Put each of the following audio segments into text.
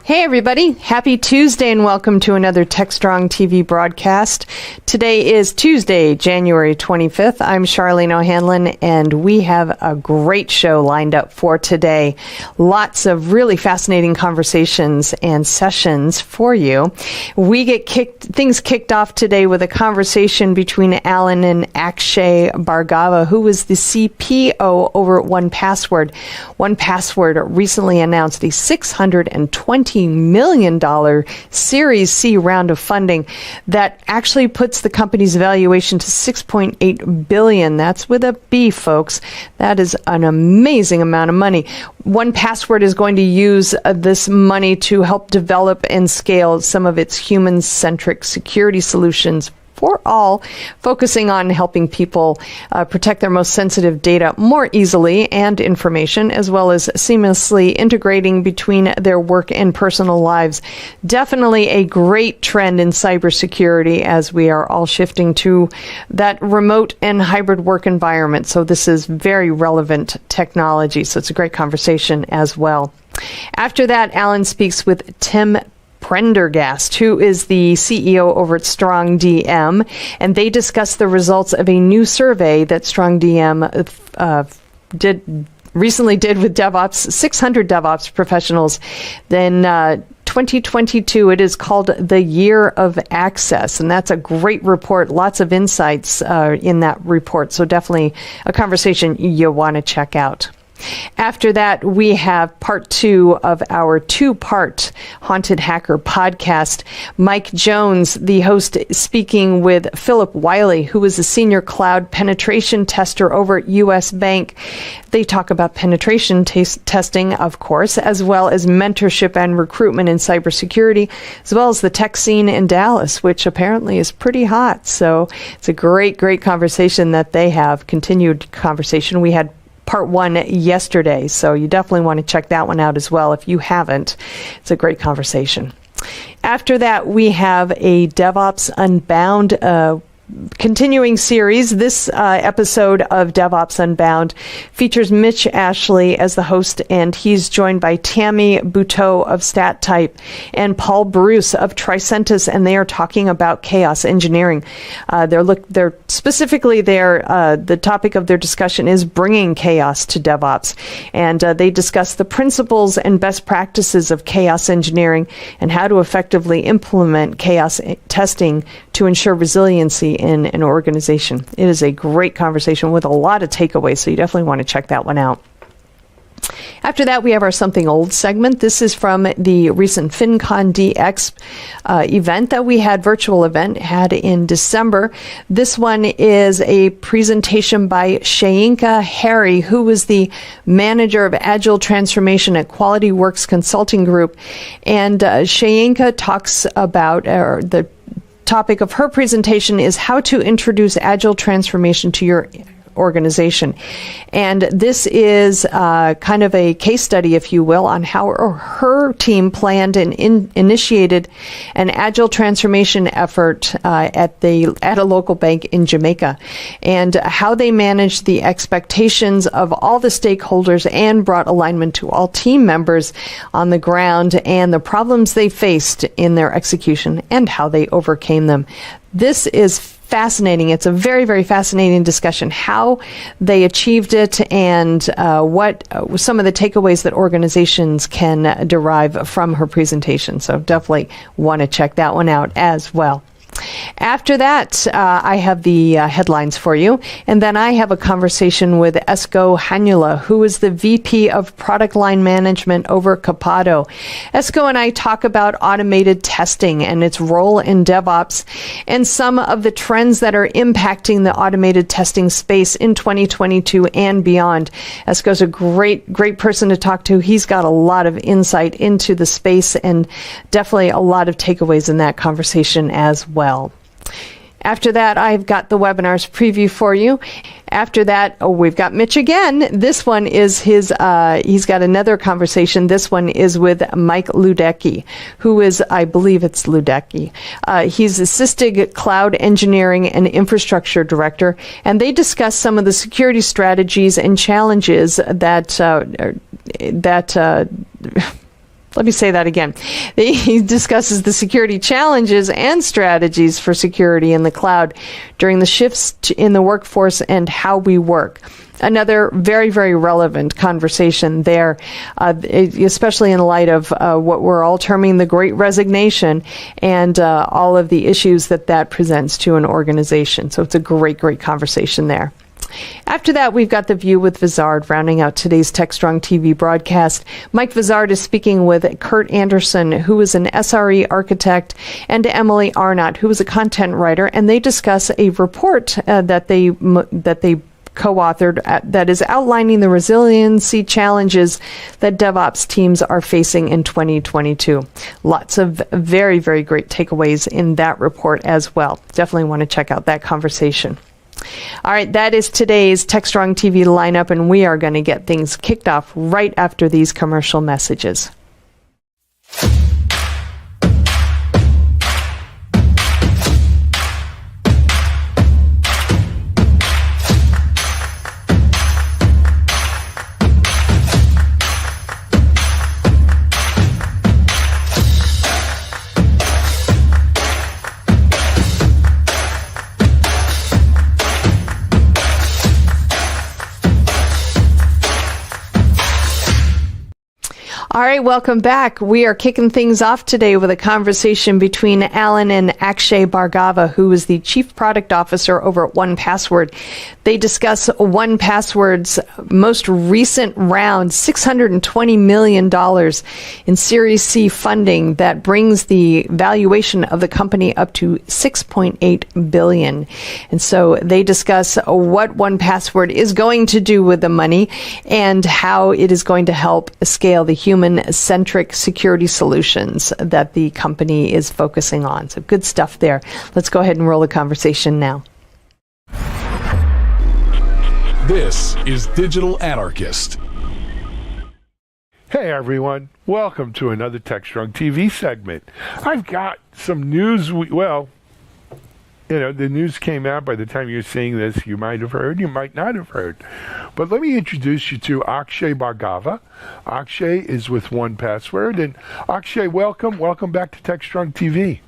Hey everybody, happy Tuesday and welcome to another Techstrong TV broadcast. Today is Tuesday, January 25th. I'm Charlene O'Hanlon and we have a great show lined up for today. Lots of really fascinating conversations and sessions for you. We get things kicked off today with a conversation between Alan and Akshay Bhargava, who is the CPO over at 1Password. 1Password recently announced the $620 million Series C round of funding that actually puts the company's valuation to $6.8 billion. That's with a B, folks. That is an amazing amount of money. 1Password is going to use this money to help develop and scale some of its human-centric security solutions for all, focusing on helping people protect their most sensitive data more easily and information, as well as seamlessly integrating between their work and personal lives. Definitely a great trend in cybersecurity as we are all shifting to that remote and hybrid work environment. So this is very relevant technology. So it's a great conversation as well. After that, Alan speaks with Tim Prendergast, who is the CEO over at Strong DM, and they discuss the results of a new survey that Strong DM recently did with DevOps, 600 DevOps professionals. Then 2022, it is called the Year of Access, and that's a great report. Lots of insights in that report, so definitely a conversation you want to check out. After that, we have part 2 of our 2-part Haunted Hacker podcast. Mike Jones, the host, speaking with Philip Wiley, who is a senior cloud penetration tester over at U.S. Bank. They talk about penetration testing, of course, as well as mentorship and recruitment in cybersecurity, as well as the tech scene in Dallas, which apparently is pretty hot. So it's a great, great conversation that they have, continued conversation. We had part 1 yesterday, so you definitely want to check that one out as well if you haven't. It's a great conversation. After that, we have a DevOps Unbound continuing series. This episode of DevOps Unbound features Mitch Ashley as the host, and he's joined by Tammy Buteau of StatType and Paul Bruce of Tricentis, and they are talking about chaos engineering. The topic of their discussion is bringing chaos to DevOps, and they discuss the principles and best practices of chaos engineering and how to effectively implement chaos testing to ensure resiliency in an organization. It is a great conversation with a lot of takeaways, so you definitely want to check that one out. After that, we have our Something Old segment. This is from the recent FinCon DX event that we had, virtual event, had in December. This one is a presentation by Shayinka Harry, who was the manager of Agile Transformation at Quality Works Consulting Group. And Shayinka talks about the topic of her presentation is how to introduce agile transformation to your organization. And this is kind of a case study, if you will, on how her team planned and initiated an agile transformation effort at a local bank in Jamaica, and how they managed the expectations of all the stakeholders and brought alignment to all team members on the ground, and the problems they faced in their execution and how they overcame them. This is fascinating. It's a very, very fascinating discussion, how they achieved it and what some of the takeaways that organizations can derive from her presentation. So definitely want to check that one out as well. After that, I have the headlines for you, and then I have a conversation with Esko Hanula, who is the VP of Product Line Management over Capado. Esko and I talk about automated testing and its role in DevOps and some of the trends that are impacting the automated testing space in 2022 and beyond. Esko's a great, great person to talk to. He's got a lot of insight into the space and definitely a lot of takeaways in that conversation as well. After that, I've got the webinars preview for you. After that, we've got Mitch again. This one is he's got another conversation. This one is with Mike Ludecki, who is, I believe it's Ludecki. He's Assisted Cloud Engineering and Infrastructure Director, and they discuss some of the security strategies and challenges that Let me say that again. He discusses the security challenges and strategies for security in the cloud during the shifts in the workforce and how we work. Another very, very relevant conversation there, especially in light of what we're all terming the Great Resignation and all of the issues that presents to an organization. So it's a great, great conversation there. After that, we've got The View with Vizard, rounding out today's Techstrong TV broadcast. Mike Vizard is speaking with Kurt Anderson, who is an SRE architect, and Emily Arnott, who is a content writer, and they discuss a report that they co-authored that is outlining the resiliency challenges that DevOps teams are facing in 2022. Lots of very, very great takeaways in that report as well. Definitely want to check out that conversation. All right, that is today's Techstrong TV lineup, and we are going to get things kicked off right after these commercial messages. All right, welcome back. We are kicking things off today with a conversation between Alan and Akshay Bhargava, who is the Chief Product Officer over at 1Password. They discuss 1Password's most recent round, $620 million in Series C funding that brings the valuation of the company up to $6.8 billion. And so they discuss what 1Password is going to do with the money and how it is going to help scale the human-centric security solutions that the company is focusing on. So good stuff there. Let's go ahead and roll the conversation now. This is Digital Anarchist. Hey everyone, welcome to another Techstrong TV segment. I've got some news, the news came out by the time you're seeing this. You might have heard, you might not have heard. But let me introduce you to Akshay Bhargava. Akshay is with 1Password. And Akshay, welcome back to Techstrong TV.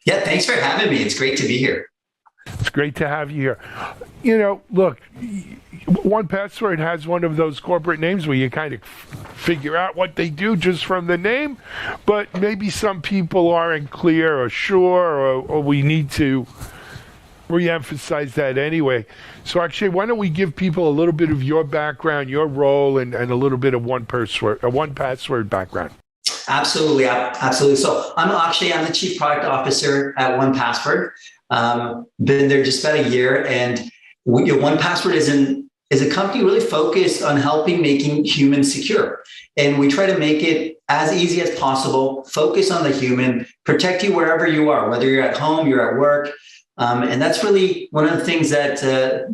Yeah, thanks for having me. It's great to be here. It's great to have you here. Look, 1Password has one of those corporate names where you kind of figure out what they do just from the name, but maybe some people aren't clear or sure, or we need to re-emphasize that anyway. So actually, why don't we give people a little bit of your background, your role, and a little bit of 1Password background. Absolutely. So I'm Akshay. I'm the Chief Product Officer at 1Password. Been there just about a year, and 1Password is a company really focused on making humans secure. And we try to make it as easy as possible, focus on the human, protect you wherever you are, whether you're at home, you're at work. And that's really one of the things that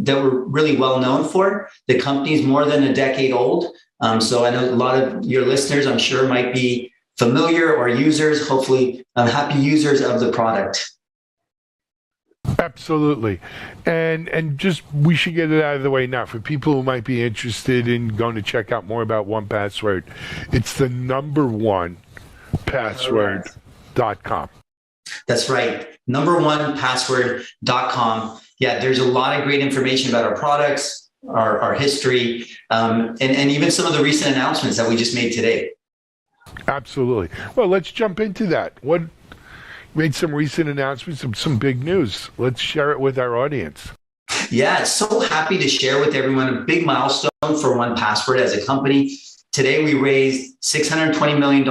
we're really well known for. The company's more than a decade old. So I know a lot of your listeners, I'm sure, might be familiar or users, hopefully happy users of the product. Absolutely. And just, we should get it out of the way now. For people who might be interested in going to check out more about 1Password, it's the #1 password.com. That's right. #1password.com. Yeah, there's a lot of great information about our products, our history, and even some of the recent announcements that we just made today. Absolutely. Well, let's jump into that. What made some recent announcements of some big news? Let's share it with our audience. Yeah, so happy to share with everyone a big milestone for 1Password as a company. Today, we raised $620 million.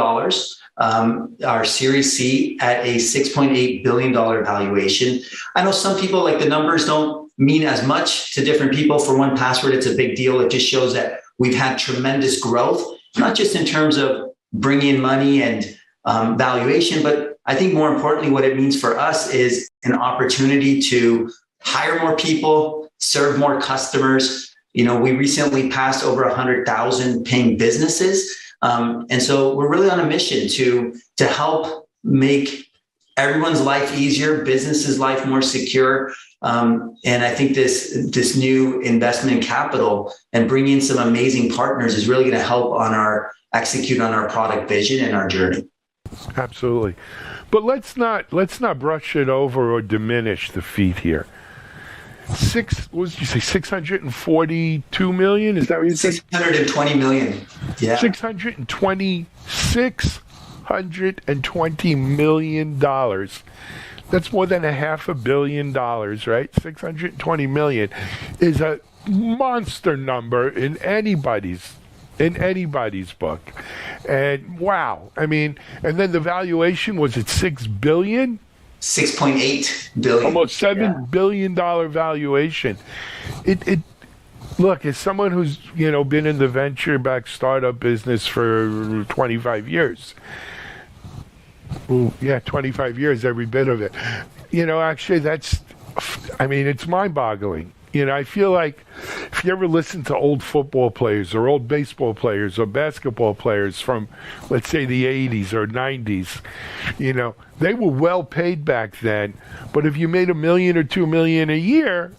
Our Series C at a $6.8 billion valuation. I know some people, like, the numbers don't mean as much to different people. For 1Password, it's a big deal. It just shows that we've had tremendous growth, not just in terms of bringing in money and valuation, but I think more importantly, what it means for us is an opportunity to hire more people, serve more customers. We recently passed over 100,000 paying businesses. And so we're really on a mission to help make everyone's life easier, business's life more secure. And I think this new investment in capital and bringing in some amazing partners is really going to help execute on our product vision and our journey. Absolutely. But let's not brush it over or diminish the feat here. What did you say, 642 million? Is that what you said? 620 million. Yeah. $620 million. That's more than $500 million, right? 620 million is a monster number in anybody's book. And wow, I mean, and then the valuation was at $6 billion? 6.8 billion. Almost $7 billion valuation. It look, as someone who's, been in the venture-backed startup business for 25 years. Ooh, yeah, 25 years, every bit of it. Actually, it's mind-boggling. I feel like if you ever listen to old football players or old baseball players or basketball players from, let's say, the 80s or 90s, they were well paid back then. But if you made $1 million or $2 million a year,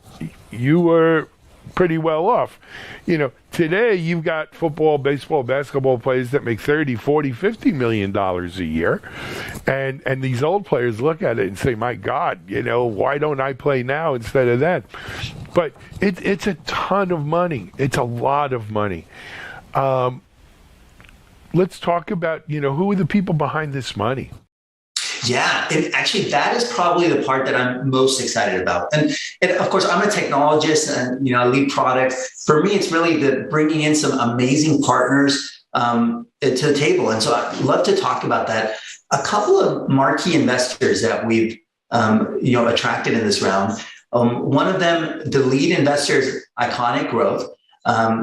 you were pretty well off. Today you've got football, baseball, basketball players that make 30, 40, 50 million dollars a year. And these old players look at it and say, my God, why don't I play now instead of then? But it's a ton of money. It's a lot of money. Let's talk about, who are the people behind this money? Yeah, and actually that is probably the part that I'm most excited about. And of course, I'm a technologist and, I lead product. For me, it's really bringing in some amazing partners to the table. And so I'd love to talk about that. A couple of marquee investors that we've, attracted in this round. One of them, the lead investor is Iconic Growth.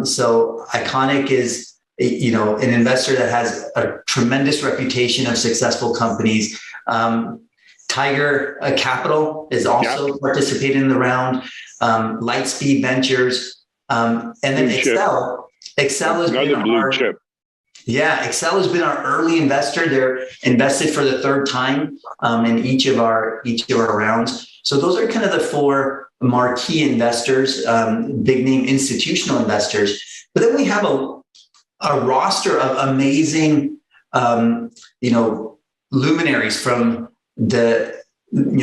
So Iconic is, an investor that has a tremendous reputation of successful companies. Tiger Capital is also participating in the round. Lightspeed Ventures, and then Excel. Excel has been our chip. Yeah, Excel has been our early investor. They're invested for the third time in each of our rounds. So those are kind of the four marquee investors, big name institutional investors. But then we have a roster of amazing, luminaries from the,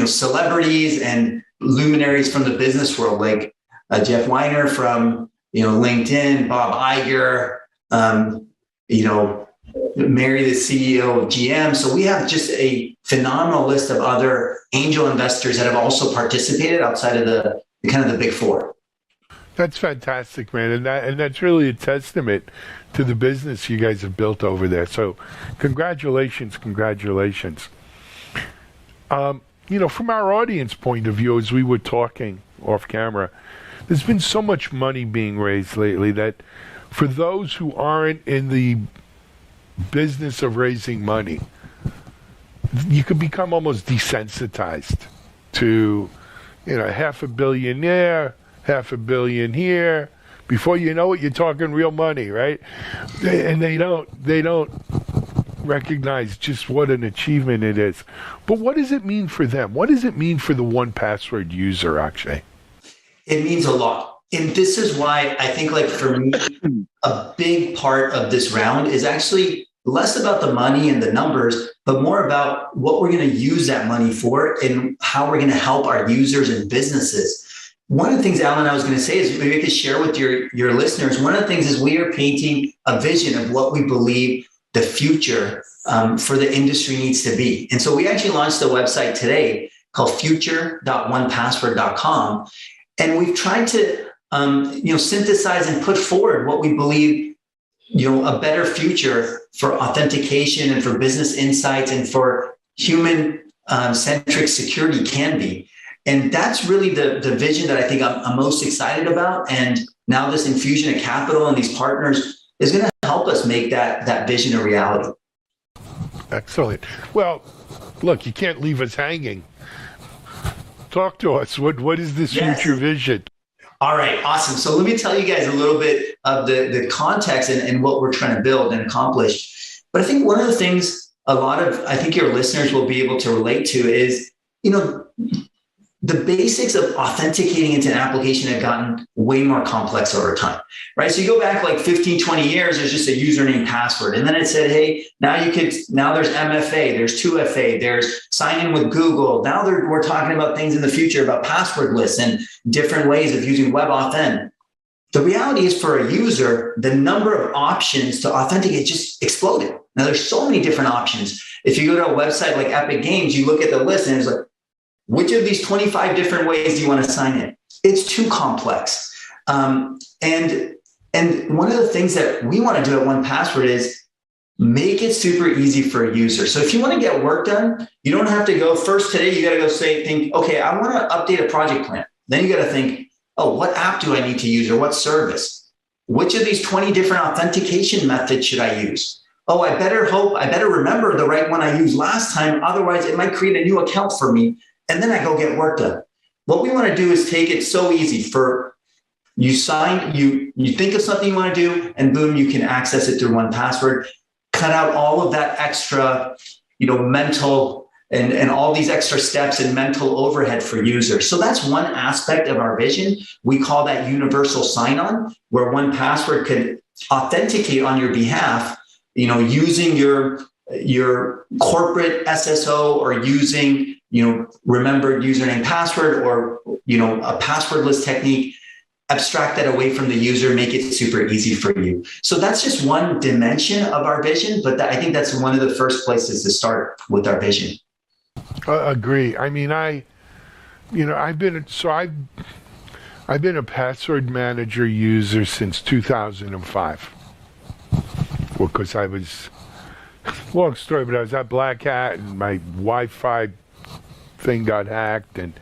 celebrities and luminaries from the business world, like Jeff Weiner from, LinkedIn, Bob Iger, Mary, the CEO of GM. So we have just a phenomenal list of other angel investors that have also participated outside of the kind of the big four. That's fantastic, man. And that's really a testament to the business you guys have built over there. So congratulations. From our audience point of view, as we were talking off camera, there's been so much money being raised lately that for those who aren't in the business of raising money, you could become almost desensitized to, $500 million there, $500 million here. Before you know it, you're talking real money, right? And they don't recognize just what an achievement it is. But what does it mean for them? What does it mean for the 1Password user, Akshay? It means a lot. And this is why I think, for me, a big part of this round is actually less about the money and the numbers, but more about what we're going to use that money for and how we're going to help our users and businesses. One of the things, Alan, I was going to say is maybe I could share with your listeners. One of the things is we are painting a vision of what we believe the future for the industry needs to be. And so we actually launched a website today called future.onepassword.com. And we've tried to, synthesize and put forward what we believe, a better future for authentication and for business insights and for human centric security can be. And that's really the vision that I think I'm most excited about. And now this infusion of capital and these partners is going to help us make that vision a reality. Excellent. Well, look, you can't leave us hanging. Talk to us. What is this future vision? All right, awesome. So let me tell you guys a little bit of the context and what we're trying to build and accomplish. But I think one of the things a lot of, I think your listeners will be able to relate to is, the basics of authenticating into an application have gotten way more complex over time, right? So you go back like 15, 20 years, there's just a username password. And then it said, hey, now there's MFA, there's 2FA, there's sign in with Google. Now we're talking about things in the future about password lists and different ways of using WebAuthn. The reality is for a user, the number of options to authenticate just exploded. Now there's so many different options. If you go to a website like Epic Games, you look at the list and it's like, which of these 25 different ways do you want to sign in? It's too complex. And one of the things that we want to do at 1Password is make it super easy for a user. So if you want to get work done, you don't have to go first today. You got to go think, okay, I want to update a project plan. Then you got to think, oh, what app do I need to use or what service? Which of these 20 different authentication methods should I use? Oh, I better remember the right one I used last time. Otherwise, it might create a new account for me. And then I go get work done. What we want to do is take it so easy for you think of something you want to do, and boom, you can access it through 1Password. Cut out all of that extra, mental and all these extra steps and mental overhead for users. So that's one aspect of our vision. We call that universal sign-on, where 1Password can authenticate on your behalf, using your corporate SSO or using remembered username password or, a passwordless technique, abstract that away from the user, make it super easy for you. So that's just one dimension of our vision, but I think that's one of the first places to start with our vision. Agree. I mean, I've been a password manager user since 2005. Well, because I was, long story, but I was at Black Hat and my Wi-Fi thing got hacked, and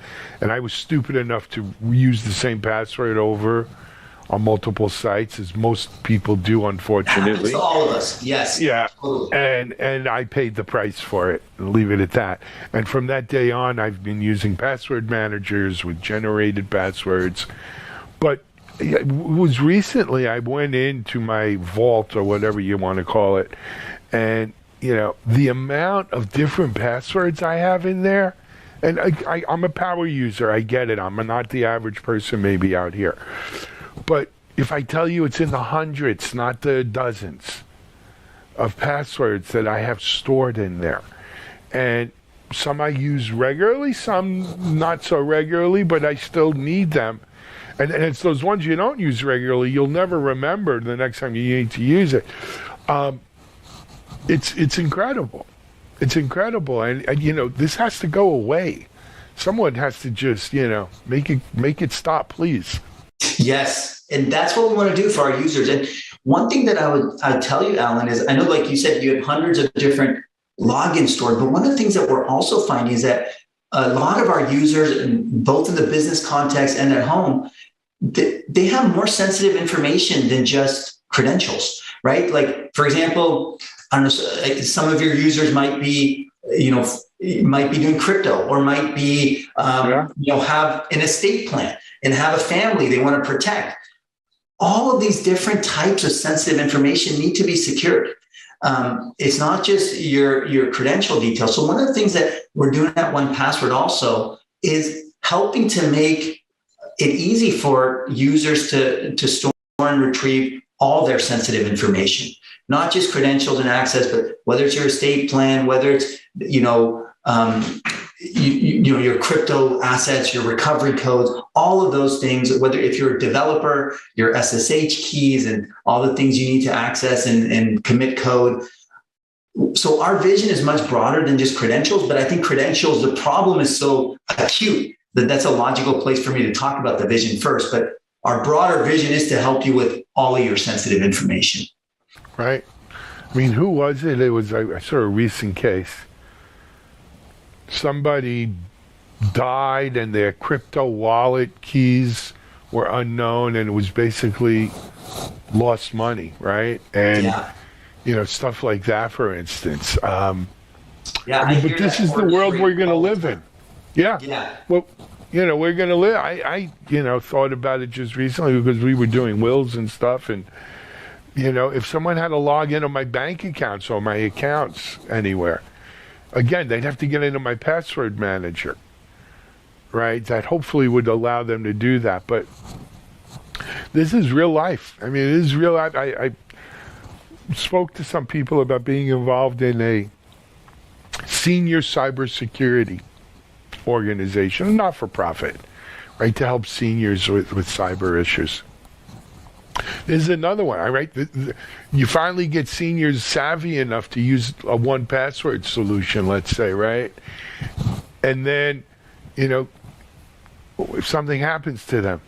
I was stupid enough to use the same password over on multiple sites, as most people do, unfortunately. All of us, yes. Yeah, totally. and I paid the price for it, and leave it at that. And from that day on, I've been using password managers with generated passwords. But it was recently I went into my vault, or whatever you want to call it, and the amount of different passwords I have in there. And I'm a power user. I get it. I'm not the average person maybe out here. But if I tell you it's in the hundreds, not the dozens, of passwords that I have stored in there. And some I use regularly, some not so regularly, but I still need them. And it's those ones you don't use regularly, you'll never remember the next time you need to use it. It's incredible. It's incredible, and this has to go away. Someone has to just make it stop, please. Yes, and that's what we want to do for our users. And one thing that I'd tell you, Alan, is I know, like you said, you have hundreds of different logins stored, but one of the things that we're also finding is that a lot of our users, both in the business context and at home, they have more sensitive information than just credentials, right? Like, for example, I don't know, some of your users might be, doing crypto, or might be, have an estate plan and have a family they want to protect. All of these different types of sensitive information need to be secured. It's not just your credential details. So one of the things that we're doing at 1Password also is helping to make it easy for users to store and retrieve all their sensitive information, not just credentials and access, but whether it's your estate plan, whether it's, your crypto assets, your recovery codes, all of those things, whether if you're a developer, your SSH keys and all the things you need to access and commit code. So our vision is much broader than just credentials, but I think credentials, the problem is so acute that that's a logical place for me to talk about the vision first. But our broader vision is to help you with all of your sensitive information. Right. I mean, who was it? It was, I saw a recent case. Somebody died and their crypto wallet keys were unknown, and it was basically lost money, right? And, stuff like that, for instance. But this is the world we're going to live in. Yeah. Well, we're going to live. I thought about it just recently because we were doing wills and stuff, and If someone had to log into my bank accounts or my accounts anywhere, again, they'd have to get into my password manager, right? That hopefully would allow them to do that. But this is real life. I mean, it is real life. I spoke to some people about being involved in a senior cybersecurity organization, not for profit, right, to help seniors with cyber issues. There's another one, right? You finally get seniors savvy enough to use a 1Password solution, let's say, right? And then, if something happens to them,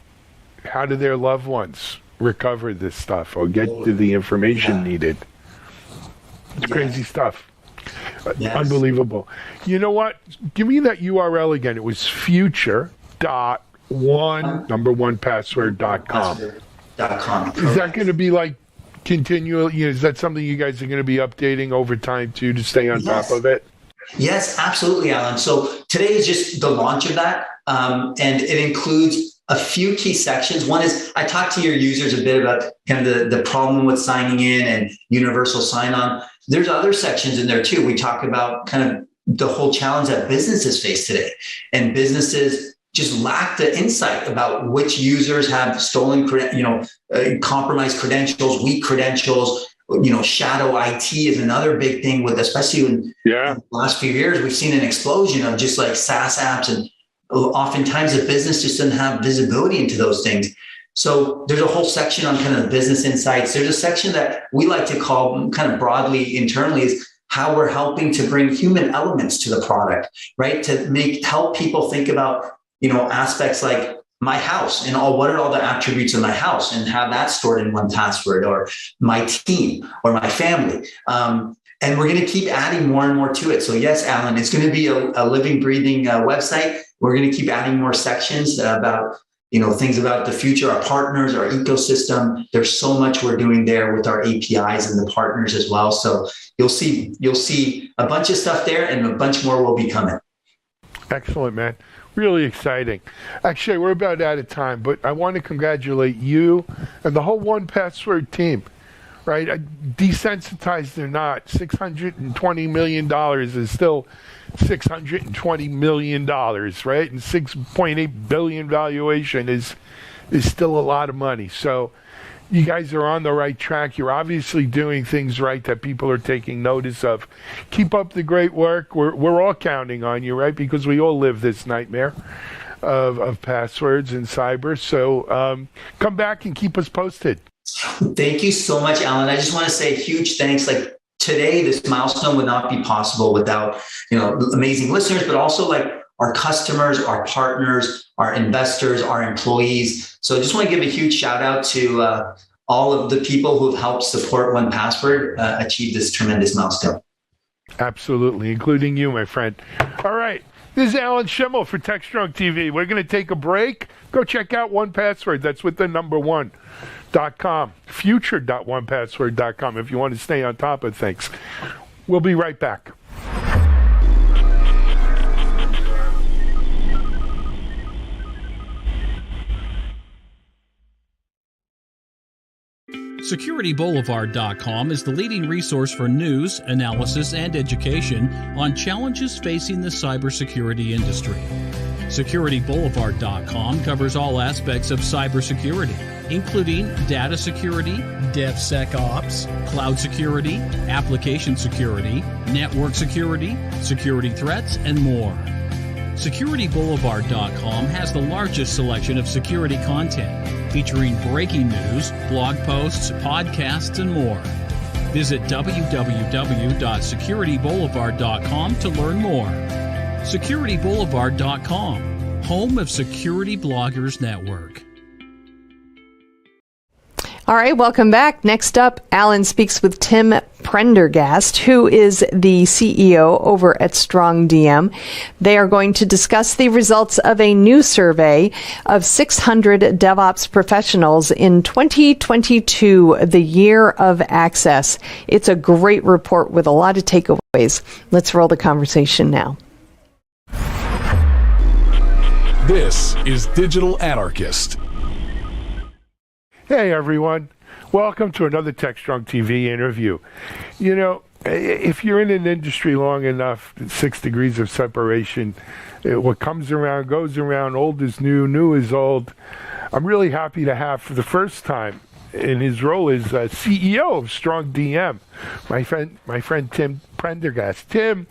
how do their loved ones recover this stuff or get to the information needed? It's crazy stuff. Unbelievable. You know what? Give me that URL again. It was future.1password.com. Is that going to be like continual? Is that something you guys are going to be updating over time too, to stay on top of it? Yes, absolutely, Alan. So today is just the launch of that. And it includes a few key sections. One is I talked to your users a bit about kind of the problem with signing in and universal sign-on. There's other sections in there too. We talk about kind of the whole challenge that businesses face today, and businesses just lack the insight about which users have stolen, compromised credentials, weak credentials. Shadow IT is another big thing with, especially in the last few years, we've seen an explosion of just like SaaS apps, and oftentimes the business just doesn't have visibility into those things. So there's a whole section on kind of business insights. There's a section that we like to call kind of broadly internally is how we're helping to bring human elements to the product, right? To help people think about, aspects like my house and what are all the attributes of my house, and have that stored in 1Password, or my team or my family. And we're going to keep adding more and more to it. So yes, Alan, it's going to be a living, breathing website. We're going to keep adding more sections about, things about the future, our partners, our ecosystem. There's so much we're doing there with our APIs and the partners as well. So you'll see a bunch of stuff there, and a bunch more will be coming. Excellent, man. Really exciting. Actually, we're about out of time, but I want to congratulate you and the whole 1Password team, right? Desensitized or not, $620 million is still $620 million, right? And $6.8 billion valuation is still a lot of money. So you guys are on the right track. You're obviously doing things right that people are taking notice of. Keep up the great work. We're all counting on you, right? Because we all live this nightmare of passwords and cyber. So come back and keep us posted. Thank you so much, Alan. I just want to say huge thanks. Like today, this milestone would not be possible without, amazing listeners, but also like our customers, our partners, our investors, our employees. So I just want to give a huge shout out to all of the people who have helped support 1Password achieve this tremendous milestone. Absolutely, including you, my friend. All right. This is Alan Schimmel for Techstrong TV. We're going to take a break. Go check out 1Password. That's with the number 1.com. Future.1password.com if you want to stay on top of things. We'll be right back. SecurityBoulevard.com is the leading resource for news, analysis, and education on challenges facing the cybersecurity industry. SecurityBoulevard.com covers all aspects of cybersecurity, including data security, DevSecOps, cloud security, application security, network security, security threats, and more. SecurityBoulevard.com has the largest selection of security content, featuring breaking news, blog posts, podcasts, and more. Visit www.securityboulevard.com to learn more. SecurityBoulevard.com, home of Security Bloggers Network. All right, welcome back. Next up, Alan speaks with Tim Prendergast, who is the CEO over at Strong DM. They are going to discuss the results of a new survey of 600 DevOps professionals in 2022, the year of access. It's a great report with a lot of takeaways. Let's roll the conversation now. This is Digital Anarchist. Hey, everyone. Welcome to another Techstrong TV interview. You know, if you're in an industry long enough, 6 degrees of separation, what comes around goes around, old is new, new is old. I'm really happy to have, for the first time in his role as CEO of Strong DM, my friend Tim Prendergast. Tim,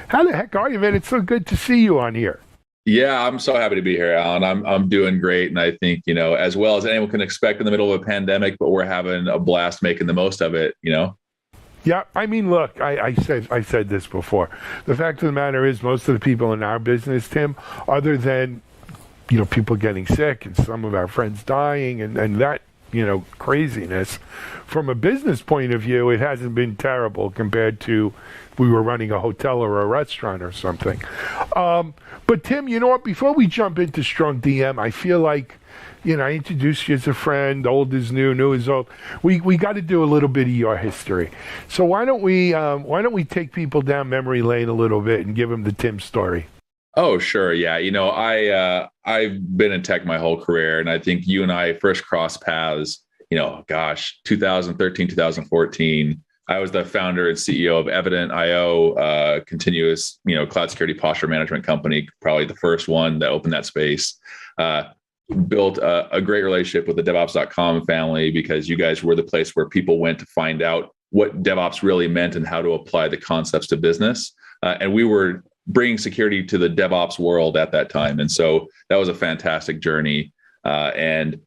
how the heck are you, man? It's so good to see you on here. Yeah, I'm so happy to be here, Alan. I'm doing great, and I think, you know, as well as anyone can expect in the middle of a pandemic, but we're having a blast making the most of it, you know. Yeah, I mean, look, I said this before. The fact of the matter is, most of the people in our business, Tim, other than, you know, people getting sick and some of our friends dying and that, you know, craziness, from a business point of view, it hasn't been terrible compared to if we were running a hotel or a restaurant or something. But Tim, you know what? Before we jump into Strong DM, I feel like, you know, I introduced you as a friend. Old is new, new is old. We got to do a little bit of your history. So why don't we take people down memory lane a little bit and give them the Tim story? Oh, sure. Yeah. You know, I've been in tech my whole career, and I think you and I first crossed paths, you know, 2013, 2014. I was the founder and CEO of Evident.io, continuous, you know, cloud security posture management company, probably the first one that opened that space. Built a great relationship with the DevOps.com family, because you guys were the place where people went to find out what DevOps really meant and how to apply the concepts to business. And we were bringing security to the DevOps world at that time. And so that was a fantastic journey. And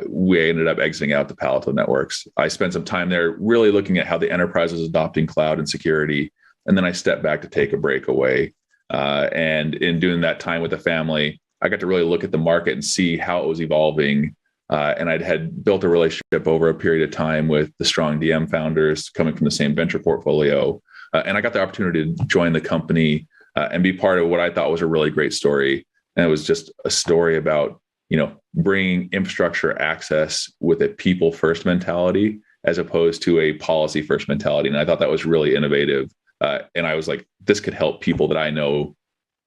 we ended up exiting out to Palo Alto Networks. I spent some time there really looking at how the enterprise was adopting cloud and security. And then I stepped back to take a break away. And in doing that time with the family, I got to really look at the market and see how it was evolving. And I had built a relationship over a period of time with the Strong DM founders coming from the same venture portfolio. And I got the opportunity to join the company and be part of what I thought was a really great story. And it was just a story about, you know, bringing infrastructure access with a people first mentality as opposed to a policy first mentality. And I thought that was really innovative. And I was like, this could help people that I know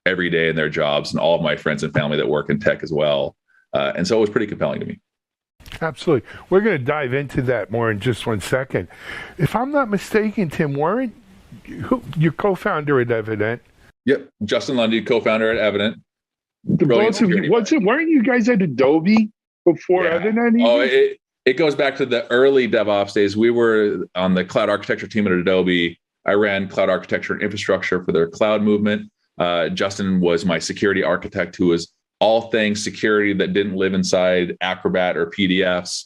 every day in their jobs, and all of my friends and family that work in tech as well. And so it was pretty compelling to me. Absolutely. We're going to dive into that more in just 1 second. If I'm not mistaken, Tim, weren't your co-founder at Evident? Yep. Justin Lundy, co-founder at Evident. Both of you, weren't you guys at Adobe before Evident? Oh, it goes back to the early DevOps days. We were on the cloud architecture team at Adobe. I ran cloud architecture and infrastructure for their cloud movement. Justin was my security architect, who was all things security that didn't live inside Acrobat or PDFs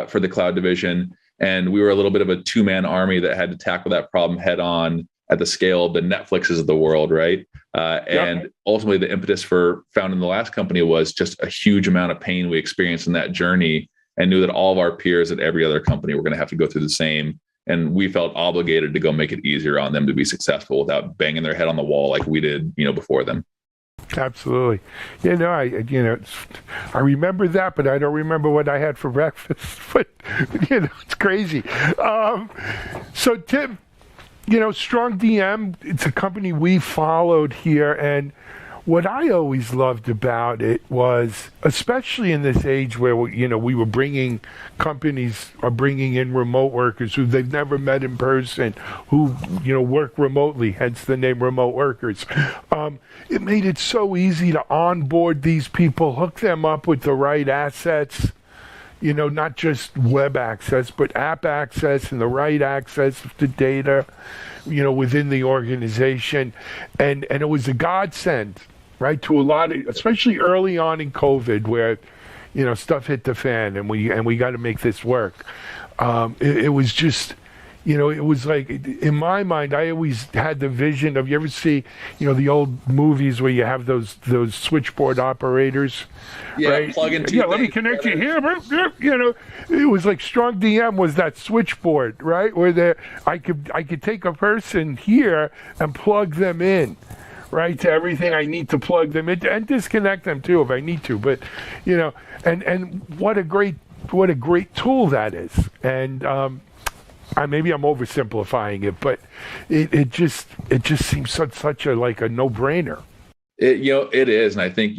for the cloud division. And we were a little bit of a two-man army that had to tackle that problem head on at the scale of the Netflixes of the world, right? And ultimately, the impetus for founding the last company was just a huge amount of pain we experienced in that journey, and knew that all of our peers at every other company were going to have to go through the same. And we felt obligated to go make it easier on them to be successful without banging their head on the wall like we did, you know, before them. Absolutely. You know, I remember that, but I don't remember what I had for breakfast. But, you know, it's crazy. So, Tim, you know, Strong DM, it's a company we followed here. And what I always loved about it was, especially in this age where, you know, we were companies are bringing in remote workers who they've never met in person, who, you know, work remotely, hence the name remote workers. It made it so easy to onboard these people, hook them up with the right assets, you know, not just web access, but app access and the right access to data, you know, within the organization. And it was a godsend, right, to a lot of, especially early on in COVID, where, you know, stuff hit the fan and we got to make this work. It was just, you know, it was like, in my mind, I always had the vision of, you ever see, you know, the old movies where you have those switchboard operators, right? Plug in. Yeah, let me connect you here. You know, it was like Strong DM was that switchboard, right? Where I could take a person here and plug them in, right, to everything I need to plug them into, and disconnect them too if I need to. But, you know, and what a great tool that is. And maybe I'm oversimplifying it, but it just seems such a like a no-brainer. You know, it is. And I think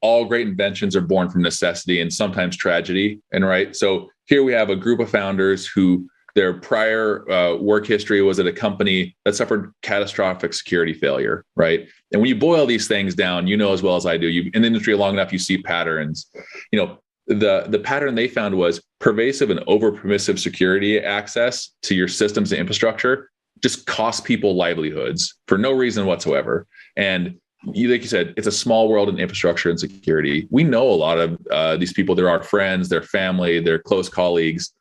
all great inventions are born from necessity and sometimes tragedy. And right. So Here we have a group of founders who their prior work history was at a company that suffered catastrophic security failure, right? And when you boil these things down, you know as well as I do, you in the industry long enough, you see patterns. The pattern they found was pervasive and over-permissive security access to your systems and infrastructure just cost people livelihoods for no reason whatsoever. And like you said, it's a small world in infrastructure and security. We know a lot of these people. They're our friends, their family, their close colleagues.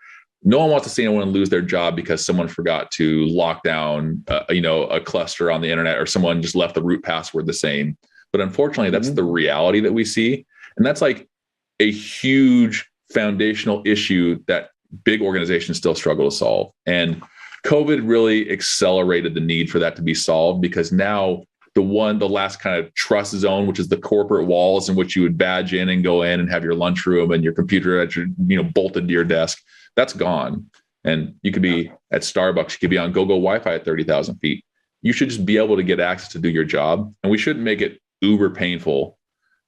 No one wants to see anyone lose their job because someone forgot to lock down, a cluster on the internet, or someone just left the root password the same. But unfortunately, that's the reality that we see. And that's like a huge foundational issue that big organizations still struggle to solve. And COVID really accelerated the need for that to be solved, because now the last kind of trust zone, which is the corporate walls in which you would badge in and go in and have your lunchroom and your computer at your, bolted to your desk, that's gone. And you could be at Starbucks, you could be on go-go Wi-Fi at 30,000 feet. You should just be able to get access to do your job. And we shouldn't make it uber painful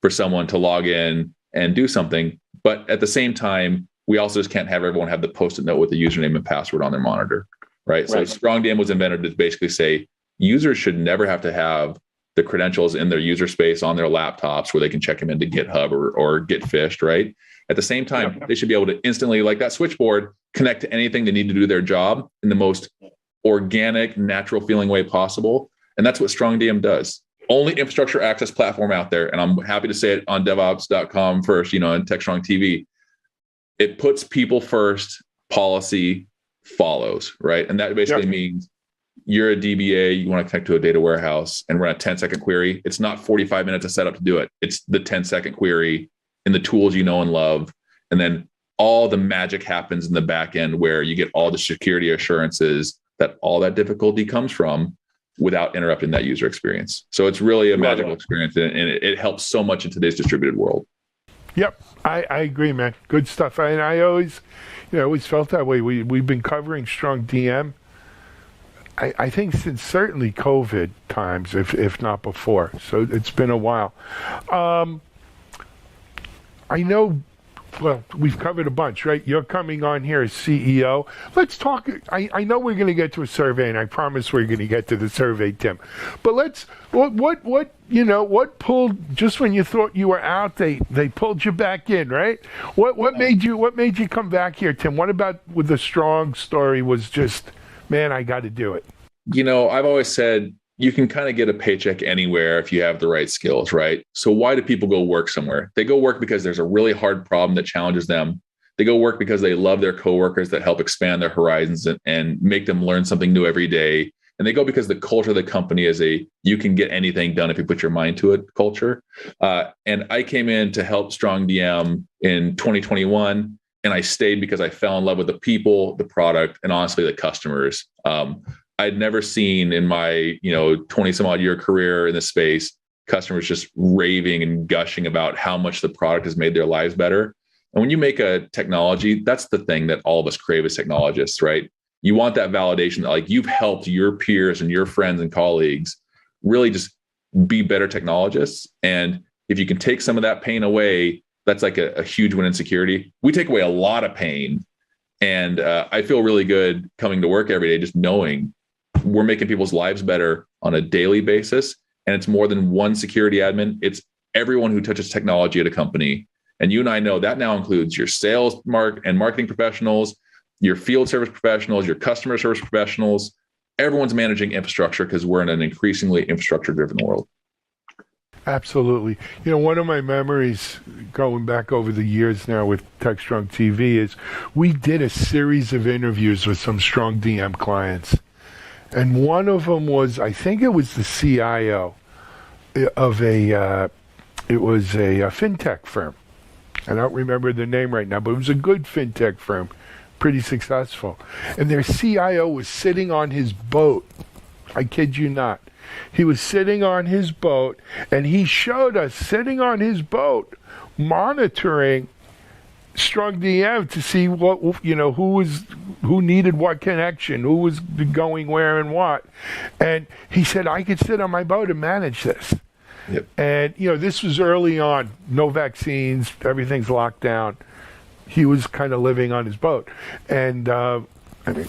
for someone to log in and do something. But at the same time, we also just can't have everyone have the Post-it note with the username and password on their monitor, right? So StrongDM was invented to basically say users should never have to have the credentials in their user space on their laptops where they can check them into GitHub or get phished, right? At the same time, they should be able to instantly, like that switchboard, connect to anything they need to do their job in the most organic, natural feeling way possible. And that's what StrongDM does. Only infrastructure access platform out there. And I'm happy to say it on DevOps.com first, and Techstrong TV. It puts people first, policy follows, right? And that basically means you're a DBA, you want to connect to a data warehouse and run a 10-second query. It's not 45 minutes of setup to do it. It's the 10-second query and the tools you know and love. And then all the magic happens in the back end where you get all the security assurances that all that difficulty comes from without interrupting that user experience. So it's really a magical experience, and it helps so much in today's distributed world. Yep, I agree, man. Good stuff. And I always felt that way. We've been covering StrongDM, I think, since certainly COVID times, if not before. So it's been a while. I know, well, we've covered a bunch, right? You're coming on here as CEO. Let's talk. I know we're going to get to a survey, and I promise we're going to get to the survey, Tim. But what pulled, just when you thought you were out, they pulled you back in, right? What made you come back here, Tim? What about with the Strong story was just, man, I got to do it? I've always said you can kind of get a paycheck anywhere if you have the right skills, right? So why do people go work somewhere? They go work because there's a really hard problem that challenges them. They go work because they love their coworkers that help expand their horizons and make them learn something new every day. And they go because the culture of the company is you can get anything done if you put your mind to it culture. And I came in to help StrongDM in 2021. And I stayed because I fell in love with the people, the product, and honestly, the customers. I'd never seen in my 20 some odd year career in this space, customers just raving and gushing about how much the product has made their lives better. And when you make a technology, that's the thing that all of us crave as technologists, right? You want that validation that you've helped your peers and your friends and colleagues really just be better technologists. And if you can take some of that pain away, that's like a huge win in security. We take away a lot of pain. And I feel really good coming to work every day, just knowing we're making people's lives better on a daily basis. And it's more than one security admin. It's everyone who touches technology at a company. And you and I know that now includes your sales and marketing professionals, your field service professionals, your customer service professionals. Everyone's managing infrastructure because we're in an increasingly infrastructure-driven world. Absolutely. One of my memories going back over the years now with Techstrong TV is we did a series of interviews with some StrongDM clients. And one of them was, I think it was the CIO of a fintech firm. I don't remember the name right now, but it was a good fintech firm, pretty successful. And their CIO was sitting on his boat. I kid you not. He was sitting on his boat, and he showed us sitting on his boat, monitoring StrongDM to see what who needed what connection, who was going where and what. And he said, I could sit on my boat and manage this. Yep. And this was early on, no vaccines, everything's locked down. he was kind of living on his boat. And I mean,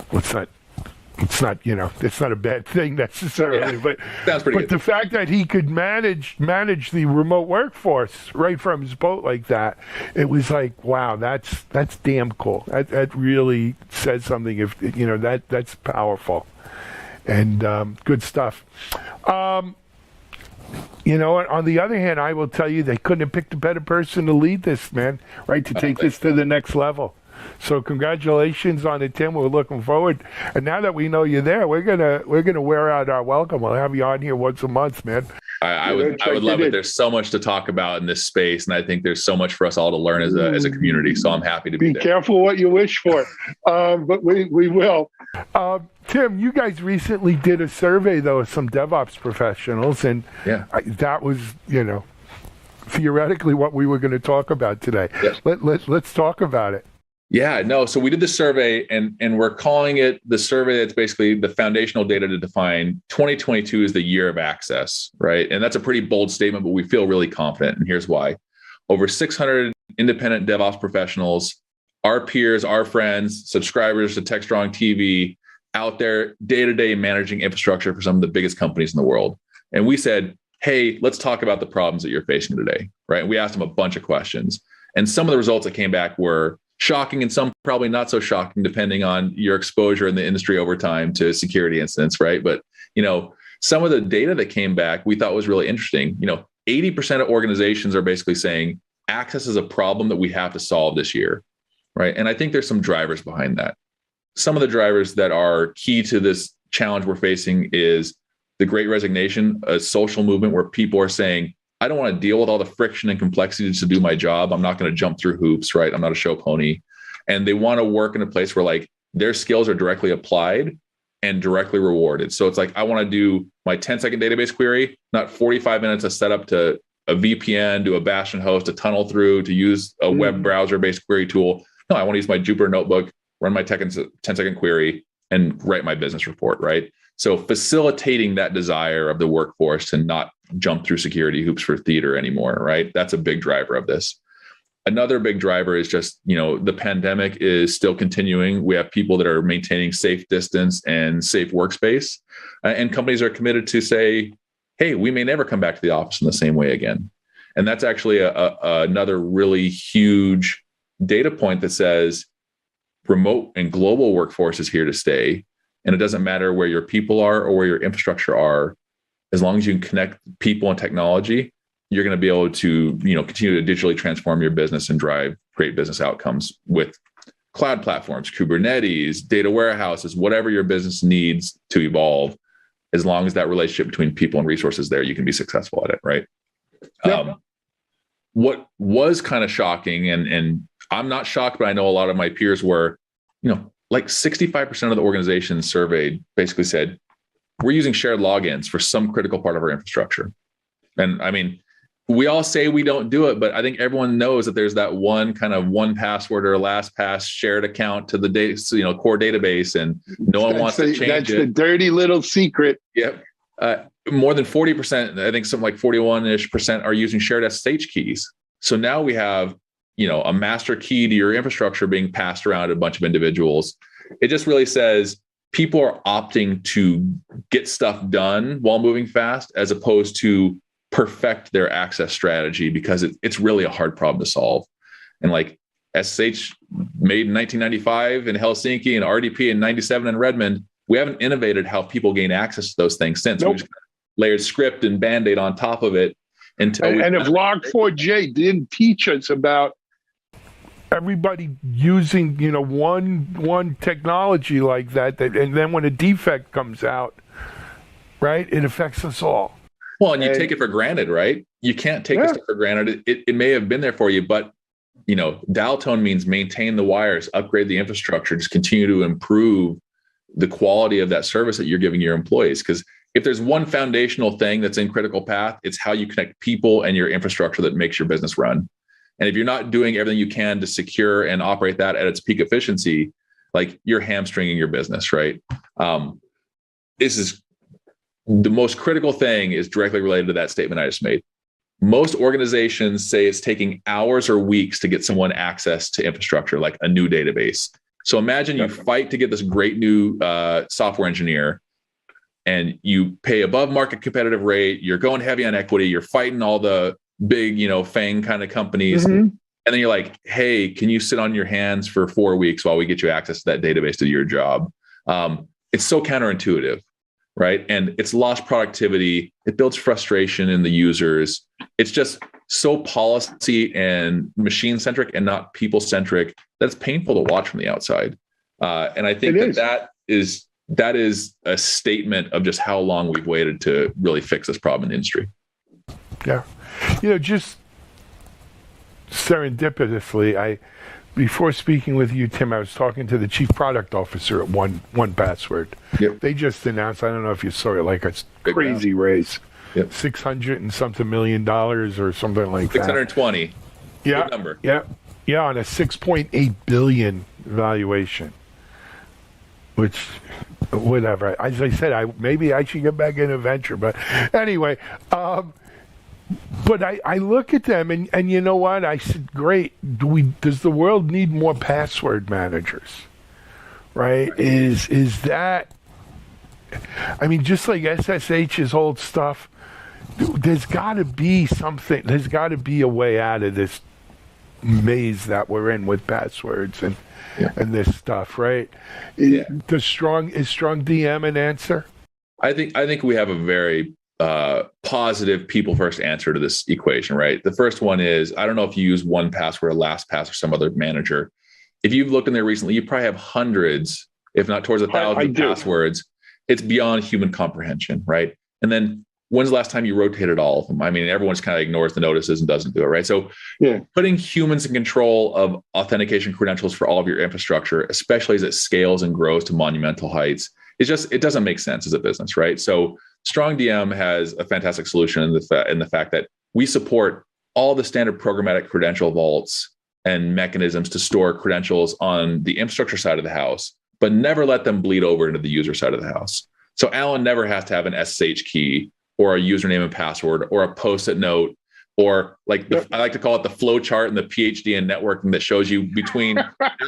it's not a bad thing necessarily, but sounds pretty good. The fact that he could manage the remote workforce right from his boat like that, it was like, wow, that's damn cool. That really says something. If that's powerful, and good stuff. On the other hand, I will tell you, they couldn't have picked a better person to lead this, man. Right, to take this to the next level. So congratulations on it, Tim. We're looking forward. And now that we know you're there, we're gonna wear out our welcome. We'll have you on here once a month, man. I would love it. There's so much to talk about in this space, and I think there's so much for us all to learn as a community. So I'm happy to be there. Be careful what you wish for, but we will. Tim, you guys recently did a survey though of some DevOps professionals, and that was theoretically what we were going to talk about today. Yes. Let's talk about it. Yeah, no. So we did the survey, and we're calling it the survey that's basically the foundational data to define 2022 is the year of access, right? And that's a pretty bold statement, but we feel really confident. And here's why. Over 600 independent DevOps professionals, our peers, our friends, subscribers to Techstrong TV, out there day-to-day managing infrastructure for some of the biggest companies in the world. And we said, hey, let's talk about the problems that you're facing today, right? And we asked them a bunch of questions. And some of the results that came back were shocking and some probably not so shocking, depending on your exposure in the industry over time to security incidents, right? But, some of the data that came back we thought was really interesting. 80% of organizations are basically saying access is a problem that we have to solve this year, right? And I think there's some drivers behind that. Some of the drivers that are key to this challenge we're facing is the Great Resignation, a social movement where people are saying, I don't want to deal with all the friction and complexities to do my job. I'm not going to jump through hoops, right? I'm not a show pony. And they want to work in a place where their skills are directly applied and directly rewarded. So it's like, I want to do my 10-second database query, not 45 minutes of setup to a VPN, do a bastion host, to tunnel through, to use a web browser-based query tool. No, I want to use my Jupyter notebook, run my 10-second query, and write my business report, right? So facilitating that desire of the workforce to not jump through security hoops for theater anymore, right? That's a big driver of this. Another big driver is just, the pandemic is still continuing. We have people that are maintaining safe distance and safe workspace, and companies are committed to say, hey, we may never come back to the office in the same way again. And that's actually another really huge data point that says remote and global workforce is here to stay. And it doesn't matter where your people are or where your infrastructure are. As long as you can connect people and technology, you're going to be able to, continue to digitally transform your business and drive great business outcomes with cloud platforms, Kubernetes, data warehouses, whatever your business needs to evolve. As long as that relationship between people and resources there, you can be successful at it, right? Yep. What was kind of shocking, and I'm not shocked, but I know a lot of my peers were, 65% of the organizations surveyed basically said, we're using shared logins for some critical part of our infrastructure. And I mean, we all say we don't do it, but I think everyone knows that there's that one kind of 1Password or LastPass shared account to the data, core database, and no one wants to change it. That's the dirty little secret. Yep. More than 40%, I think something like 41% are using shared SSH keys. So now we have, a master key to your infrastructure being passed around to a bunch of individuals. It just really says people are opting to get stuff done while moving fast, as opposed to perfect their access strategy, because it's really a hard problem to solve. And SSH made in 1995 in Helsinki and RDP in 97 in Redmond, we haven't innovated how people gain access to those things since. Nope. We just layered script and Band-Aid on top of it. And if Log4j didn't teach us about everybody using, one technology like that, and then when a defect comes out, right, it affects us all. Well, and you take it for granted, right? You can't take this for granted. It may have been there for you, but dial tone means maintain the wires, upgrade the infrastructure, just continue to improve the quality of that service that you're giving your employees. Because if there's one foundational thing that's in critical path, it's how you connect people and your infrastructure that makes your business run. And if you're not doing everything you can to secure and operate that at its peak efficiency, you're hamstringing your business, right? This is the most critical thing, is directly related to that statement I just made. most organizations say it's taking hours or weeks to get someone access to infrastructure, like a new database. So imagine you fight to get this great new software engineer, and you pay above market competitive rate. You're going heavy on equity. You're fighting all the big, FANG kind of companies. And then you're like, hey, can you sit on your hands for 4 weeks while we get you access to that database to do your job? It's so counterintuitive, right? And it's lost productivity. It builds frustration in the users. It's just so policy and machine-centric and not people-centric that it's painful to watch from the outside. And I think that is a statement of just how long we've waited to really fix this problem in the industry. Yeah. Just serendipitously, before speaking with you, Tim, I was talking to the chief product officer at One Password. Yep. They just announced, I don't know if you saw it, like a crazy raise. Yep. $600 and something million or something like 620. that. Yeah. Good number. Yeah. Yeah, on a $6.8 billion valuation. Which, whatever. As I said, maybe I should get back in a venture. But anyway, but I look at them and you know what? I said, great. Does the world need more password managers? Right? Is that? I mean, just like SSH's old stuff, there's got to be something. There's got to be a way out of this maze that we're in with passwords and this stuff, right? Yeah. Is strong DM an answer? I think we have a very positive people first answer to this equation, right? The first one is, I don't know if you use 1Password or LastPass or some other manager. If you've looked in there recently, you probably have hundreds, if not towards 1,000 passwords. It's beyond human comprehension, right? And then when's the last time you rotated all of them? I mean, everyone just kind of ignores the notices and doesn't do it, right? So putting humans in control of authentication credentials for all of your infrastructure, especially as it scales and grows to monumental heights, it doesn't make sense as a business, right? So StrongDM has a fantastic solution in the fact that we support all the standard programmatic credential vaults and mechanisms to store credentials on the infrastructure side of the house, but never let them bleed over into the user side of the house. So Alan never has to have an SSH key or a username and password or a post-it note, or I like to call it the flow chart and the PhD in networking that shows you between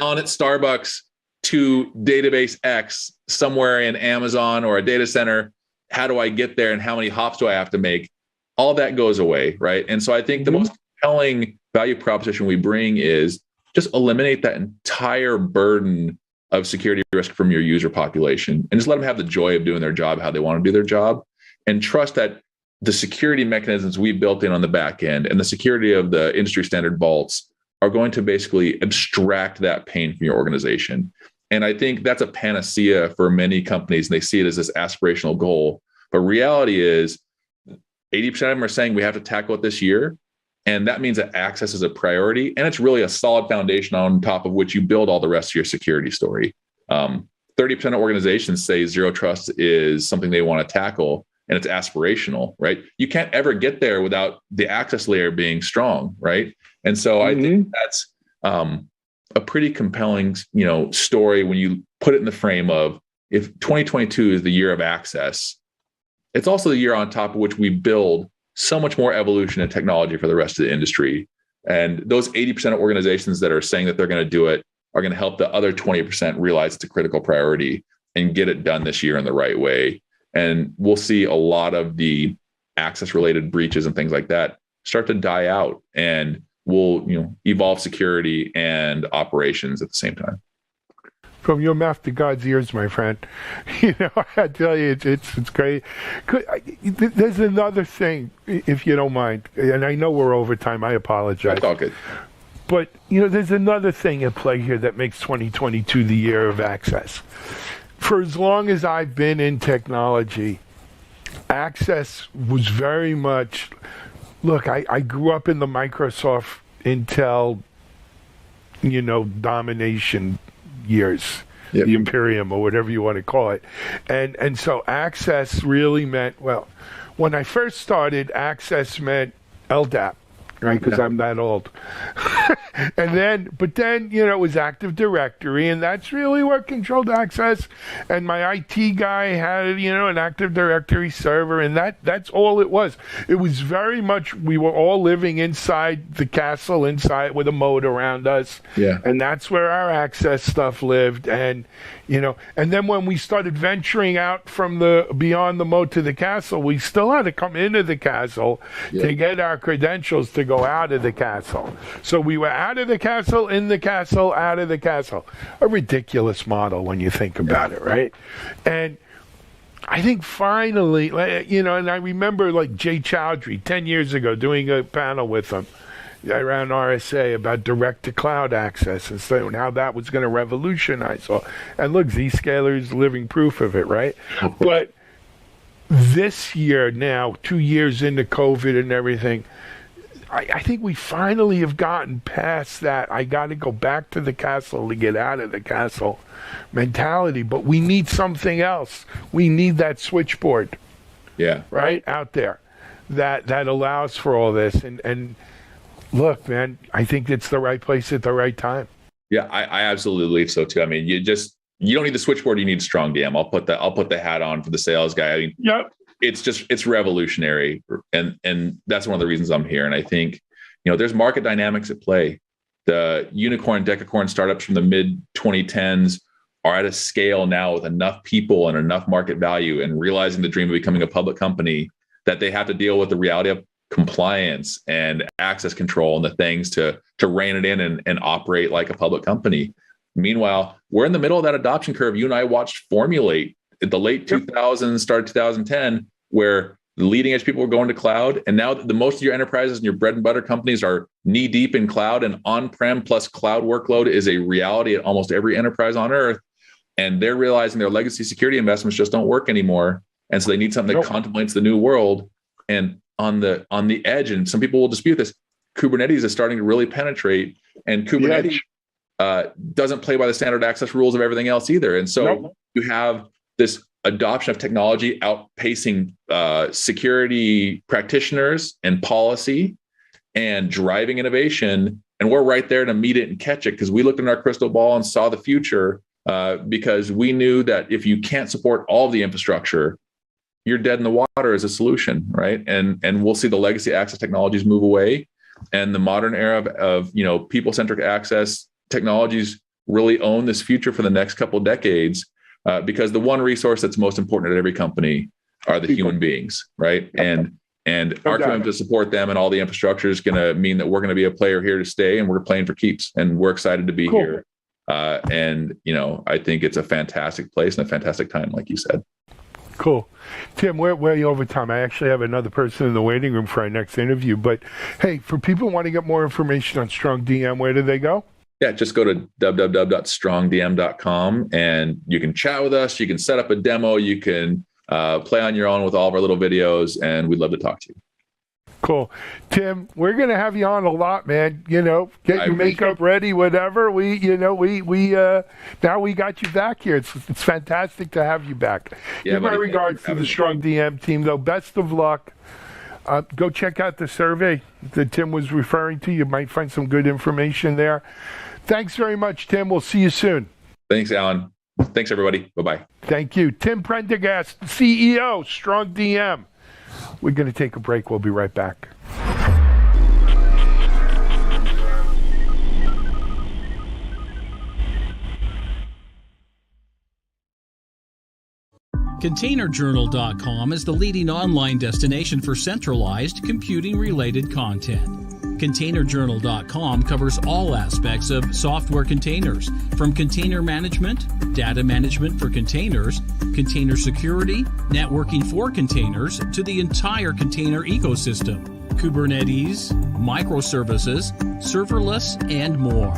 Alan at Starbucks to database X somewhere in Amazon or a data center. How do I get there and how many hops do I have to make? All that goes away, right? And so I think the most compelling value proposition we bring is just eliminate that entire burden of security risk from your user population and just let them have the joy of doing their job how they want to do their job, and trust that the security mechanisms we built in on the back end and the security of the industry standard vaults are going to basically abstract that pain from your organization. And I think that's a panacea for many companies, and they see it as this aspirational goal. But reality is 80% of them are saying we have to tackle it this year. And that means that access is a priority. And it's really a solid foundation on top of which you build all the rest of your security story. 30% of organizations say zero trust is something they want to tackle, and it's aspirational, right? You can't ever get there without the access layer being strong, right? And so I think that's a pretty compelling, story when you put it in the frame of, if 2022 is the year of access, it's also the year on top of which we build so much more evolution and technology for the rest of the industry. And those 80% of organizations that are saying that they're going to do it are going to help the other 20% realize it's a critical priority and get it done this year in the right way. And we'll see a lot of the access related breaches and things like that start to die out, and we'll evolve security and operations at the same time. From your mouth to God's ears, my friend. I tell you, it's great. There's another thing, if you don't mind, and I know we're over time. I apologize. That's all good. But there's another thing at play here that makes 2022 the year of access. For as long as I've been in technology, access was very much. Look, I grew up in the Microsoft, Intel, domination years, the Imperium or whatever you want to call it. And so access really meant, well, when I first started, access meant LDAP, right? Because I'm that old. But then, it was Active Directory, and that's really what controlled access. And my IT guy had, an Active Directory server, and that's all it was. It was very much, we were all living inside the castle, inside with a moat around us. Yeah. And that's where our access stuff lived. And, and then when we started venturing out from beyond the moat to the castle, we still had to come into the castle to get our credentials to go out of the castle. So we were out of the castle, in the castle, out of the castle. A ridiculous model when you think about it, right? And I think finally, and I remember like Jay Chowdhury 10 years ago doing a panel with him around RSA about direct-to-cloud access and how that was going to revolutionize all. And look, Zscaler is living proof of it, right? But this year now, 2 years into COVID and everything, I think we finally have gotten past that I got to go back to the castle to get out of the castle mentality. But we need something else. We need that switchboard, right, out there that allows for all this. And look, man, I think it's the right place at the right time. Yeah, I absolutely believe so too. I mean, you don't need the switchboard, you need strong DM. I'll put the hat on for the sales guy. I mean, it's revolutionary. And that's one of the reasons I'm here. And I think, there's market dynamics at play. The unicorn, decacorn startups from the mid 2010s are at a scale now with enough people and enough market value and realizing the dream of becoming a public company that they have to deal with the reality of compliance and access control and the things to rein it in and operate like a public company. Meanwhile, we're in the middle of that adoption curve. You and I watched formulate at the late 2000s, start 2010, where the leading edge people were going to cloud. And now the most of your enterprises and your bread and butter companies are knee deep in cloud, and on-prem plus cloud workload is a reality at almost every enterprise on earth. And they're realizing their legacy security investments just don't work anymore. And so they need something that contemplates the new world. And on the edge, and some people will dispute this, Kubernetes is starting to really penetrate, and Kubernetes doesn't play by the standard access rules of everything else either. And so you have this adoption of technology outpacing security practitioners and policy and driving innovation. And we're right there to meet it and catch it because we looked in our crystal ball and saw the future because we knew that if you can't support all of the infrastructure, you're dead in the water as a solution, right? And we'll see the legacy access technologies move away, and the modern era of people-centric access technologies really own this future for the next couple of decades, because the one resource that's most important at every company are the human beings, right? And our commitment to support them and all the infrastructure is going to mean that we're going to be a player here to stay, and we're playing for keeps, and we're excited to be here. And I think it's a fantastic place and a fantastic time, like you said. Cool. Tim, we're way over time. I actually have another person in the waiting room for our next interview. But, hey, for people who want to get more information on Strong DM, where do they go? Yeah, just go to www.strongdm.com, and you can chat with us. You can set up a demo. You can play on your own with all of our little videos, and we'd love to talk to you. Cool. Tim, we're going to have you on a lot, man. Get your makeup ready, whatever. Now we got you back here. It's fantastic to have you back. Yeah, Give my regards to the Strong DM team, though. Best of luck. Go check out the survey that Tim was referring to. You might find some good information there. Thanks very much, Tim. We'll see you soon. Thanks, Alan. Thanks, everybody. Bye-bye. Thank you. Tim Prendergast, CEO, Strong DM. We're going to take a break. We'll be right back. ContainerJournal.com is the leading online destination for centralized computing-related content. ContainerJournal.com covers all aspects of software containers, from container management, data management for containers, container security, networking for containers, to the entire container ecosystem, Kubernetes, microservices, serverless, and more.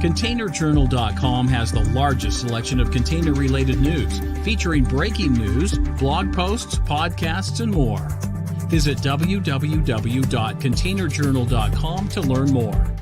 ContainerJournal.com has the largest selection of container-related news, featuring breaking news, blog posts, podcasts, and more. Visit www.containerjournal.com to learn more.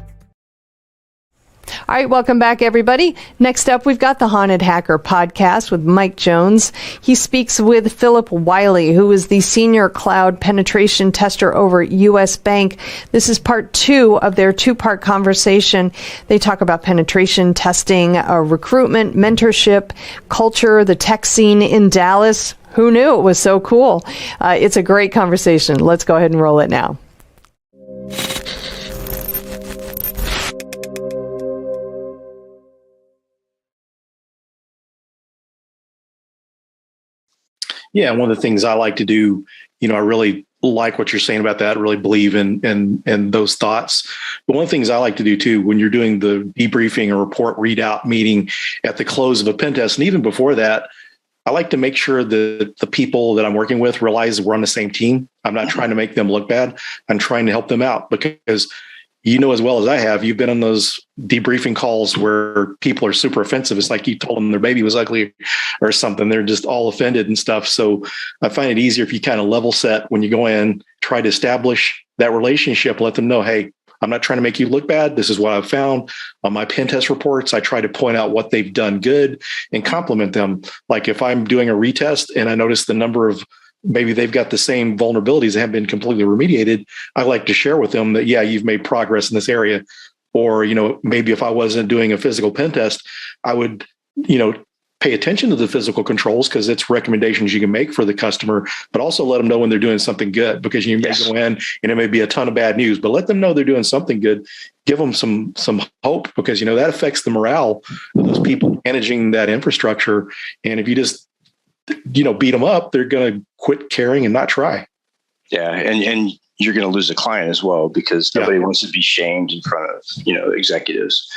All right, welcome back, everybody. Next up, we've got the Haunted Hacker podcast with Mike Jones. He speaks with Philip Wiley, who is the senior cloud penetration tester over at U.S. Bank. This is part 2 of their 2-part conversation. They talk about penetration testing, recruitment, mentorship, culture, the tech scene in Dallas. Who knew it was so cool? It's a great conversation. Let's go ahead and roll it now. Yeah, one of the things I like to do, I really like what you're saying about that. I really believe in those thoughts. But one of the things I like to do too, when you're doing the debriefing or report readout meeting at the close of a pen test, and even before that, I like to make sure that the people that I'm working with realize we're on the same team. I'm not trying to make them look bad. I'm trying to help them out because as well as I have, you've been on those debriefing calls where people are super offensive. It's like you told them their baby was ugly or something. They're just all offended and stuff. So I find it easier if you kind of level set when you go in, try to establish that relationship, let them know, hey, I'm not trying to make you look bad. This is what I've found on my pen test reports. I try to point out what they've done good and compliment them. Like if I'm doing a retest and I notice the number of maybe they've got the same vulnerabilities that haven't been completely remediated, I like to share with them that, yeah, you've made progress in this area. Or, maybe if I wasn't doing a physical pen test, I would, pay attention to the physical controls because it's recommendations you can make for the customer, but also let them know when they're doing something good because you may go in and it may be a ton of bad news, but let them know they're doing something good. Give them some hope because, that affects the morale of those people managing that infrastructure. And if you just beat them up, they're going to quit caring and not try. Yeah. And you're going to lose a client as well because nobody wants to be shamed in front of, executives.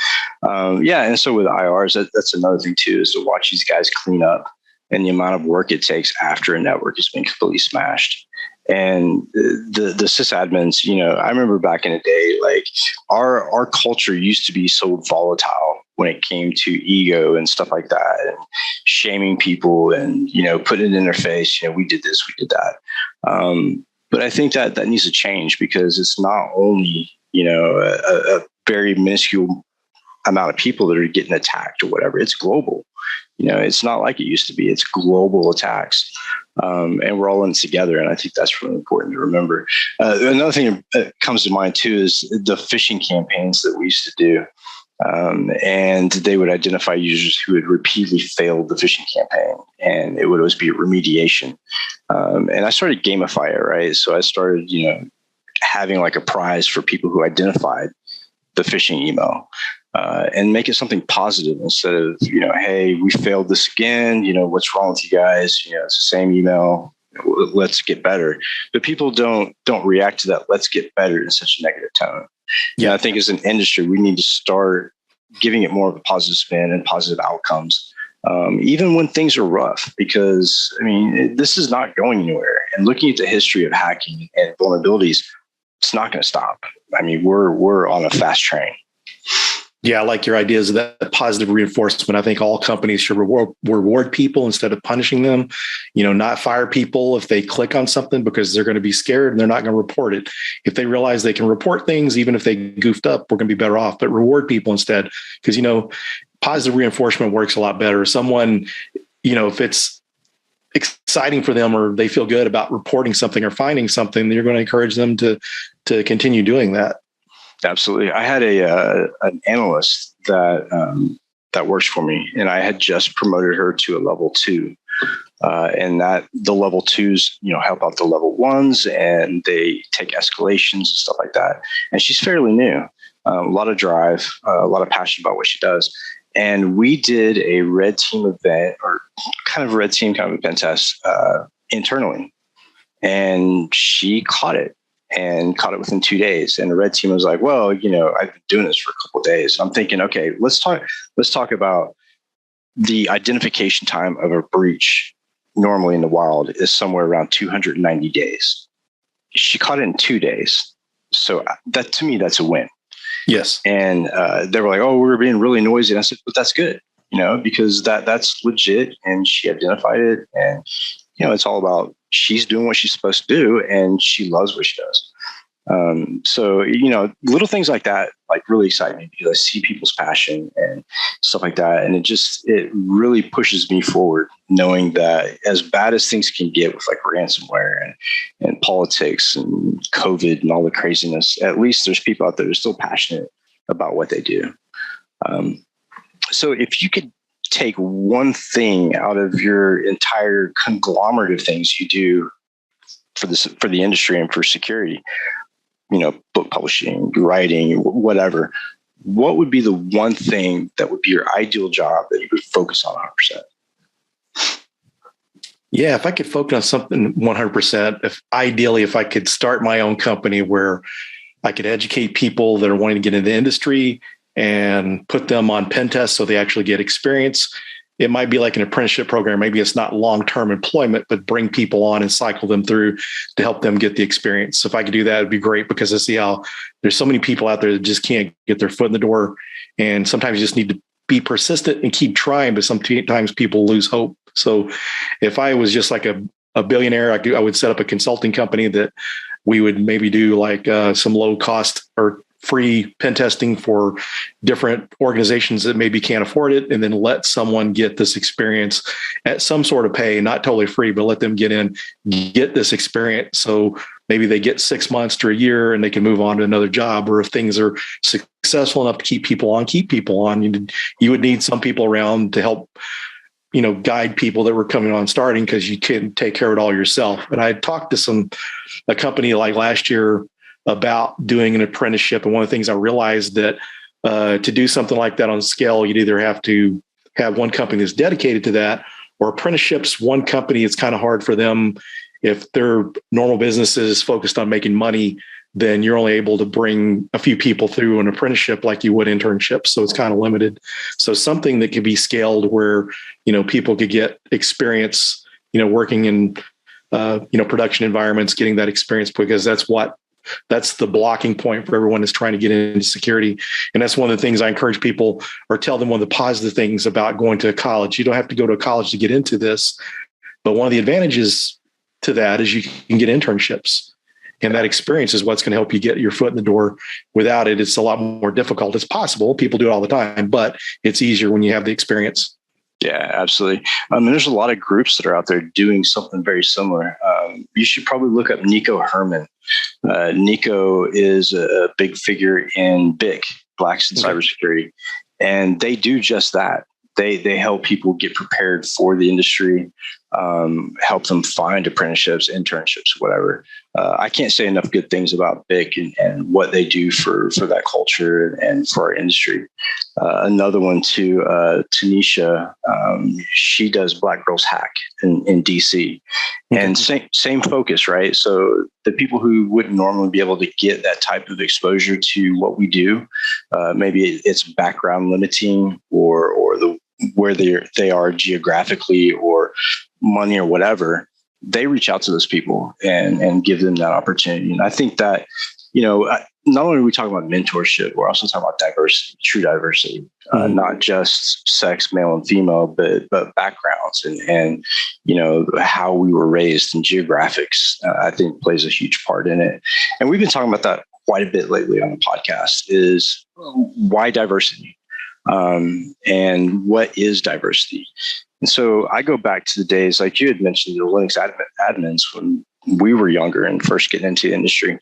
And so with IRs, that's another thing too, is to watch these guys clean up and the amount of work it takes after a network has been completely smashed. And the sysadmins, I remember back in the day, like our culture used to be so volatile when it came to ego and stuff like that, and shaming people and, putting it in their face, we did this, we did that. But I think that needs to change because it's not only, a very minuscule amount of people that are getting attacked or whatever. It's global. It's not like it used to be. It's global attacks. And we're all in it together. And I think that's really important to remember. Another thing that comes to mind too is the phishing campaigns that we used to do. And they would identify users who had repeatedly failed the phishing campaign, and it would always be a remediation. And I started gamify it, right? So I started, having like a prize for people who identified the phishing email, and make it something positive instead of, hey, we failed this again. What's wrong with you guys? It's the same email. Let's get better. But people don't react to that. Let's get better in such a negative tone. Yeah, I think as an industry, we need to start giving it more of a positive spin and positive outcomes, even when things are rough, because, this is not going anywhere. And looking at the history of hacking and vulnerabilities, it's not going to stop. We're on a fast train. Yeah, I like your ideas of that positive reinforcement. I think all companies should reward people instead of punishing them, not fire people if they click on something because they're going to be scared and they're not going to report it. If they realize they can report things, even if they goofed up, we're going to be better off, but reward people instead. Because, positive reinforcement works a lot better. Someone, if it's exciting for them or they feel good about reporting something or finding something, you're going to encourage them to continue doing that. Absolutely. I had an analyst that works for me, and I had just promoted her to a level 2. And that the level 2s, help out the level 1s, and they take escalations and stuff like that. And she's fairly new, a lot of drive, a lot of passion about what she does. And we did a red team event, or kind of a red team kind of a pen test internally, and she caught it. And caught it within 2 days. And the red team was like, well, I've been doing this for a couple of days. I'm thinking, okay, let's talk about the identification time of a breach normally in the wild is somewhere around 290 days. She caught it in 2 days. So that, to me, that's a win. Yes. And they were like, oh, we were being really noisy. And I said, but that's good, because that's legit. And she identified it. And, it's all about, she's doing what she's supposed to do, and she loves what she does. So, little things like that, like really excite me because I see people's passion and stuff like that. And it really pushes me forward knowing that as bad as things can get with like ransomware and politics and COVID and all the craziness, at least there's people out there that are still passionate about what they do. So if you could take one thing out of your entire conglomerate of things you do for the industry and for security, book publishing, writing, whatever, what would be the one thing that would be your ideal job that you would focus on 100%? Yeah, if I could focus on something 100%, if I could start my own company where I could educate people that are wanting to get into the industry and put them on pen tests so they actually get experience. It might be like an apprenticeship program. Maybe it's not long-term employment, but bring people on and cycle them through to help them get the experience. So if I could do that, it'd be great because I see how there's so many people out there that just can't get their foot in the door. And sometimes you just need to be persistent and keep trying, but sometimes people lose hope. So if I was just like a billionaire, I would set up a consulting company that we would maybe do like some low cost or free pen testing for different organizations that maybe can't afford it, and then let someone get this experience at some sort of pay, not totally free, but let them get this experience. So maybe they get 6 months to a year and they can move on to another job. Or if things are successful enough to keep people on. You would need some people around to help, guide people that were coming on starting, because you can't take care of it all yourself. And I talked to a company like last year about doing an apprenticeship. And one of the things I realized that to do something like that on scale, you'd either have to have one company that's dedicated to that, or apprenticeships, one company, it's kind of hard for them. If their normal business is focused on making money, then you're only able to bring a few people through an apprenticeship like you would internships. So it's kind of limited. So something that could be scaled where, people could get experience, working in, production environments, getting that experience, because that's the blocking point for everyone that's trying to get into security. And that's one of the things I encourage people, or tell them one of the positive things about going to college. You don't have to go to a college to get into this, but one of the advantages to that is you can get internships. And that experience is what's going to help you get your foot in the door. Without it, it's a lot more difficult. It's possible. People do it all the time, but it's easier when you have the experience. Yeah, absolutely. And there's a lot of groups that are out there doing something very similar. You should probably look up Nico Herman. Nico is a big figure in BIC, Blacks in Cybersecurity, and they do just that. They help people get prepared for the industry, help them find apprenticeships, internships, whatever. I can't say enough good things about BIC and what they do for that culture and for our industry. Another one too, Tanisha, she does Black Girls Hack in DC, and same focus, right? So the people who wouldn't normally be able to get that type of exposure to what we do, maybe it's background limiting or where they are geographically or money or whatever, they reach out to those people and give them that opportunity. And I think that, not only are we talking about mentorship, we're also talking about diversity, true diversity, not just sex, male and female, but backgrounds and how we were raised and geographics, I think plays a huge part in it. And we've been talking about that quite a bit lately on the podcast, is why diversity? And what is diversity? And so I go back to the days, like you had mentioned, the Linux admins when we were younger and first getting into the industry,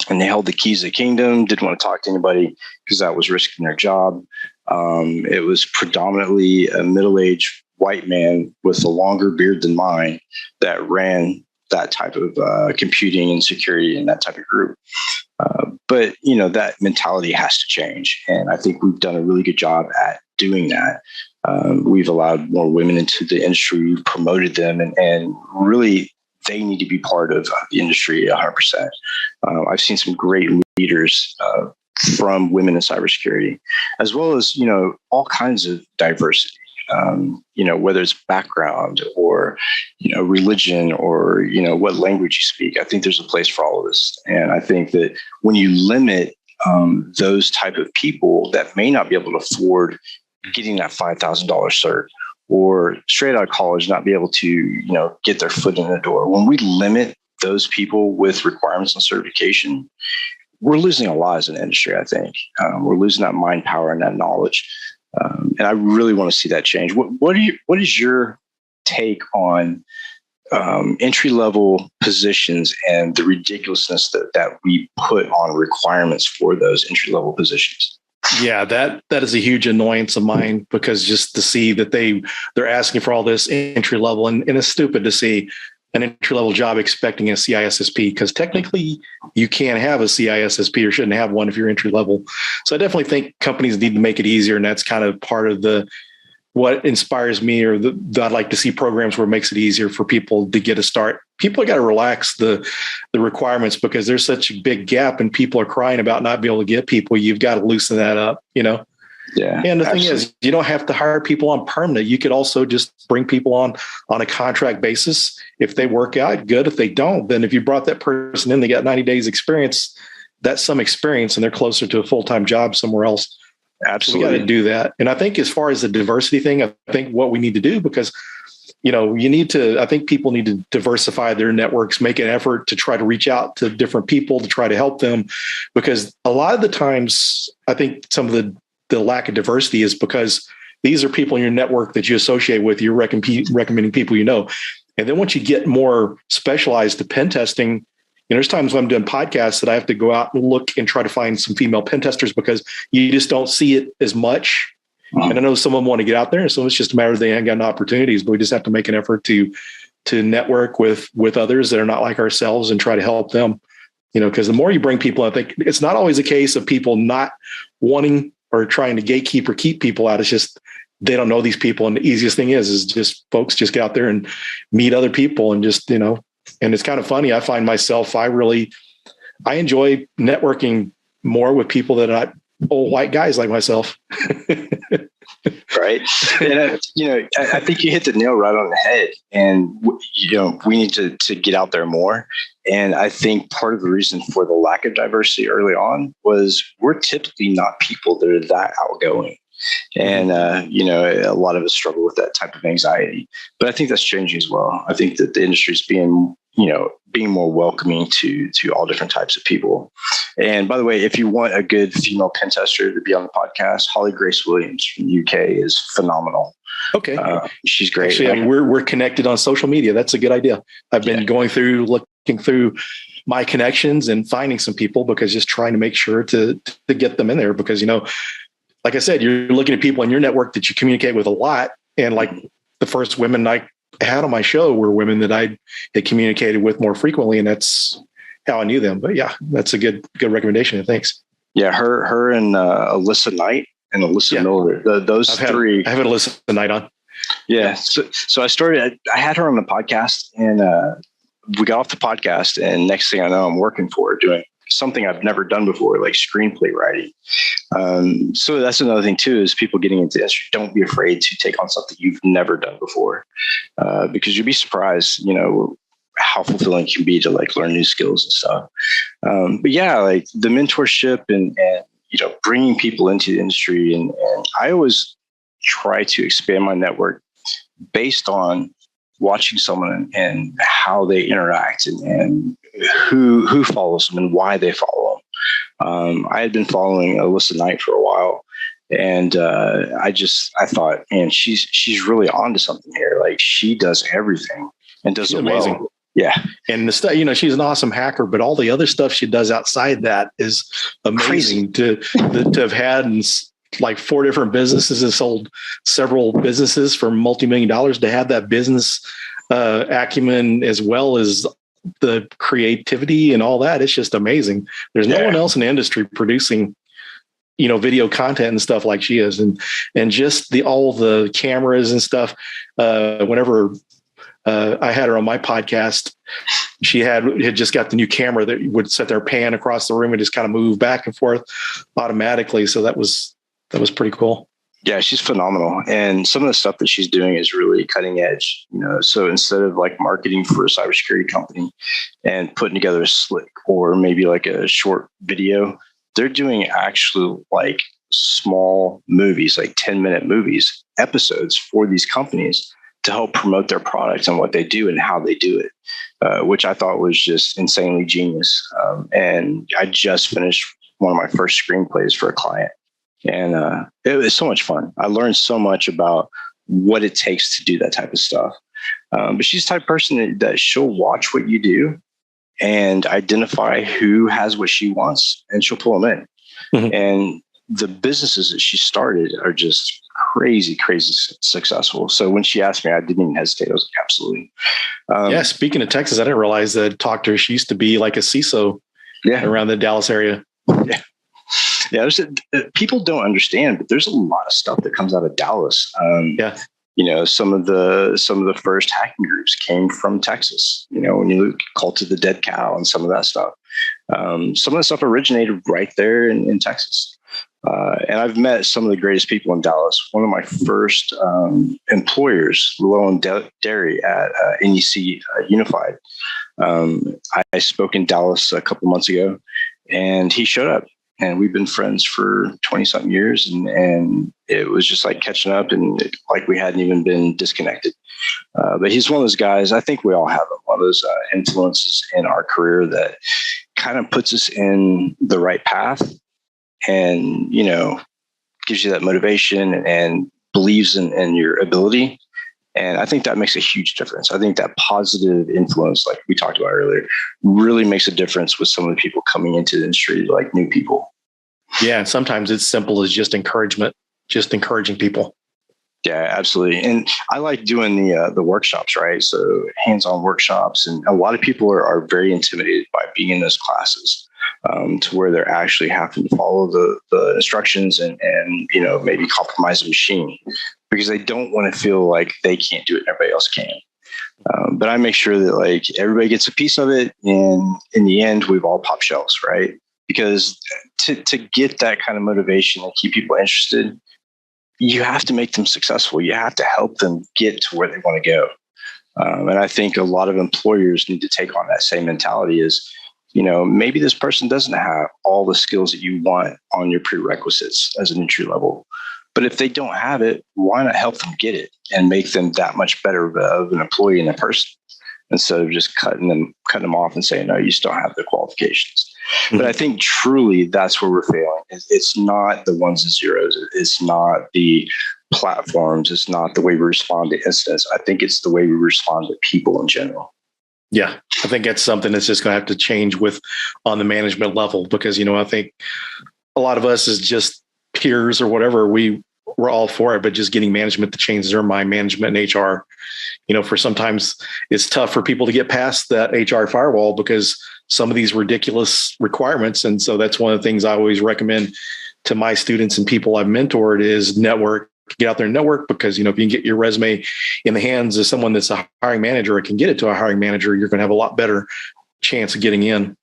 and they held the keys of the kingdom, didn't want to talk to anybody because that was risking their job. It was predominantly a middle-aged white man with a longer beard than mine that ran that type of computing and security and that type of group. But, that mentality has to change. And I think we've done a really good job at doing that. We've allowed more women into the industry, we've promoted them, and really they need to be part of the industry 100%. I've seen some great leaders from women in cybersecurity, as well as, all kinds of diversity. Whether it's background or, religion or, what language you speak. I think there's a place for all of this. And I think that when you limit those type of people that may not be able to afford getting that $5,000 cert or straight out of college, not be able to, get their foot in the door. When we limit those people with requirements and certification, we're losing a lot as an industry, I think. We're losing that mind power and that knowledge. And I really want to see that change. What is your take on entry-level positions and the ridiculousness that we put on requirements for those entry-level positions? Yeah, that is a huge annoyance of mine, because just to see that they're asking for all this entry level, and it's stupid to see an entry level job expecting a CISSP, because technically you can't have a CISSP or shouldn't have one if you're entry level. So I definitely think companies need to make it easier, and that's kind of part of what inspires me, or I'd like to see programs where it makes it easier for people to get a start. People got to relax the requirements, because there's such a big gap and people are crying about not being able to get people. You've got to loosen that up, Yeah. And the thing is, you don't have to hire people on permanent. You could also just bring people on a contract basis. If they work out, good. If they don't, then if you brought that person in, they got 90 days experience, that's some experience, and they're closer to a full-time job somewhere else. Absolutely. We got to do that. And I think as far as the diversity thing, I think what we need to do, because, I think people need to diversify their networks, make an effort to try to reach out to different people to try to help them. Because a lot of the times, I think some of the lack of diversity is because these are people in your network that you associate with, you're recommending people And then once you get more specialized to pen testing, there's times when I'm doing podcasts that I have to go out and look and try to find some female pen testers, because you just don't see it as much. And I know some of them want to get out there, and so it's just a matter of they ain't got no opportunities, but we just have to make an effort to network with others that are not like ourselves and try to help them, because the more you bring people, I think it's not always a case of people not wanting or trying to gatekeep or keep people out. It's just they don't know these people. And the easiest thing is just folks just get out there and meet other people and just, and it's kind of funny. I find myself, I enjoy networking more with people that are not old white guys like myself. Right. And, I think you hit the nail right on the head, and, we need to get out there more. And I think part of the reason for the lack of diversity early on was we're typically not people that are that outgoing. And, a lot of us struggle with that type of anxiety, but I think that's changing as well. I think that the industry is being more welcoming to all different types of people. And by the way, if you want a good female pen tester to be on the podcast, Holly Grace Williams from the UK is phenomenal. Okay. She's great. Actually, we're connected on social media. That's a good idea. I've been looking through my connections and finding some people, because just trying to make sure to get them in there, because, like I said, you're looking at people in your network that you communicate with a lot. And like the first women I had on my show were women that I had communicated with more frequently. And that's how I knew them. But yeah, that's a good recommendation. Thanks. Yeah. Her and Alyssa Knight and Alyssa Miller, those three. I have Alyssa Knight on. Yeah. So I had her on the podcast, and we got off the podcast, and next thing I know, I'm working for her doing something I've never done before, like screenplay writing. So that's another thing too, is people getting into industry. Don't be afraid to take on something you've never done before, because you'd be surprised, how fulfilling it can be to like learn new skills and stuff. But yeah, like the mentorship and bringing people into the industry, and I always try to expand my network based on watching someone and how they interact and who follows them and why they follow them. I had been following Alyssa Knight for a while, and I thought, man, she's really onto something here. Like, she does everything and does it amazing. Well. Yeah. And the stuff, she's an awesome hacker, but all the other stuff she does outside that is amazing. to have had like 4 different businesses and sold several businesses for multi-million dollars, to have that business acumen as well as the creativity and all that. It's just amazing. There's no one else in the industry producing, video content and stuff like she is. And just all the cameras and stuff. Whenever I had her on my podcast, she had just got the new camera that would sit there, pan across the room and just kind of move back and forth automatically. So that was pretty cool. Yeah, she's phenomenal. And some of the stuff that she's doing is really cutting edge. So instead of like marketing for a cybersecurity company and putting together a slick or maybe like a short video, they're doing actually like small movies, like 10-minute movies, episodes for these companies to help promote their products and what they do and how they do it, which I thought was just insanely genius. And I just finished one of my first screenplays for a client. And it was so much fun. I learned so much about what it takes to do that type of stuff. But she's the type of person that she'll watch what you do and identify who has what she wants, and she'll pull them in. Mm-hmm. And the businesses that she started are just crazy successful. So when she asked me, I didn't even hesitate. I was like, absolutely. Yeah. Speaking of Texas, I didn't realize that talked to her. She used to be like a CISO around the Dallas area. Yeah. Yeah, people don't understand, but there's a lot of stuff that comes out of Dallas. Some of the first hacking groups came from Texas. When you look Cult of the Dead Cow and some of that stuff, some of the stuff originated right there in Texas. And I've met some of the greatest people in Dallas. One of my first employers, Llewellyn Dairy at NEC Unified. I spoke in Dallas a couple months ago, and he showed up. And we've been friends for 20-something years, and it was just like catching up, and like we hadn't even been disconnected. But he's one of those guys, I think we all have him, one of those influences in our career that kind of puts us in the right path and, gives you that motivation and believes in your ability. And I think that makes a huge difference. I think that positive influence, like we talked about earlier, really makes a difference with some of the people coming into the industry, like new people. Yeah. And sometimes it's simple as just encouragement, just encouraging people. Yeah, absolutely. And I like doing the workshops, right? So hands-on workshops. And a lot of people are very intimidated by being in those classes to where they're actually having to follow the instructions and maybe compromise the machine, because they don't want to feel like they can't do it and everybody else can. But I make sure that like everybody gets a piece of it. And in the end, we've all popped shelves, right? Because to get that kind of motivation and keep people interested, you have to make them successful. You have to help them get to where they want to go. And I think a lot of employers need to take on that same mentality is, maybe this person doesn't have all the skills that you want on your prerequisites as an entry level. But if they don't have it, why not help them get it and make them that much better of an employee and a person, instead of just cutting them off and saying, no, you still have the qualifications. Mm-hmm. But I think truly that's where we're failing. It's not the ones and zeros. It's not the platforms. It's not the way we respond to incidents. I think it's the way we respond to people in general. Yeah, I think that's something that's just going to have to change on the management level, because, I think a lot of us as just peers or whatever, we're all for it, but just getting management to change their mind, management and HR, for sometimes it's tough for people to get past that HR firewall because some of these ridiculous requirements. And so that's one of the things I always recommend to my students and people I've mentored is network. Get out there and network, because, if you can get your resume in the hands of someone that's a hiring manager or can get it to a hiring manager, you're going to have a lot better chance of getting in.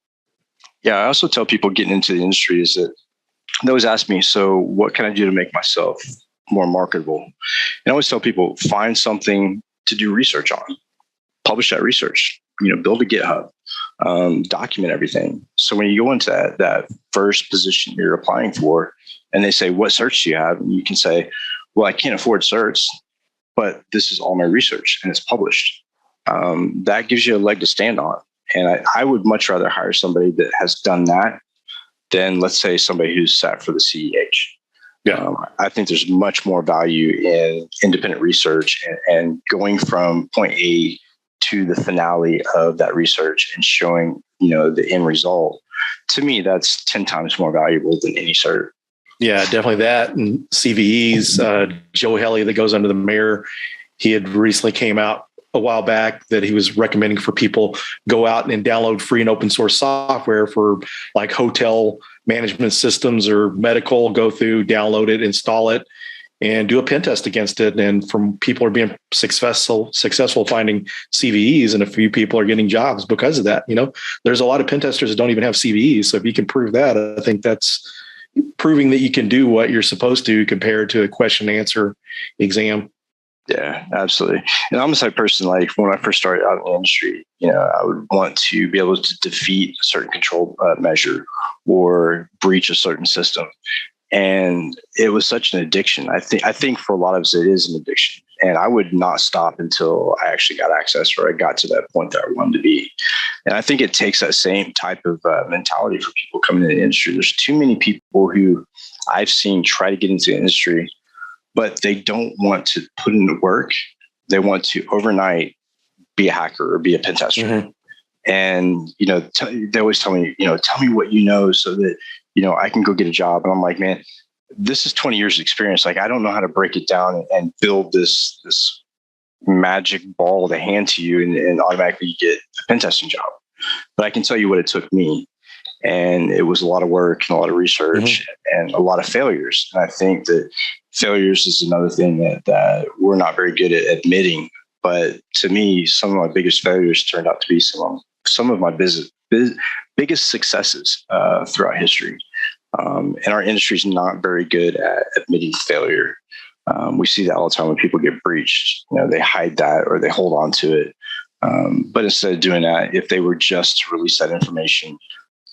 Yeah. I also tell people getting into the industry is that they always ask me, so what can I do to make myself more marketable? And I always tell people, find something to do research on, publish that research, build a GitHub, document everything. So when you go into that first position you're applying for, and they say, what certs do you have? And you can say, well, I can't afford certs, but this is all my research and it's published. That gives you a leg to stand on. And I would much rather hire somebody that has done that than, let's say, somebody who's sat for the CEH. Yeah. I think there's much more value in independent research and going from point A to the finale of that research and showing, the end result. To me, that's 10 times more valuable than any cert. Yeah, definitely that. And CVEs, Joe Helly that goes under the mayor, he had recently came out a while back that he was recommending for people go out and download free and open source software for like hotel management systems or medical, go through, download it, install it, and do a pen test against it. And from people are being successful finding CVEs, and a few people are getting jobs because of that. There's a lot of pen testers that don't even have CVEs. So if you can prove that, I think that's proving that you can do what you're supposed to compared to a question and answer exam. Yeah, absolutely. And I'm the type of person, like when I first started out in the industry, I would want to be able to defeat a certain control measure or breach a certain system. And it was such an addiction. I think for a lot of us, it is an addiction. And I would not stop until I actually got access or I got to that point that I wanted to be. And I think it takes that same type of mentality for people coming into the industry. There's too many people who I've seen try to get into the industry, but they don't want to put in the work. They want to overnight be a hacker or be a pen tester. Mm-hmm. And, they always tell me, tell me what you know so that, I can go get a job. And I'm like, man, this is 20 years of experience. Like, I don't know how to break it down and build this magic ball to hand to you and automatically you get a pen testing job. But I can tell you what it took me. And it was a lot of work and a lot of research and a lot of failures. And I think that failures is another thing that we're not very good at admitting. But to me, some of my biggest failures turned out to be some of my biggest successes throughout history. And our industry is not very good at admitting failure. We see that all the time when people get breached. They hide that or they hold on to it. But instead of doing that, if they were just to release that information,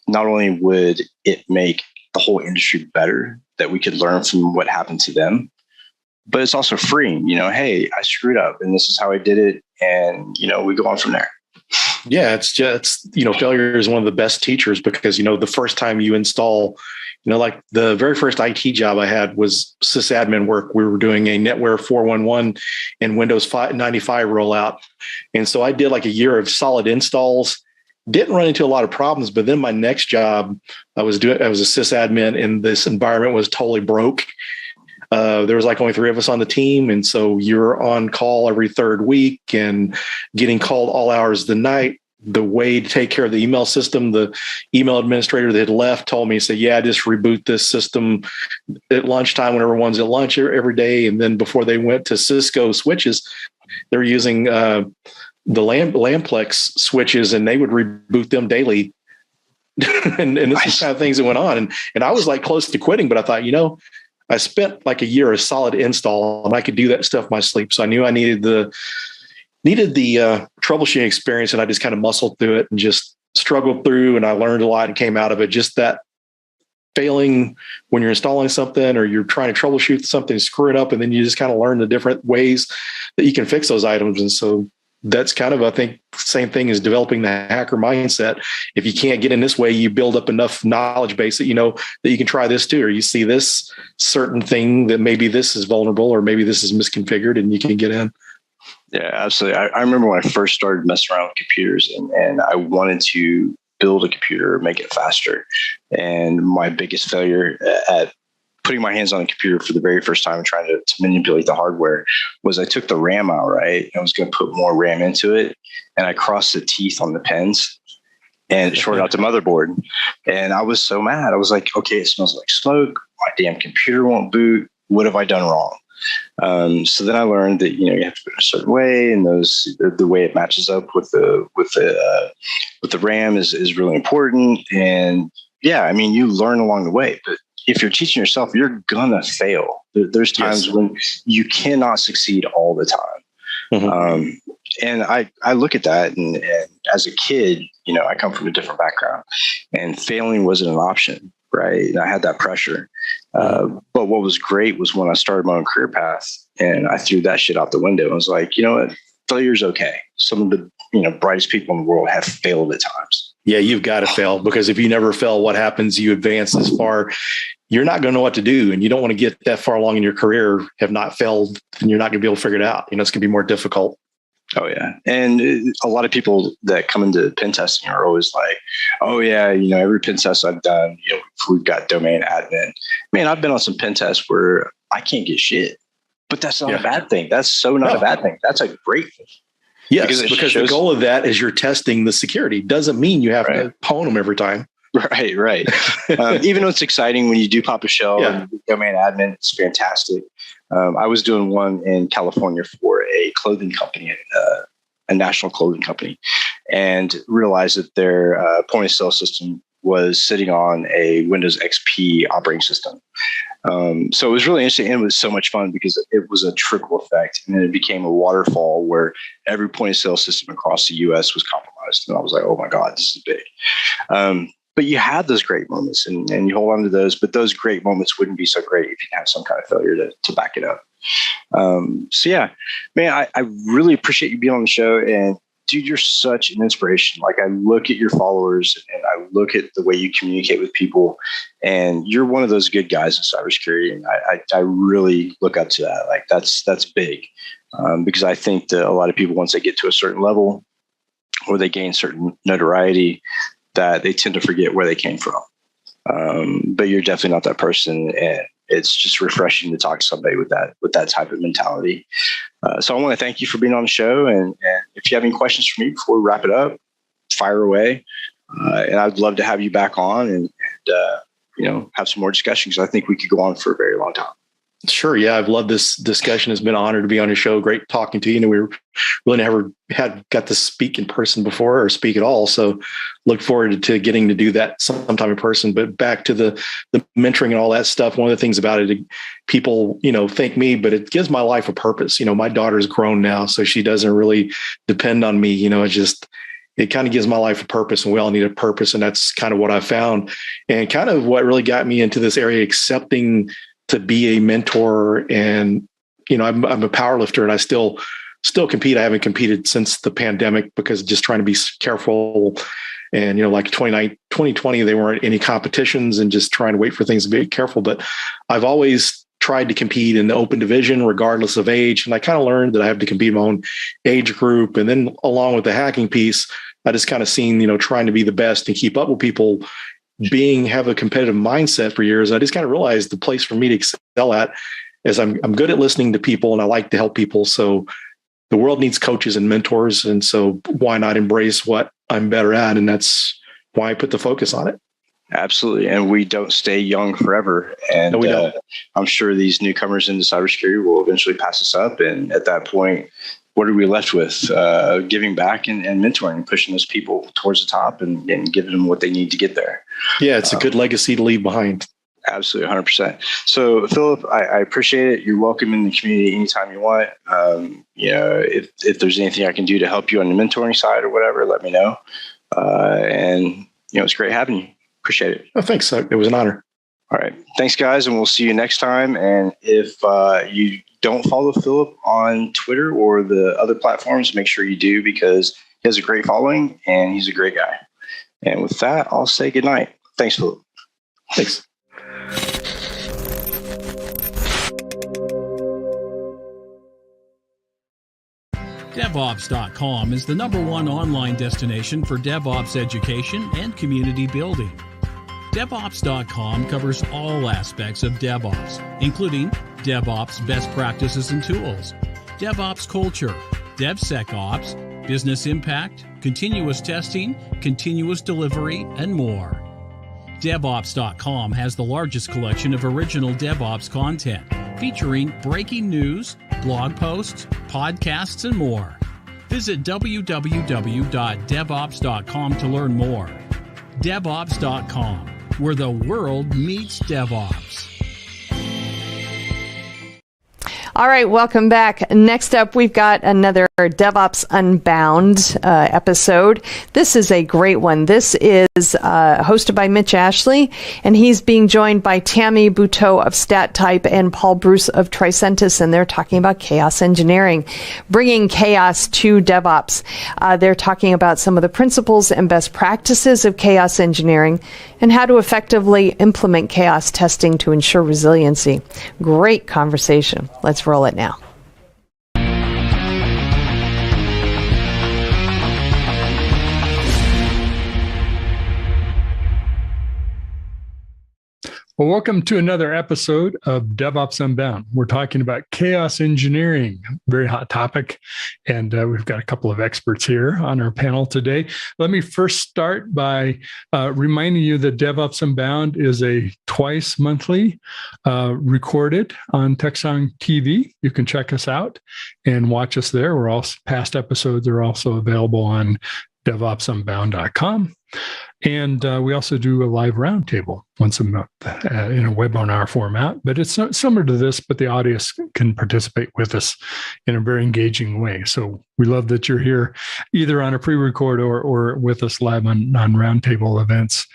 not only would it make the whole industry better, that we could learn from what happened to them, but it's also freeing. Hey, I screwed up and this is how I did it. And, we go on from there. Yeah, it's just, failure is one of the best teachers because, the first time you install, like the very first IT job I had was sysadmin work. We were doing a NetWare 411 and Windows 95 rollout. And so I did like a year of solid installs, didn't run into a lot of problems. But then my next job, I was a sysadmin and this environment was totally broke. There was like only 3 of us on the team. And so you're on call every third week and getting called all hours of the night. The way to take care of the email system, the email administrator that had left told me, just reboot this system at lunchtime when everyone's at lunch every day. And then before they went to Cisco switches, they're using the Lamplex switches and they would reboot them daily. and this is kind of things that went on. And I was like close to quitting, but I thought, I spent like a year of solid install and I could do that stuff in my sleep. So I knew I needed the troubleshooting experience, and I just kind of muscled through it and just struggled through, and I learned a lot and came out of it. Just that failing when you're installing something or you're trying to troubleshoot something, screw it up, and then you just kind of learn the different ways that you can fix those items. And so that's kind of, I think, same thing as developing the hacker mindset. If you can't get in this way, you build up enough knowledge base that that you can try this too, or you see this certain thing that maybe this is vulnerable or maybe this is misconfigured and you can get in. Yeah, absolutely. I remember when I first started messing around with computers and I wanted to build a computer, make it faster. And my biggest failure at putting my hands on a computer for the very first time and trying to manipulate the hardware was I took the RAM out, right? I was going to put more RAM into it. And I crossed the teeth on the pens and it shorted out the motherboard. And I was so mad. I was like, okay, it smells like smoke. My damn computer won't boot. What have I done wrong? So then I learned that you have to put it a certain way, and the way it matches up with the RAM is really important. And yeah, you learn along the way. But if you're teaching yourself, you're gonna fail. There's times when you cannot succeed all the time. Mm-hmm. And I look at that, and as a kid, I come from a different background, and failing wasn't an option, right? And I had that pressure. But what was great was when I started my own career path and I threw that shit out the window. I was like, you know what? Failure's okay. Some of the brightest people in the world have failed at times. Yeah, you've got to fail, because if you never fail, what happens? You advance as far. You're not going to know what to do, and you don't want to get that far along in your career, have not failed, and you're not going to be able to figure it out. It's going to be more difficult. Oh, yeah. And a lot of people that come into pen testing are always like, oh, yeah, every pen test I've done, we've got domain admin. Man, I've been on some pen tests where I can't get shit. But that's not a bad thing. That's so not a bad thing. That's a great thing. Yes, because the goal of that is you're testing the security. Doesn't mean you have to pwn them every time. Right. Even though it's exciting when you do pop a shell and domain admin, it's fantastic. I was doing one in California for a clothing company, a national clothing company, and realized that their point of sale system was sitting on a Windows XP operating system. So it was really interesting, and it was so much fun because it was a trickle effect, and then it became a waterfall where every point of sale system across the US was compromised. And I was like, oh my God, this is big. But you had those great moments and you hold on to those, but those great moments wouldn't be so great if you have some kind of failure to back it up. So yeah, man, I really appreciate you being on the show. And dude, you're such an inspiration. Like, I look at your followers and I look at the way you communicate with people, and you're one of those good guys in cybersecurity. And I really look up to that. Like, that's big, because I think that a lot of people, once they get to a certain level or they gain certain notoriety, that they tend to forget where they came from. But you're definitely not that person. And it's just refreshing to talk to somebody with that type of mentality. So I want to thank you for being on the show. And if you have any questions for me before we wrap it up, fire away. And I'd love to have you back on and have some more discussion, because I think we could go on for a very long time. Sure. Yeah. I've loved this discussion. It's been an honor to be on your show. Great talking to you. We really never got to speak in person before, or speak at all. So look forward to getting to do that sometime in person. But back to the mentoring and all that stuff. One of the things about it, people, thank me, but it gives my life a purpose. My daughter's grown now, so she doesn't really depend on me. It kind of gives my life a purpose, and we all need a purpose. And that's kind of what I found, and kind of what really got me into this area, accepting to be a mentor. And, I'm a power lifter, and I still compete. I haven't competed since the pandemic, because just trying to be careful. And, like 2020, there weren't any competitions, and just trying to wait for things to be careful. But I've always tried to compete in the open division, regardless of age. And I kind of learned that I have to compete in my own age group. And then along with the hacking piece, I just kind of seen, trying to be the best and keep up with people, have a competitive mindset for years. I just kind of realized the place for me to excel at is I'm good at listening to people, and I like to help people. So the world needs coaches and mentors. And so why not embrace what I'm better at? And that's why I put the focus on it. Absolutely. And we don't stay young forever. And no, we don't. I'm sure these newcomers into cybersecurity will eventually pass us up. And at that point, what are we left with? Giving back and mentoring, pushing those people towards the top and giving them what they need to get there. Yeah, it's a good legacy to leave behind. Absolutely, 100%. So, Philip, I appreciate it. You're welcome in the community anytime you want. If there's anything I can do to help you on the mentoring side or whatever, let me know. It's great having you. Appreciate it. Oh, thanks. It was an honor. All right. Thanks, guys, and we'll see you next time. And if you don't follow Philip on Twitter or the other platforms, make sure you do, because he has a great following and he's a great guy. And with that, I'll say goodnight. Thanks, Philip. Thanks. DevOps.com is the #1 online destination for DevOps education and community building. DevOps.com covers all aspects of DevOps, including DevOps best practices and tools, DevOps culture, DevSecOps, business impact, continuous testing, continuous delivery, and more. DevOps.com has the largest collection of original DevOps content, featuring breaking news, blog posts, podcasts, and more. Visit www.devops.com to learn more. DevOps.com, where the world meets DevOps. All right, welcome back. Next up, we've got another DevOps Unbound episode. This is a great one. This is hosted by Mitch Ashley, and he's being joined by Tammy Buteau of StatType and Paul Bruce of Tricentis, and they're talking about chaos engineering, bringing chaos to DevOps. They're talking about some of the principles and best practices of chaos engineering and how to effectively implement chaos testing to ensure resiliency. Great conversation. Let's roll it now. Well, welcome to another episode of DevOps Unbound. We're talking about chaos engineering, very hot topic, and we've got a couple of experts here on our panel today. Let me first start by reminding you that DevOps Unbound is a twice monthly recorded on Techstrong TV. You can check us out and watch us there. Past episodes are also available on DevOpsUnbound.com. And we also do a live roundtable once a month in a webinar format, but it's not similar to this, but the audience can participate with us in a very engaging way. So we love that you're here either on a pre-record or with us live on roundtable events.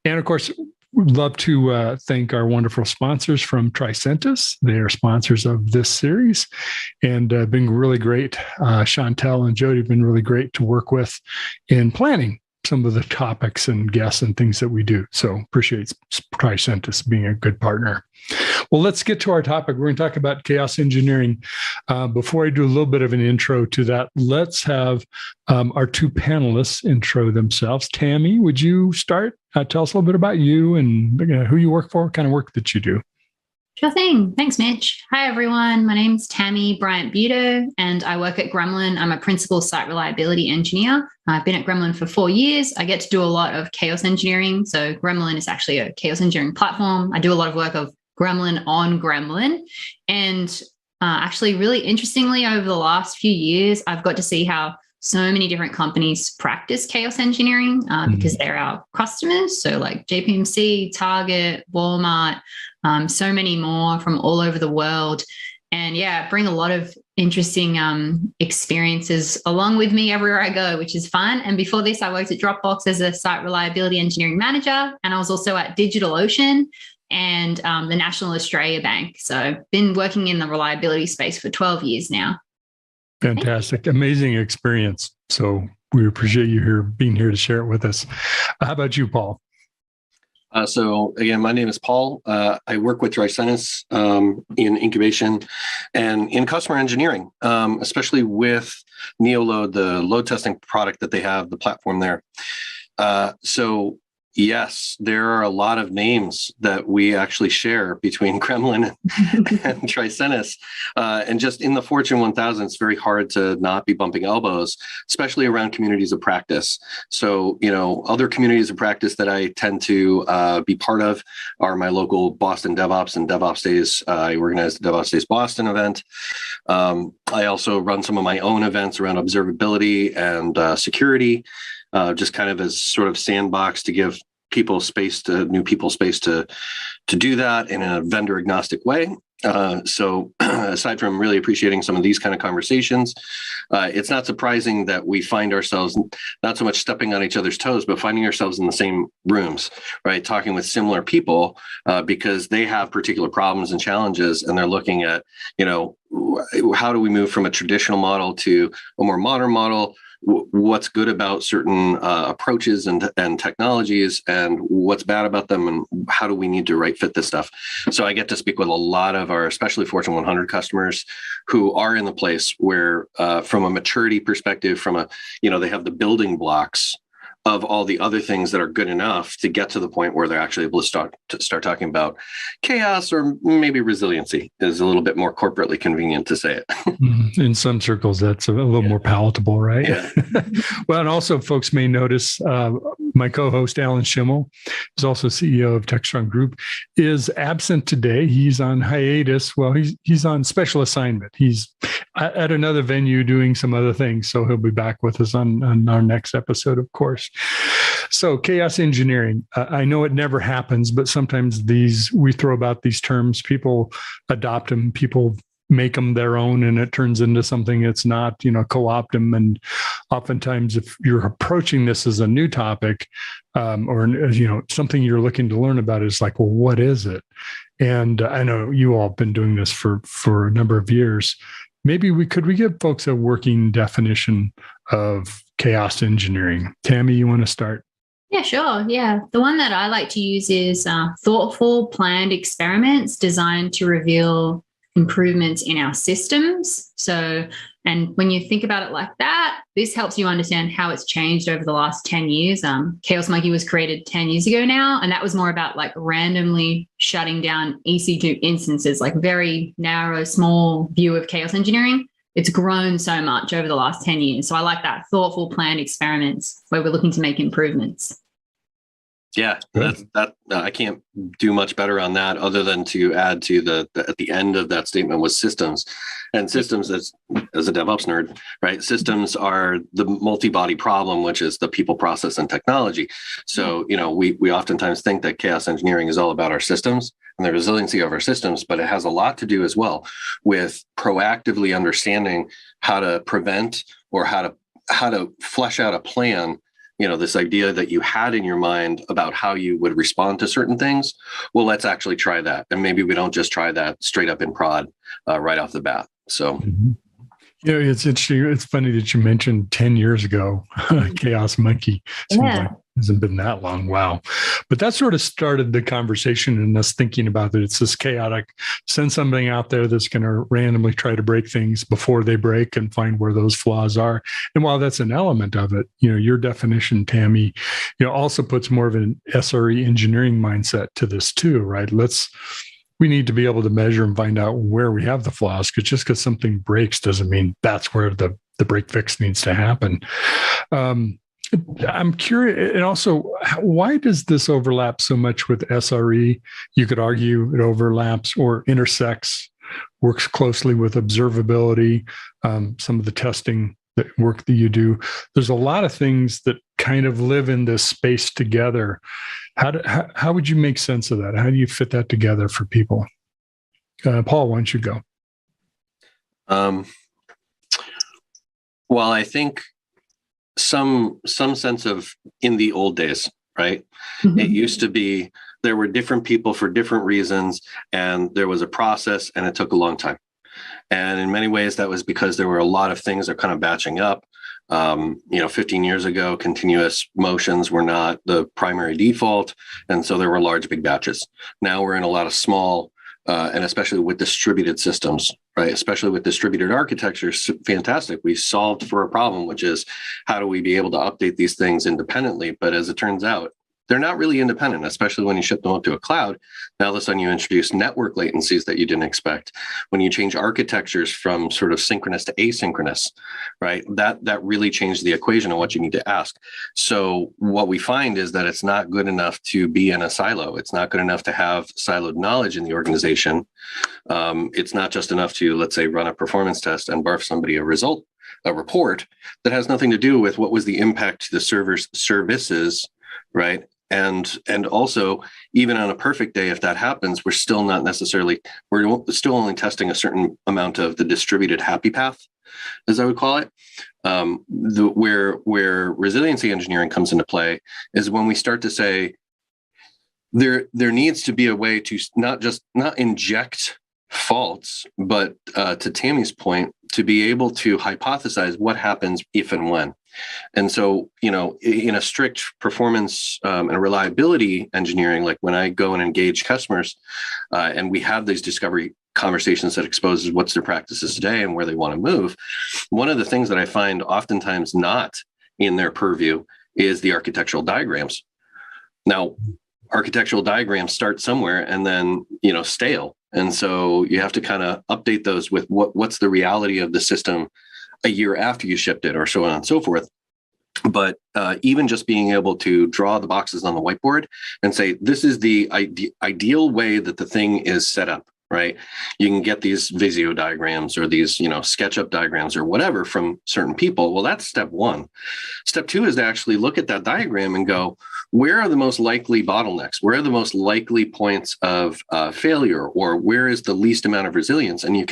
And of course, We'd love to thank our wonderful sponsors from Tricentis. They are sponsors of this series and been really great. Chantel and Jody have been really great to work with in planning some of the topics and guests and things that we do. So appreciate Tricentis being a good partner. Well, let's get to our topic. We're going to talk about chaos engineering. Before I do a little bit of an intro to that, let's have our two panelists intro themselves. Tammy, would you start? Tell us a little bit about you and who you work for, what kind of work that you do. Sure thing. Thanks, Mitch. Hi, everyone. My name's Tammy Bryant-Buto, and I work at Gremlin. I'm a principal site reliability engineer. I've been at Gremlin for 4 years. I get to do a lot of chaos engineering. So Gremlin is actually a chaos engineering platform. I do a lot of work of Gremlin on Gremlin. And actually, really interestingly, over the last few years, I've got to see how so many different companies practice chaos engineering because they're our customers. So like JPMC, Target, Walmart, so many more from all over the world. And yeah, bring a lot of interesting experiences along with me everywhere I go, which is fun. And before this, I worked at Dropbox as a site reliability engineering manager. And I was also at DigitalOcean and the National Australia Bank. So been working in the reliability space for 12 years now. Fantastic. Amazing experience. So we appreciate you being here to share it with us. How about you, Paul? So again, my name is Paul. I work with Tricentis in incubation and in customer engineering, especially with NeoLoad, the load testing product that they have, the platform there. So yes, there are a lot of names that we actually share between Gremlin and Tricentis. And just in the Fortune 1000, it's very hard to not be bumping elbows, especially around communities of practice. So, other communities of practice that I tend to be part of are my local Boston DevOps and DevOps Days. I organize the DevOps Days Boston event. I also run some of my own events around observability and security. Just kind of as sort of sandbox to give new people space to do that in a vendor agnostic way. So aside from really appreciating some of these kind of conversations, it's not surprising that we find ourselves not so much stepping on each other's toes, but finding ourselves in the same rooms, right? Talking with similar people because they have particular problems and challenges, and they're looking at, how do we move from a traditional model to a more modern model? What's good about certain approaches and technologies, and what's bad about them, and how do we need to right fit this stuff? So I get to speak with a lot of our, especially Fortune 100 customers, who are in the place where, from a maturity perspective, they have the building blocks of all the other things that are good enough to get to the point where they're actually able to start talking about chaos, or maybe resiliency is a little bit more corporately convenient to say it. In some circles, that's a little more palatable, right? Yeah. Well, and also folks may notice my co-host, Alan Schimmel, is also CEO of Techstrong Group, is absent today. He's on hiatus. Well, he's on special assignment. He's at another venue doing some other things. So he'll be back with us on our next episode, of course. So chaos engineering, I know it never happens, but sometimes we throw about these terms, people adopt them, people make them their own, and it turns into something it's not, co-opt them. And oftentimes if you're approaching this as a new topic, or something you're looking to learn about, is like, well, what is it? And I know you all have been doing this for a number of years. Maybe we give folks a working definition of chaos engineering. Tammy, you want to start? Yeah, sure. Yeah. The one that I like to use is thoughtful, planned experiments designed to reveal improvements in our systems. So, and when you think about it like that, this helps you understand how it's changed over the last 10 years. Chaos Monkey was created 10 years ago now, and that was more about like randomly shutting down EC2 instances, like very narrow, small view of chaos engineering. It's grown so much over the last 10 years. So I like that thoughtful, planned experiments where we're looking to make improvements. Yeah, I can't do much better on that, other than to add to at the end of that statement was systems. And systems, as a DevOps nerd, right? Systems are the multi-body problem, which is the people, process, and technology. So, we oftentimes think that chaos engineering is all about our systems and the resiliency of our systems, but it has a lot to do as well with proactively understanding how to prevent, or how to flesh out a plan this idea that you had in your mind about how you would respond to certain things. Well, let's actually try that. And maybe we don't just try that straight up in prod right off the bat. So. Mm-hmm. It's interesting. It's funny that you mentioned 10 years ago, Chaos Monkey. Seems like it hasn't been that long. Wow. But that sort of started the conversation and us thinking about that. It's this chaotic, send something out there that's going to randomly try to break things before they break and find where those flaws are. And while that's an element of it, your definition, Tammy, also puts more of an SRE engineering mindset to this too, right? We need to be able to measure and find out where we have the flaws, because just because something breaks doesn't mean that's where the break fix needs to happen. I'm curious, and also, why does this overlap so much with SRE? You could argue it overlaps or intersects, works closely with observability, some of the testing work that you do. There's a lot of things that kind of live in this space together. How would you make sense of that? How do you fit that together for people? Paul, why don't you go? Well, I think some sense of in the old days, right? Mm-hmm. It used to be there were different people for different reasons, and there was a process, and it took a long time. And in many ways, that was because there were a lot of things that are kind of batching up. 15 years ago, continuous motions were not the primary default. And so there were large, big batches. Now we're in a lot of small, and especially with distributed systems, right? Especially with distributed architecture, fantastic. We solved for a problem, which is how do we be able to update these things independently? But as it turns out, they're not really independent, especially when you ship them up to a cloud. Now, all of a sudden, you introduce network latencies that you didn't expect. When you change architectures from sort of synchronous to asynchronous, right? That really changed the equation of what you need to ask. So what we find is that it's not good enough to be in a silo. It's not good enough to have siloed knowledge in the organization. It's not just enough to, let's say, run a performance test and barf somebody a report that has nothing to do with what was the impact to the server's services, right? And also, even on a perfect day, if that happens, we're still only testing a certain amount of the distributed happy path, as I would call it. Where resiliency engineering comes into play is when we start to say there needs to be a way to not inject faults, but to Tammy's point, to be able to hypothesize what happens if and when. And so, in a strict performance and reliability engineering, like when I go and engage customers and we have these discovery conversations that exposes what's their practices today and where they want to move, one of the things that I find oftentimes not in their purview is the architectural diagrams. Now, architectural diagrams start somewhere and then, stale. And so you have to kind of update those with what's the reality of the system a year after you shipped it, or so on and so forth. But even just being able to draw the boxes on the whiteboard and say, this is the ideal way that the thing is set up, right? You can get these Visio diagrams or these, SketchUp diagrams or whatever from certain people. Well, that's step one. Step two is to actually look at that diagram and go, where are the most likely bottlenecks? Where are the most likely points of failure? Or where is the least amount of resilience? And you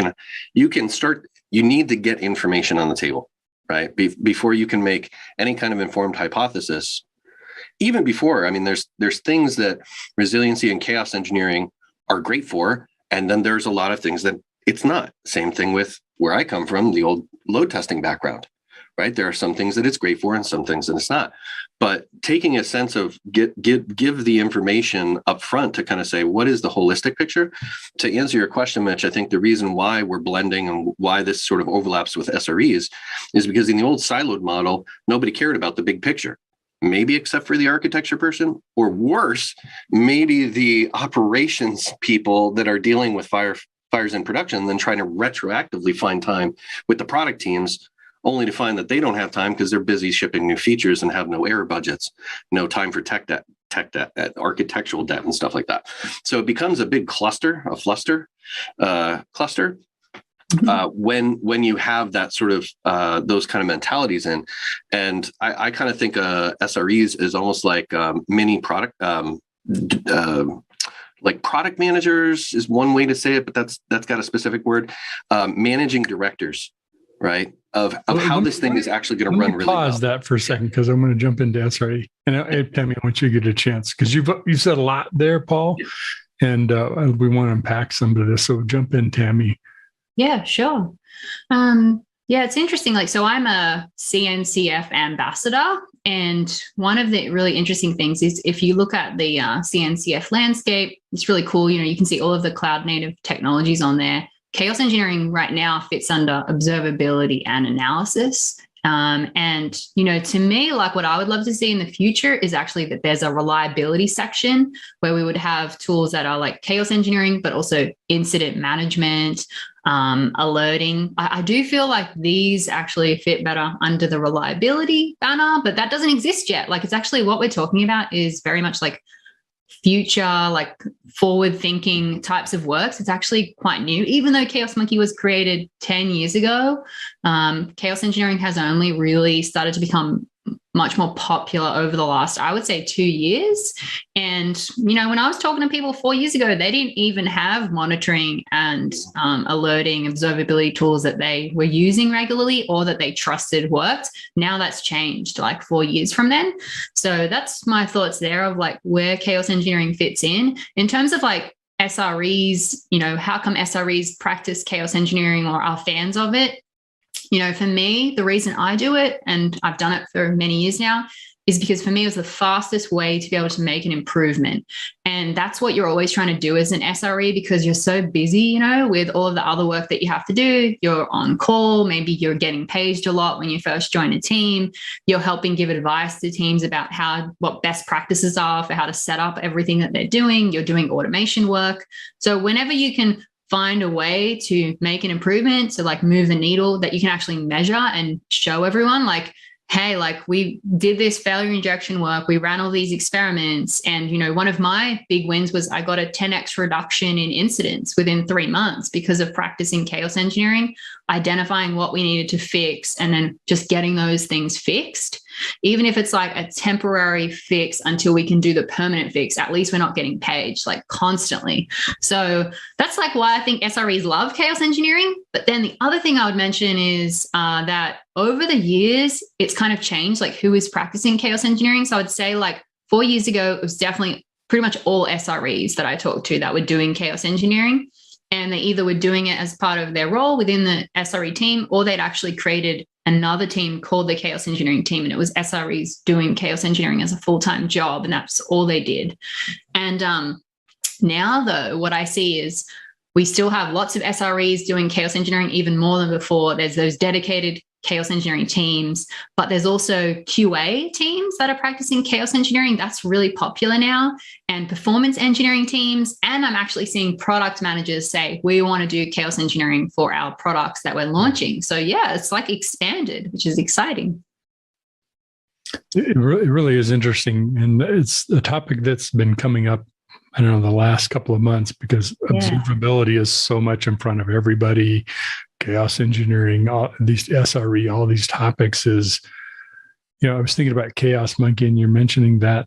can start. You need to get information on the table, right? Before you can make any kind of informed hypothesis. Even before, there's things that resiliency and chaos engineering are great for, and then there's a lot of things that it's not. Same thing with where I come from, the old load testing background, right? There are some things that it's great for and some things that it's not. But taking a sense of give the information up front to kind of say, what is the holistic picture? To answer your question, Mitch, I think the reason why we're blending and why this sort of overlaps with SREs is because in the old siloed model, nobody cared about the big picture. Maybe except for the architecture person, or worse, maybe the operations people that are dealing with fires in production, then trying to retroactively find time with the product teams, only to find that they don't have time because they're busy shipping new features and have no error budgets, no time for tech debt, architectural debt and stuff like that. So it becomes a big cluster when you have that sort of those kind of mentalities in. And I kind of think SREs is almost like mini product, like product managers is one way to say it, but that's got a specific word. Managing directors. right? Of how this thing is actually going to run really pause well. that for a second, because I'm going to jump into SRE. And Tammy, I want you to get a chance, because you've said a lot there, Paul, and we want to unpack some of this. So jump in, Tammy. Yeah, sure. Yeah, it's interesting. Like, so I'm a CNCF ambassador. And one of the really interesting things is if you look at the CNCF landscape, it's really cool. You can see all of the cloud native technologies on there. Chaos engineering right now fits under observability and analysis. And, to me, like what I would love to see in the future is actually that there's a reliability section where we would have tools that are like chaos engineering, but also incident management, alerting. I do feel like these actually fit better under the reliability banner, but that doesn't exist yet. Like, it's actually what we're talking about is very much like future, like forward thinking types of works. It's actually quite new. Even though Chaos Monkey was created 10 years ago, chaos engineering has only really started to become much more popular over the last, I would say, 2 years. And, when I was talking to people 4 years ago, they didn't even have monitoring and alerting observability tools that they were using regularly or that they trusted worked. Now that's changed like 4 years from then. So that's my thoughts there of like where chaos engineering fits in terms of like SREs, how come SREs practice chaos engineering or are fans of it? For me, the reason I do it, and I've done it for many years now, is because for me, it was the fastest way to be able to make an improvement. And that's what you're always trying to do as an SRE, because you're so busy, with all of the other work that you have to do. You're on call. Maybe you're getting paged a lot when you first join a team. You're helping give advice to teams about what best practices are for how to set up everything that they're doing. You're doing automation work. So whenever you can find a way to make an improvement, to like move the needle that you can actually measure and show everyone like, hey, like we did this failure injection work, we ran all these experiments. And, one of my big wins was I got a 10x reduction in incidents within 3 months because of practicing chaos engineering, identifying what we needed to fix, and then just getting those things fixed. Even if it's like a temporary fix until we can do the permanent fix, at least we're not getting paged like constantly. So that's like why I think SREs love chaos engineering. But then the other thing I would mention is that over the years, it's kind of changed like who is practicing chaos engineering. So I would say like 4 years ago, it was definitely pretty much all SREs that I talked to that were doing chaos engineering. And they either were doing it as part of their role within the SRE team, or they'd actually created another team called the chaos engineering team. And it was SREs doing chaos engineering as a full-time job. And that's all they did. And now, though, what I see is we still have lots of SREs doing chaos engineering, even more than before. There's those dedicated chaos engineering teams, but there's also QA teams that are practicing chaos engineering. That's really popular now, and performance engineering teams. And I'm actually seeing product managers say, we want to do chaos engineering for our products that we're launching. So yeah, it's like expanded, which is exciting. It really is interesting. And it's a topic that's been coming up, I don't know, the last couple of months, because observability is so much in front of everybody. Chaos engineering, all these SRE, all these topics is, I was thinking about Chaos Monkey, and you're mentioning that.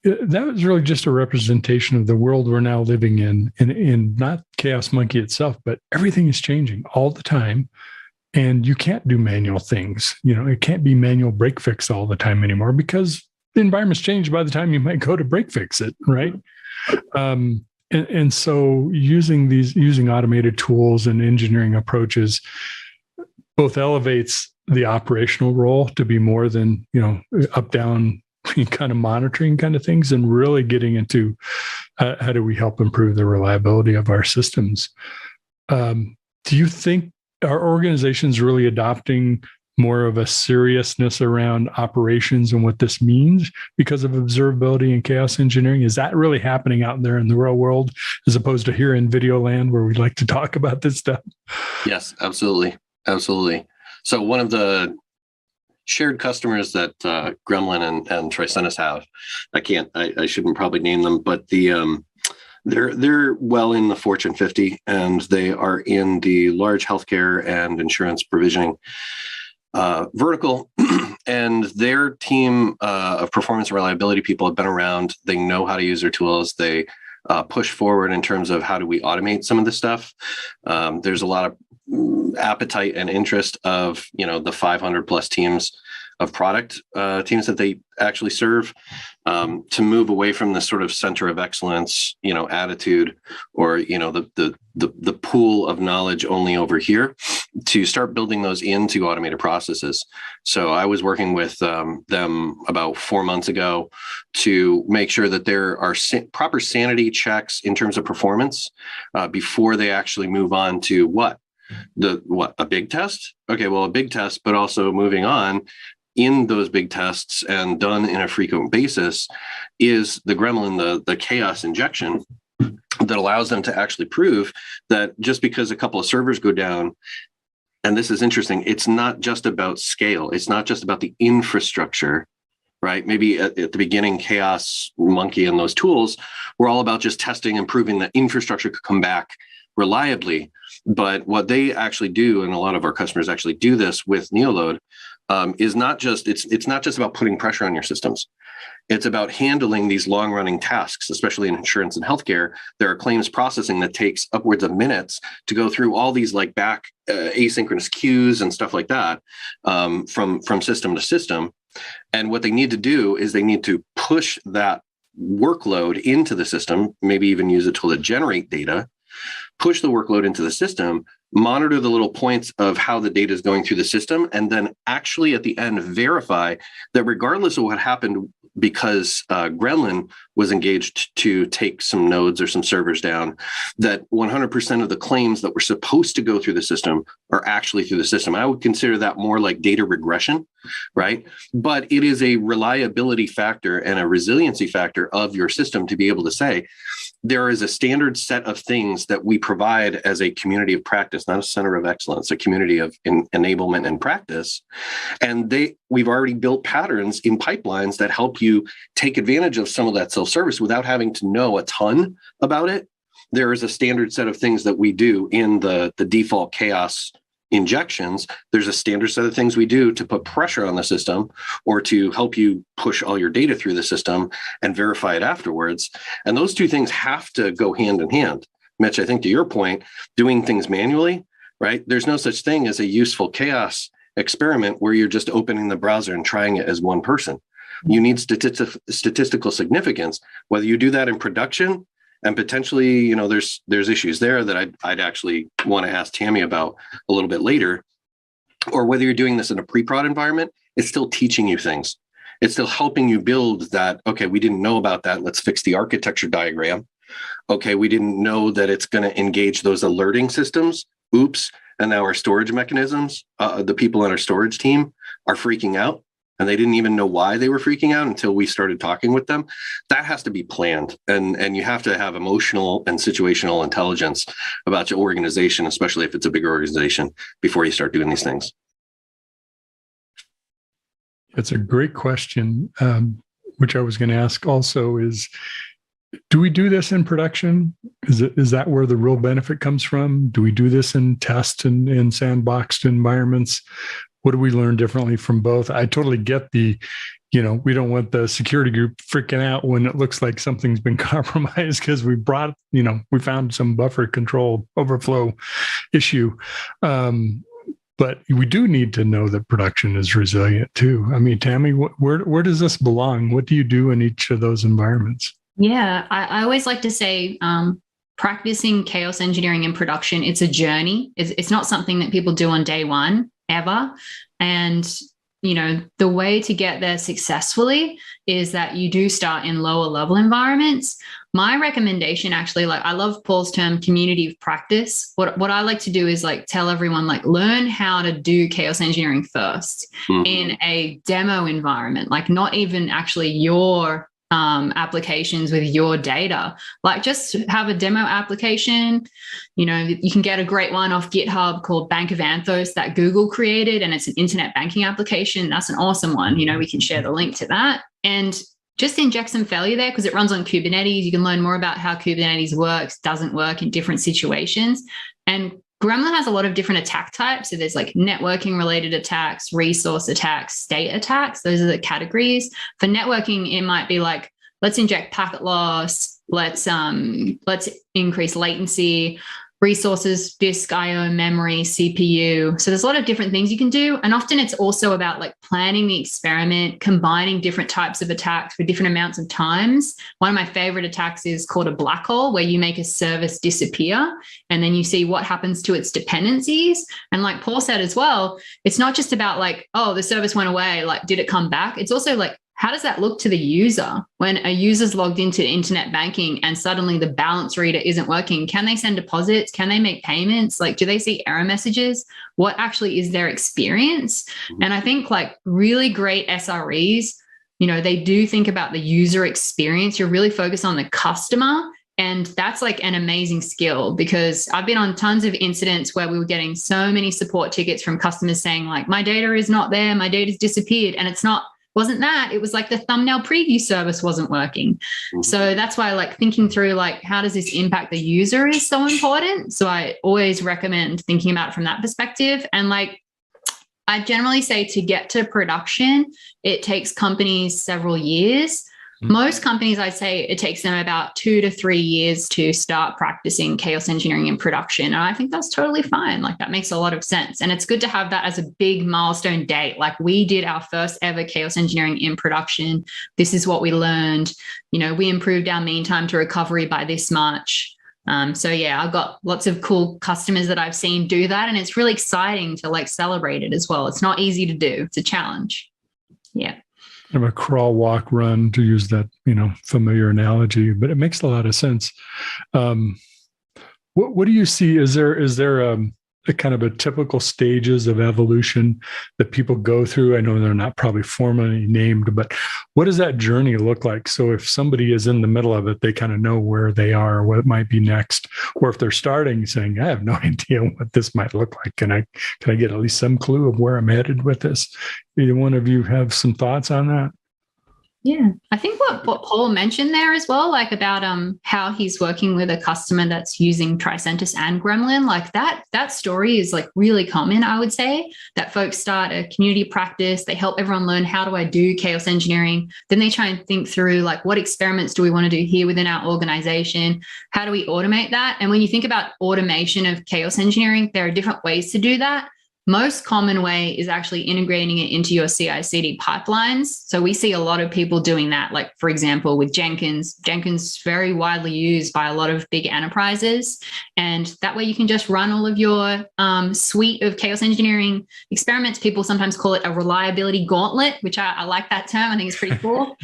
That was really just a representation of the world we're now living in, and not Chaos Monkey itself, but everything is changing all the time. And you can't do manual things. It can't be manual break fix all the time anymore, because the environment's changed by the time you might go to break fix it, right? And so using automated tools and engineering approaches both elevates the operational role to be more than, up, down kind of monitoring kind of things, and really getting into how do we help improve the reliability of our systems. Do you think our organizations really adopting more of a seriousness around operations and what this means because of observability and chaos engineering? Is that really happening out there in the real world, as opposed to here in video land where we like to talk about this stuff? Yes, absolutely. Absolutely. So one of the shared customers that Gremlin and Tricentis have, I shouldn't probably name them, but they're well in the Fortune 50, and they are in the large healthcare and insurance provisioning vertical. And their team of performance and reliability people have been around. They know how to use their tools. They push forward in terms of how do we automate some of this stuff. There's a lot of appetite and interest of, the 500 plus teams of product teams that they actually serve, to move away from this sort of center of excellence, attitude, or, the pool of knowledge only over here, to start building those into automated processes. So I was working with them about 4 months ago to make sure that there are proper sanity checks in terms of performance before they actually move on to a big test? Okay, well, a big test, but also moving on in those big tests and done in a frequent basis is the gremlin, the chaos injection that allows them to actually prove that just because a couple of servers go down, and this is interesting, it's not just about scale. It's not just about the infrastructure, right? Maybe at the beginning, Chaos Monkey and those tools were all about just testing and proving that infrastructure could come back reliably. But what they actually do, and a lot of our customers actually do this with Neoload, is not just, it's not just about putting pressure on your systems. It's about handling these long-running tasks, especially in insurance and healthcare. There are claims processing that takes upwards of minutes to go through all these like back asynchronous queues and stuff like that, from system to system. And what they need to do is they need to push that workload into the system, maybe even use a tool to generate data, push the workload into the system, monitor the little points of how the data is going through the system, and then actually at the end verify that regardless of what happened, because Gremlin was engaged to take some nodes or some servers down, that 100% of the claims that were supposed to go through the system are actually through the system. I would consider that more like data regression, right? But it is a reliability factor and a resiliency factor of your system to be able to say, there is a standard set of things that we provide as a community of practice, not a center of excellence, a community of enablement and practice. And we've already built patterns in pipelines that help you take advantage of some of that self-service without having to know a ton about it. There is a standard set of things that we do in the default chaos injections. There's a standard set of things we do to put pressure on the system or to help you push all your data through the system and verify it afterwards. And those two things have to go hand in hand. Mitch, I think to your point, doing things manually, right? There's no such thing as a useful chaos experiment where you're just opening the browser and trying it as one person. You need statistical significance, whether you do that in production. And potentially, there's issues there that I'd actually want to ask Tammy about a little bit later. Or whether you're doing this in a pre-prod environment, it's still teaching you things. It's still helping you build that, okay, we didn't know about that. Let's fix the architecture diagram. Okay, we didn't know that it's going to engage those alerting systems. Oops. And now our storage mechanisms, the people on our storage team are freaking out. And they didn't even know why they were freaking out until we started talking with them. That has to be planned. And you have to have emotional and situational intelligence about your organization, especially if it's a bigger organization, before you start doing these things. It's a great question, which I was going to ask also is, do we do this in production? Is that where the real benefit comes from? Do we do this in test and in sandboxed environments? What do we learn differently from both? I totally get we don't want the security group freaking out when it looks like something's been compromised because we found some buffer control overflow issue. But we do need to know that production is resilient too. I mean, Tammy, where does this belong? What do you do in each of those environments? Yeah, I always like to say, practicing chaos engineering in production, it's a journey. It's not something that people do on day one ever. And, the way to get there successfully is that you do start in lower level environments. My recommendation actually, I love Paul's term community of practice. What I like to do is tell everyone, learn how to do chaos engineering first in a demo environment, not even actually your applications with your data. Just have a demo application. You can get a great one off GitHub called Bank of Anthos that Google created, and it's an internet banking application. That's an awesome one. We can share the link to that and just inject some failure there because it runs on Kubernetes. You can learn more about how Kubernetes works, doesn't work in different situations. And Gremlin has a lot of different attack types. So there's networking related attacks, resource attacks, state attacks. Those are the categories. For networking, it might be let's inject packet loss. Let's increase latency. resources, disk, IO, memory, CPU. So there's a lot of different things you can do. And often it's also about like planning the experiment, combining different types of attacks for different amounts of times. One of my favorite attacks is called a black hole, where you make a service disappear and then you see what happens to its dependencies. And like Paul said as well, it's not just about like, oh, the service went away, like, did it come back? It's also like, how does that look to the user when a user's logged into internet banking and suddenly the balance reader isn't working? Can they send deposits? Can they make payments? Like, do they see error messages? What actually is their experience? And I think like really great SREs, you know, they do think about the user experience. You're really focused on the customer. And that's like an amazing skill, because I've been on tons of incidents where we were getting so many support tickets from customers saying like, my data is not there, my data's disappeared. And wasn't that, it was like the thumbnail preview service wasn't working. So that's why like thinking through like, how does this impact the user is so important. So I always recommend thinking about it from that perspective. And like, I generally say to get to production, it takes companies several years. Most companies, I'd say it takes them about 2 to 3 years to start practicing chaos engineering in production. And I think that's totally fine. Like that makes a lot of sense. And it's good to have that as a big milestone date. Like we did our first ever chaos engineering in production. This is what we learned. You know, we improved our mean time to recovery by this much. So yeah, I've got lots of cool customers that I've seen do that. And it's really exciting to like celebrate it as well. It's not easy to do. It's a challenge. Yeah. Of a crawl, walk, run, to use that, you know, familiar analogy, but it makes a lot of sense. What do you see? Is there a kind of a typical stages of evolution that people go through? I know they're not probably formally named, but what does that journey look like? So if somebody is in the middle of it, they kind of know where they are, what might be next. Or if they're starting saying, I have no idea what this might look like. Can I get at least some clue of where I'm headed with this? Either one of you have some thoughts on that? Yeah, I think what Paul mentioned there as well, like about how he's working with a customer that's using Tricentis and Gremlin, like that story is like really common, I would say, that folks start a community practice, they help everyone learn how do I do chaos engineering, then they try and think through like what experiments do we want to do here within our organization, how do we automate that? And when you think about automation of chaos engineering, there are different ways to do that. Most common way is actually integrating it into your CI/CD pipelines. So we see a lot of people doing that. Like, for example, with Jenkins. Jenkins is very widely used by a lot of big enterprises. And that way you can just run all of your suite of chaos engineering experiments. People sometimes call it a reliability gauntlet, which I like that term. I think it's pretty cool.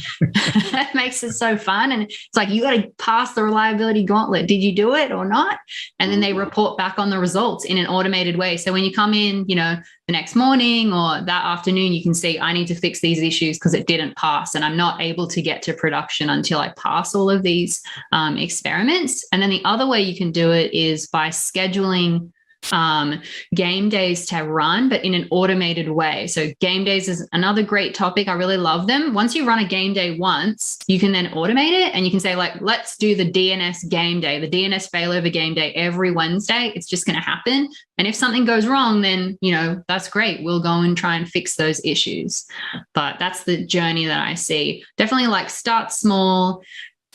That makes it so fun. And it's like, you got to pass the reliability gauntlet. Did you do it or not? And then they report back on the results in an automated way. So when you come in, you know, the next morning or that afternoon, you can see, I need to fix these issues because it didn't pass and I'm not able to get to production until I pass all of these experiments. And then the other way you can do it is by scheduling game days to run, but in an automated way. So game days is another great topic. I really love them. Once you run a game day once, you can then automate it and you can say like, let's do the DNS game day, the DNS failover game day every Wednesday. It's just going to happen. And if something goes wrong, then, you know, that's great. We'll go and try and fix those issues. But that's the journey that I see. Definitely like start small,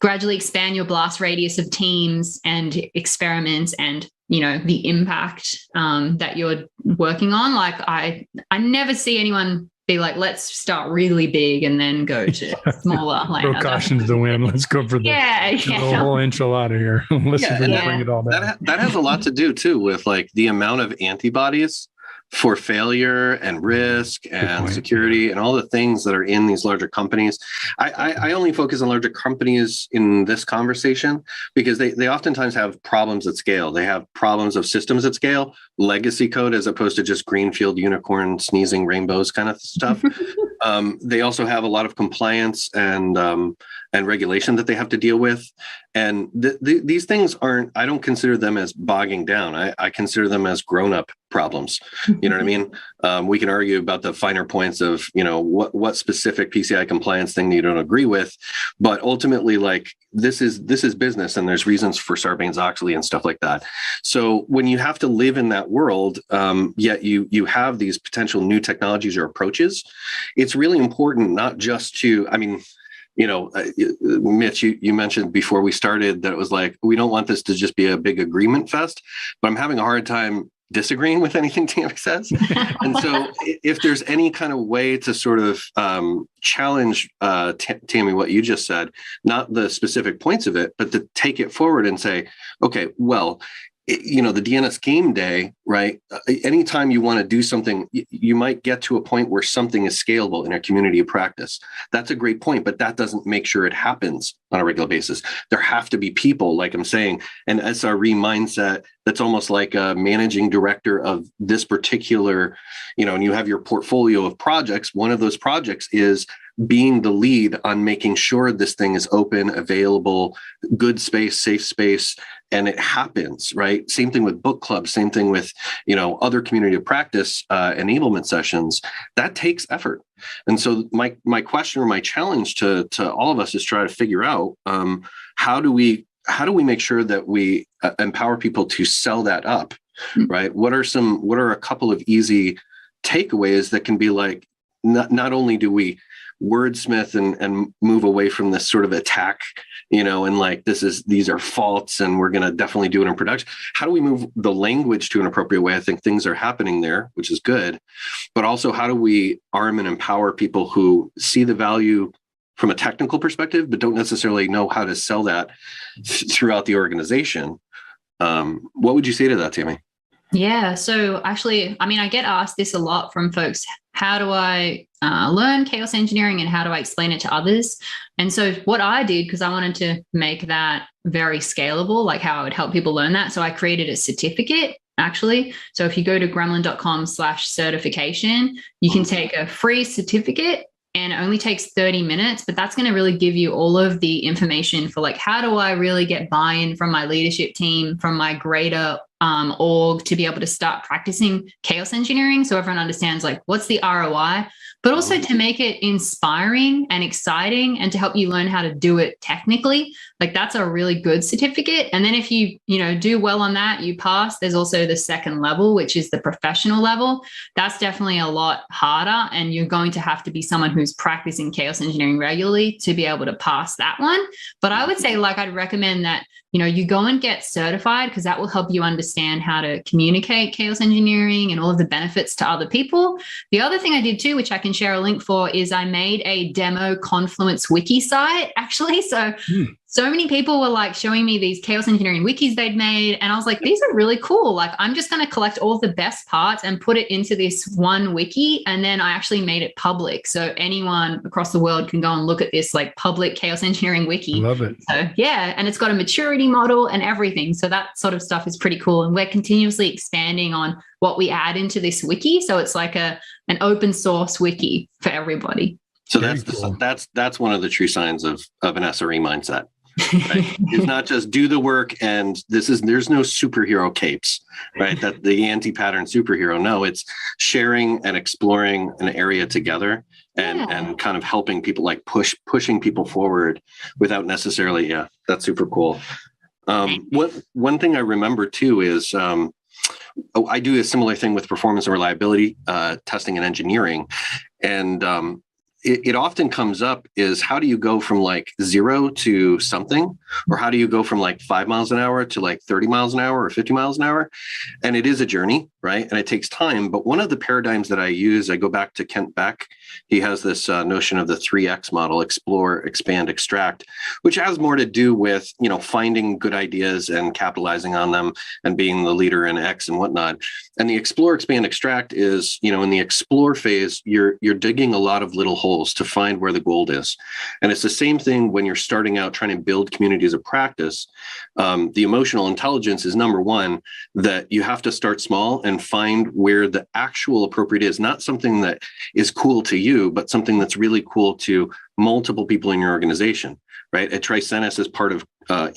gradually expand your blast radius of teams and experiments and, you know, the impact that you're working on. Like I never see anyone be like, let's start really big and then go to smaller. Like, throw caution to the wind. Let's go for the whole enchilada here. Let's bring it all back. That has a lot to do too with like the amount of antibodies for failure and risk and security and all the things that are in these larger companies. I only focus on larger companies in this conversation because they oftentimes have problems at scale. They have problems of systems at scale, legacy code as opposed to just greenfield unicorn sneezing rainbows kind of stuff. They also have a lot of compliance and regulation that they have to deal with. And these things I don't consider them as bogging down. I consider them as grown-up problems. You know what I mean? We can argue about the finer points of, you know, what specific PCI compliance thing you don't agree with, but ultimately, like this is business, and there's reasons for Sarbanes-Oxley and stuff like that. So when you have to live in that world, yet you have these potential new technologies or approaches, it's really important not just to, I mean, Mitch, you mentioned before we started that it was like, we don't want this to just be a big agreement fest, but I'm having a hard time disagreeing with anything Tammy says. And so if there's any kind of way to sort of challenge Tammy, what you just said, not the specific points of it, but to take it forward and say, okay, well, the DNS game day, right? Anytime you want to do something, you might get to a point where something is scalable in a community of practice. That's a great point, but that doesn't make sure it happens on a regular basis. There have to be people, like I'm saying, an SRE mindset that's almost like a managing director of this particular, and you have your portfolio of projects. One of those projects is being the lead on making sure this thing is open, available, good space, safe space, and it happens, right? Same thing with book clubs, same thing with, other community of practice enablement sessions. That takes effort. And so my question or my challenge to all of us is try to figure out how do we make sure that we empower people to sell that up, right? What are a couple of easy takeaways that can be like, not only do we wordsmith and move away from this sort of attack, and like these are faults and we're going to definitely do it in production. How do we move the language to an appropriate way? I think things are happening there, which is good, but also how do we arm and empower people who see the value from a technical perspective, but don't necessarily know how to sell that throughout the organization? What would you say to that, Tammy? Yeah. So actually, I get asked this a lot from folks. How do I learn chaos engineering and how do I explain it to others? And so what I did, because I wanted to make that very scalable, like how I would help people learn that. So I created a certificate, actually. So if you go to gremlin.com/certification, you can take a free certificate, and it only takes 30 minutes, but that's going to really give you all of the information for like, how do I really get buy-in from my leadership team, from my greater org, to be able to start practicing chaos engineering, so everyone understands like what's the ROI, but also to make it inspiring and exciting and to help you learn how to do it technically. Like that's a really good certificate. And then if you do well on that, you pass. There's also the second level, which is the professional level. That's definitely a lot harder, and you're going to have to be someone who's practicing chaos engineering regularly to be able to pass that one. But I would say, like, I'd recommend that you go and get certified, because that will help you understand how to communicate chaos engineering and all of the benefits to other people. The other thing I did too, which I can share a link for, is I made a demo Confluence wiki site, actually. So many people were like showing me these chaos engineering wikis they'd made. And I was like, these are really cool. Like, I'm just going to collect all the best parts and put it into this one wiki. And then I actually made it public. So anyone across the world can go and look at this like public chaos engineering wiki. Love it. So yeah. And it's got a maturity model and everything. So that sort of stuff is pretty cool. And we're continuously expanding on what we add into this wiki. So it's like an open source wiki for everybody. So that's one of the true signs of an SRE mindset. Right? It's not just do the work and there's no superhero capes, right? That the anti-pattern superhero. No, it's sharing and exploring an area together and kind of helping people, like pushing people forward without necessarily. Yeah, that's super cool. One thing I remember too is I do a similar thing with performance and reliability testing and engineering, and it often comes up is, how do you go from like 0 to something, or how do you go from like 5 miles an hour to like 30 miles an hour or 50 miles an hour? And it is a journey, right? And it takes time. But one of the paradigms that I use, I go back to Kent Beck. He has this notion of the 3X model: explore, expand, extract, which has more to do with, finding good ideas and capitalizing on them and being the leader in X and whatnot. And the explore, expand, extract is, in the explore phase, you're digging a lot of little holes to find where the gold is. And it's the same thing when you're starting out trying to build communities of practice. The emotional intelligence is number one, that you have to start small and find where the actual appropriate is, not something that is cool to you, but something that's really cool to multiple people in your organization, right? At Tricentis, as part of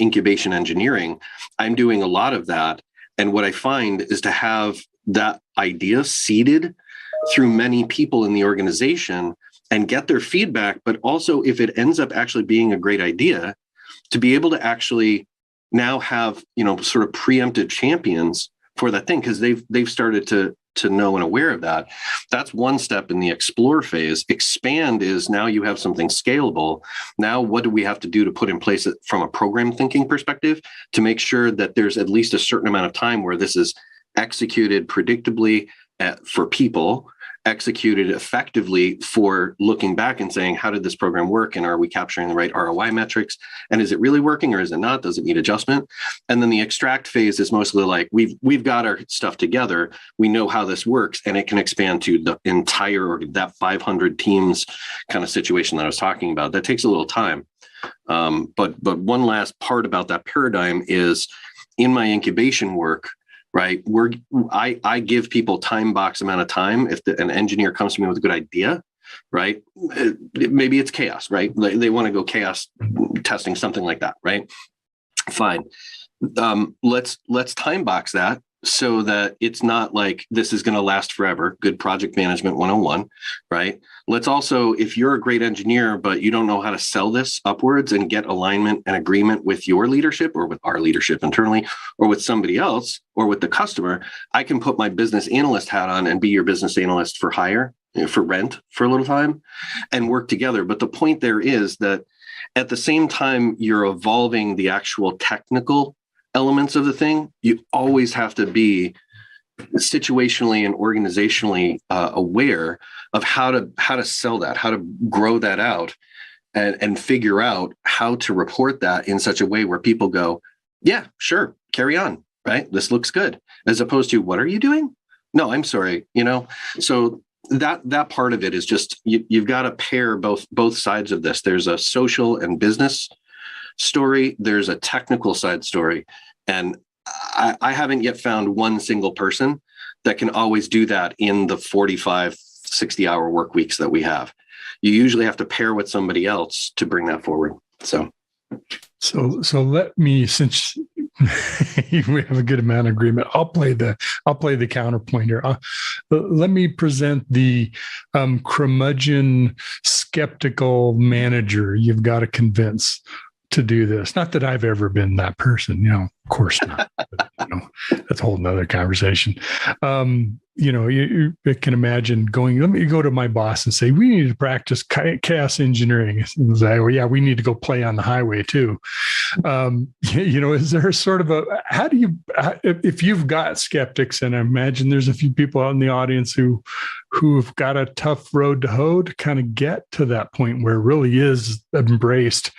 incubation engineering, I'm doing a lot of that. And what I find is to have that idea seeded through many people in the organization and get their feedback, but also if it ends up actually being a great idea, to be able to actually now have, sort of preemptive champions for that thing, because they've started to to know and aware of that. That's one step in the explore phase. Expand is now you have something scalable. Now, what do we have to do to put in place from a program thinking perspective to make sure that there's at least a certain amount of time where this is executed predictably for people, executed effectively for looking back and saying, how did this program work? And are we capturing the right ROI metrics? And is it really working or is it not? Does it need adjustment? And then the extract phase is mostly like, we've got our stuff together. We know how this works, and it can expand to the entire, or that 500 teams kind of situation that I was talking about. That takes a little time. But one last part about that paradigm is in my incubation work, right? I give people time box amount of time. If an engineer comes to me with a good idea, right? Maybe it's chaos, right? They want to go chaos testing, something like that, right? Fine. Let's time box that so that it's not like this is going to last forever. Good project management 101, right? Let's also, if you're a great engineer, but you don't know how to sell this upwards and get alignment and agreement with your leadership or with our leadership internally or with somebody else or with the customer, I can put my business analyst hat on and be your business analyst for hire, for rent for a little time and work together. But the point there is that at the same time, you're evolving the actual technical elements of the thing, you always have to be situationally and organizationally aware of how to sell that, how to grow that out, and figure out how to report that in such a way where people go, yeah, sure, carry on, right? This looks good, as opposed to, what are you doing? No, I'm sorry, So that part of it is just you've got to pair both sides of this. There's a social and business story. There's a technical side story. And I haven't yet found one single person that can always do that in the 45, 60-hour work weeks that we have. You usually have to pair with somebody else to bring that forward. So let me, since we have a good amount of agreement, I'll play the counterpoint here. Let me present the curmudgeon skeptical manager you've got to convince to do this. Not that I've ever been that person, of course not. But, that's a whole nother conversation. You can imagine let me go to my boss and say, we need to practice chaos engineering. And say, well, yeah, we need to go play on the highway too. Is there sort of how do you, if you've got skeptics, and I imagine there's a few people out in the audience who've got a tough road to hoe to kind of get to that point where it really is embraced,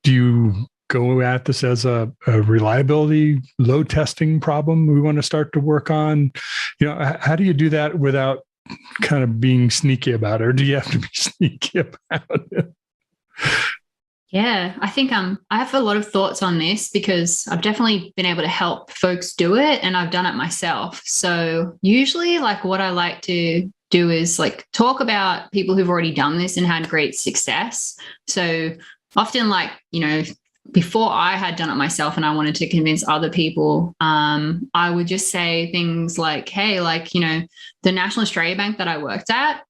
do you go at this as a reliability load testing problem we want to start to work on? How do you do that without kind of being sneaky about it, or do you have to be sneaky about it? Yeah, I think I have a lot of thoughts on this because I've definitely been able to help folks do it, and I've done it myself. So usually, what I like to do is talk about people who've already done this and had great success. So often, before I had done it myself and I wanted to convince other people, I would just say things like, hey, the National Australia Bank that I worked at,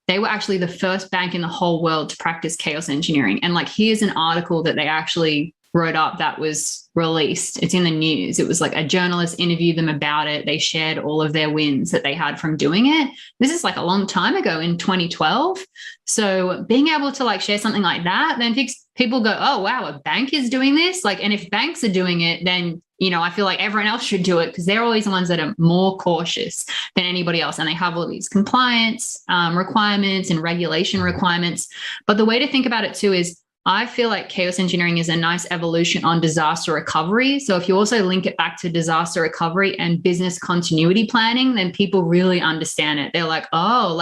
they were actually the first bank in the whole world to practice chaos engineering. And here's an article that they actually wrote up that was released. It's in the news. It was a journalist interviewed them about it. They shared all of their wins that they had from doing it. This is a long time ago in 2012. So being able to share something like that, then people go, oh, wow, a bank is doing this. And if banks are doing it, then, I feel like everyone else should do it because they're always the ones that are more cautious than anybody else. And they have all these compliance requirements and regulation requirements. But the way to think about it too is I feel like chaos engineering is a nice evolution on disaster recovery. So if you also link it back to disaster recovery and business continuity planning, then people really understand it. They're like, oh,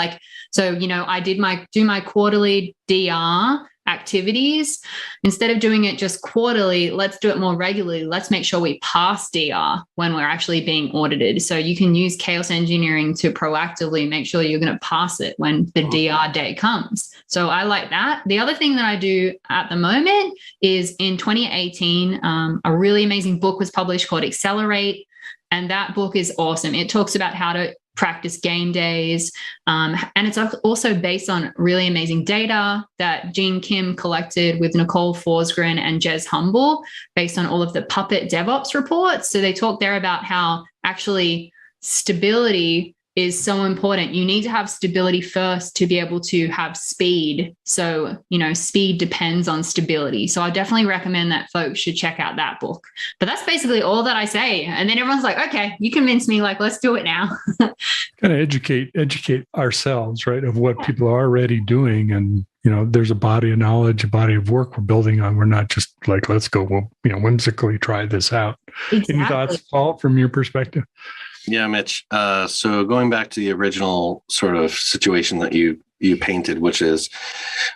so, I do my quarterly DR activities. Instead of doing it just quarterly, let's do it more regularly. Let's make sure we pass DR when we're actually being audited. So you can use chaos engineering to proactively make sure you're going to pass it when the DR day comes. So I like that. The other thing that I do at the moment is in 2018, a really amazing book was published called Accelerate. And that book is awesome. It talks about how to practice game days. And it's also based on really amazing data that Gene Kim collected with Nicole Forsgren and Jez Humble based on all of the Puppet DevOps reports. So they talk there about how actually stability is so important. You need to have stability first to be able to have speed. So, speed depends on stability. So I definitely recommend that folks should check out that book. But that's basically all that I say. And then everyone's like, okay, you convinced me, like, let's do it now. Kind of educate ourselves, right, of what people are already doing. And, there's a body of knowledge, a body of work we're building on. We're not just like, let's go, whimsically try this out. Exactly. Any thoughts, Paul, from your perspective? Yeah, Mitch. So going back to the original sort of situation that you painted, which is,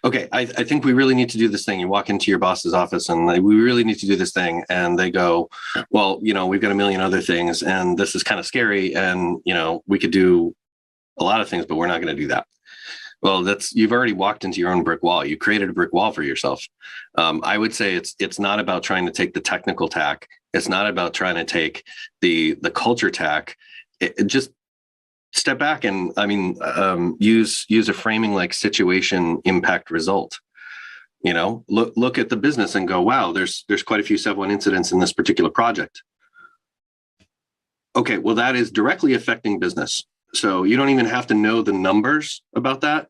okay, I think we really need to do this thing. You walk into your boss's office and we really need to do this thing. And they go, well, we've got a million other things and this is kind of scary. And, we could do a lot of things, but we're not going to do that. Well, you've already walked into your own brick wall. You created a brick wall for yourself. I would say it's not about trying to take the technical tack. It's not about trying to take the culture tack. It just step back and use a framing like situation, impact, result. Look at the business and go, wow, there's quite a few Sev1 incidents in this particular project. Okay, well, that is directly affecting business. So you don't even have to know the numbers about that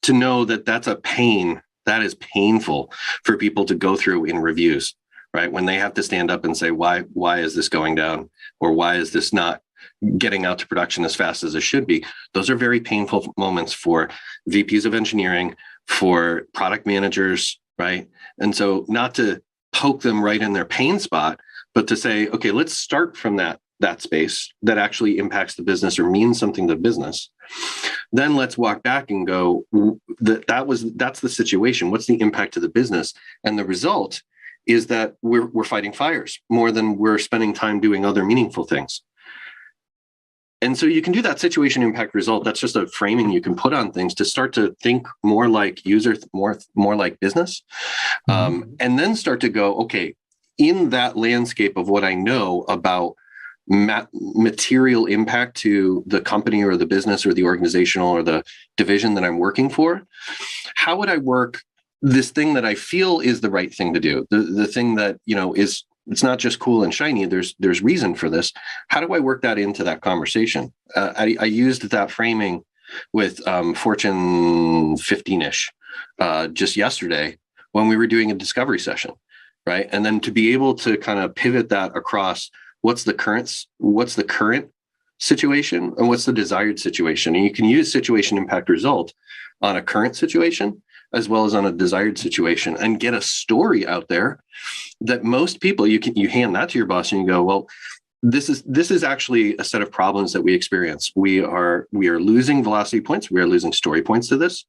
to know that that's a pain. That is painful for people to go through in reviews, right? When they have to stand up and say, why is this going down? Or why is this not getting out to production as fast as it should be? Those are very painful moments for VPs of engineering, for product managers, right? And so not to poke them right in their pain spot, but to say, okay, let's start from that space that actually impacts the business or means something to business. Then let's walk back and go, that's the situation. What's the impact to the business? And the result is that we're fighting fires more than we're spending time doing other meaningful things. And so you can do that situation impact result. That's just a framing you can put on things to start to think more like user, more like business. And then start to go, okay, in that landscape of what I know about material impact to the company or the business or the organizational or the division that I'm working for, how would I work this thing that I feel is the right thing to do? The thing that, is, it's not just cool and shiny. There's reason for this. How do I work that into that conversation? I used that framing with Fortune 15-ish just yesterday when we were doing a discovery session, right? And then to be able to kind of pivot that across what's the current situation and what's the desired situation. And you can use situation impact result on a current situation as well as on a desired situation and get a story out there that most people, you hand that to your boss and you go, well, this is actually a set of problems that we experience. We are losing velocity points. We are losing story points to this.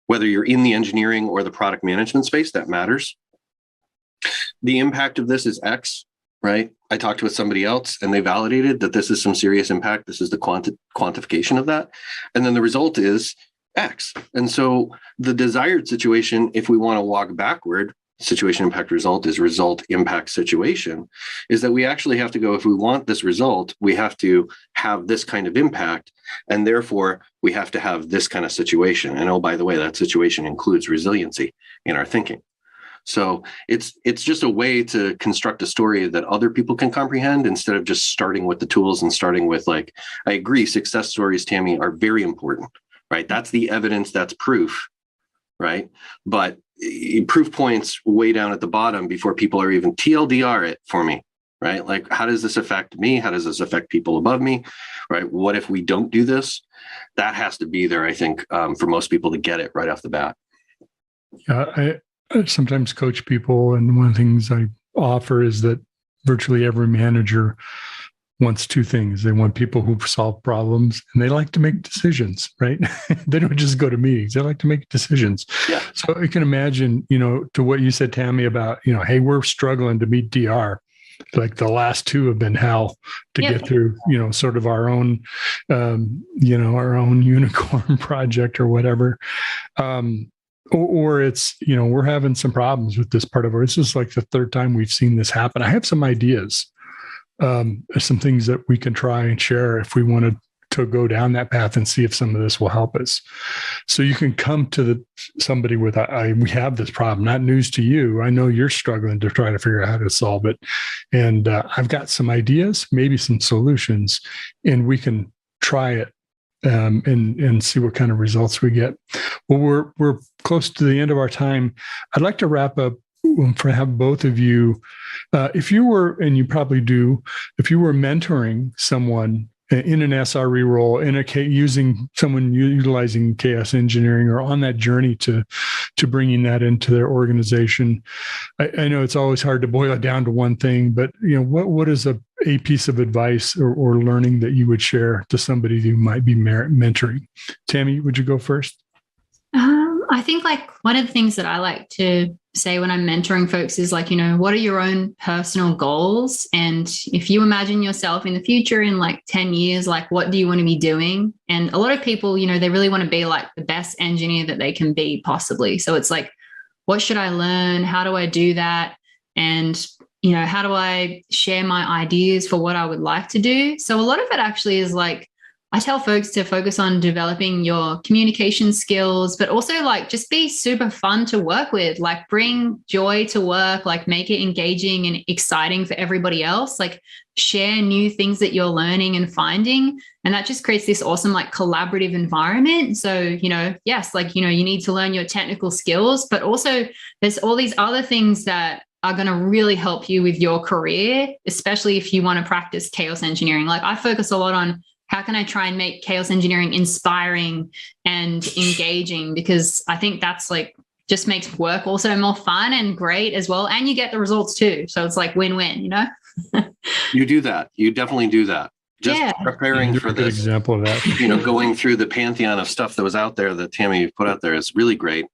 Whether you're in the engineering or the product management space, that matters. The impact of this is X. Right? I talked with somebody else and they validated that this is some serious impact. This is the quantification of that. And then the result is X. And so the desired situation, if we want to walk backward, situation impact result is result impact situation, is that we actually have to go, if we want this result, we have to have this kind of impact. And therefore we have to have this kind of situation. And oh, by the way, that situation includes resiliency in our thinking. So it's just a way to construct a story that other people can comprehend instead of just starting with the tools and starting with, like, I agree, success stories, Tammy, are very important, right? That's the evidence, that's proof, right? But proof points way down at the bottom before people are even TLDR it for me, right? Like, how does this affect me? How does this affect people above me, right? What if we don't do this? That has to be there, I think, for most people to get it right off the bat. Yeah, I sometimes coach people, and one of the things I offer is that virtually every manager wants two things. They want people who solve problems, and they like to make decisions, right? They don't just go to meetings. They like to make decisions. Yeah. So I can imagine, to what you said, Tammy, about, hey, we're struggling to meet DR. Like the last two have been hell to get through, sort of our own, our own unicorn project or whatever. Or it's, we're having some problems with this part of this is like the third time we've seen this happen. I have some ideas, some things that we can try and share if we want to to go down that path and see if some of this will help us. So you can come to somebody with, we have this problem, not news to you. I know you're struggling to try to figure out how to solve it. And I've got some ideas, maybe some solutions, and we can try it and see what kind of results we get. Well, we're close to the end of our time. I'd like to wrap up for have both of you, if you were, and you probably do, if you were mentoring someone in an SRE role, using someone utilizing chaos engineering, or on that journey to bringing that into their organization. I know it's always hard to boil it down to one thing, but what is a piece of advice or learning that you would share to somebody who might be mentoring? Tammy, would you go first? I think one of the things that I like to say when I'm mentoring folks is what are your own personal goals? And if you imagine yourself in the future in 10 years, what do you want to be doing? And a lot of people, they really want to be the best engineer that they can be possibly. So it's what should I learn? How do I do that? And, how do I share my ideas for what I would like to do? So a lot of it actually is I tell folks to focus on developing your communication skills, but also just be super fun to work with, bring joy to work, make it engaging and exciting for everybody else, share new things that you're learning and finding. And that just creates this awesome, collaborative environment. So, yes, you need to learn your technical skills, but also there's all these other things that are going to really help you with your career, especially if you want to practice chaos engineering. I focus a lot on how can I try and make chaos engineering inspiring and engaging? Because I think that's just makes work also more fun and great as well. And you get the results too. So it's win-win, You do that. You definitely do that. Just preparing for this example of that, going through the pantheon of stuff that was out there that Tammy put out there is really great.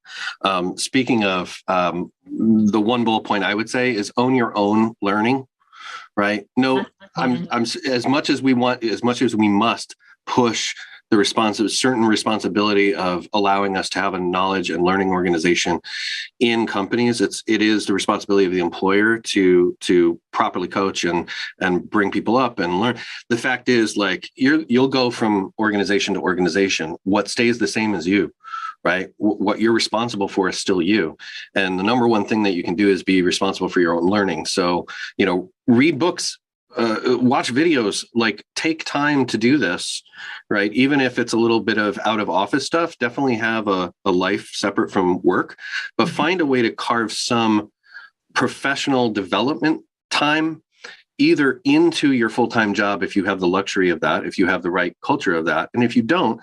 Speaking of the one bullet point I would say is own your own learning. Right. No, I'm as much as we must push the certain responsibility of allowing us to have a knowledge and learning organization in companies. It is the responsibility of the employer to properly coach and bring people up and learn. The fact is, you'll go from organization to organization. What stays the same is you. Right? What you're responsible for is still you. And the number one thing that you can do is be responsible for your own learning. So, read books, watch videos, take time to do this, right? Even if it's a little bit of out of office stuff, definitely have a life separate from work, but find a way to carve some professional development time either into your full-time job if you have the luxury of that, if you have the right culture of that. And if you don't,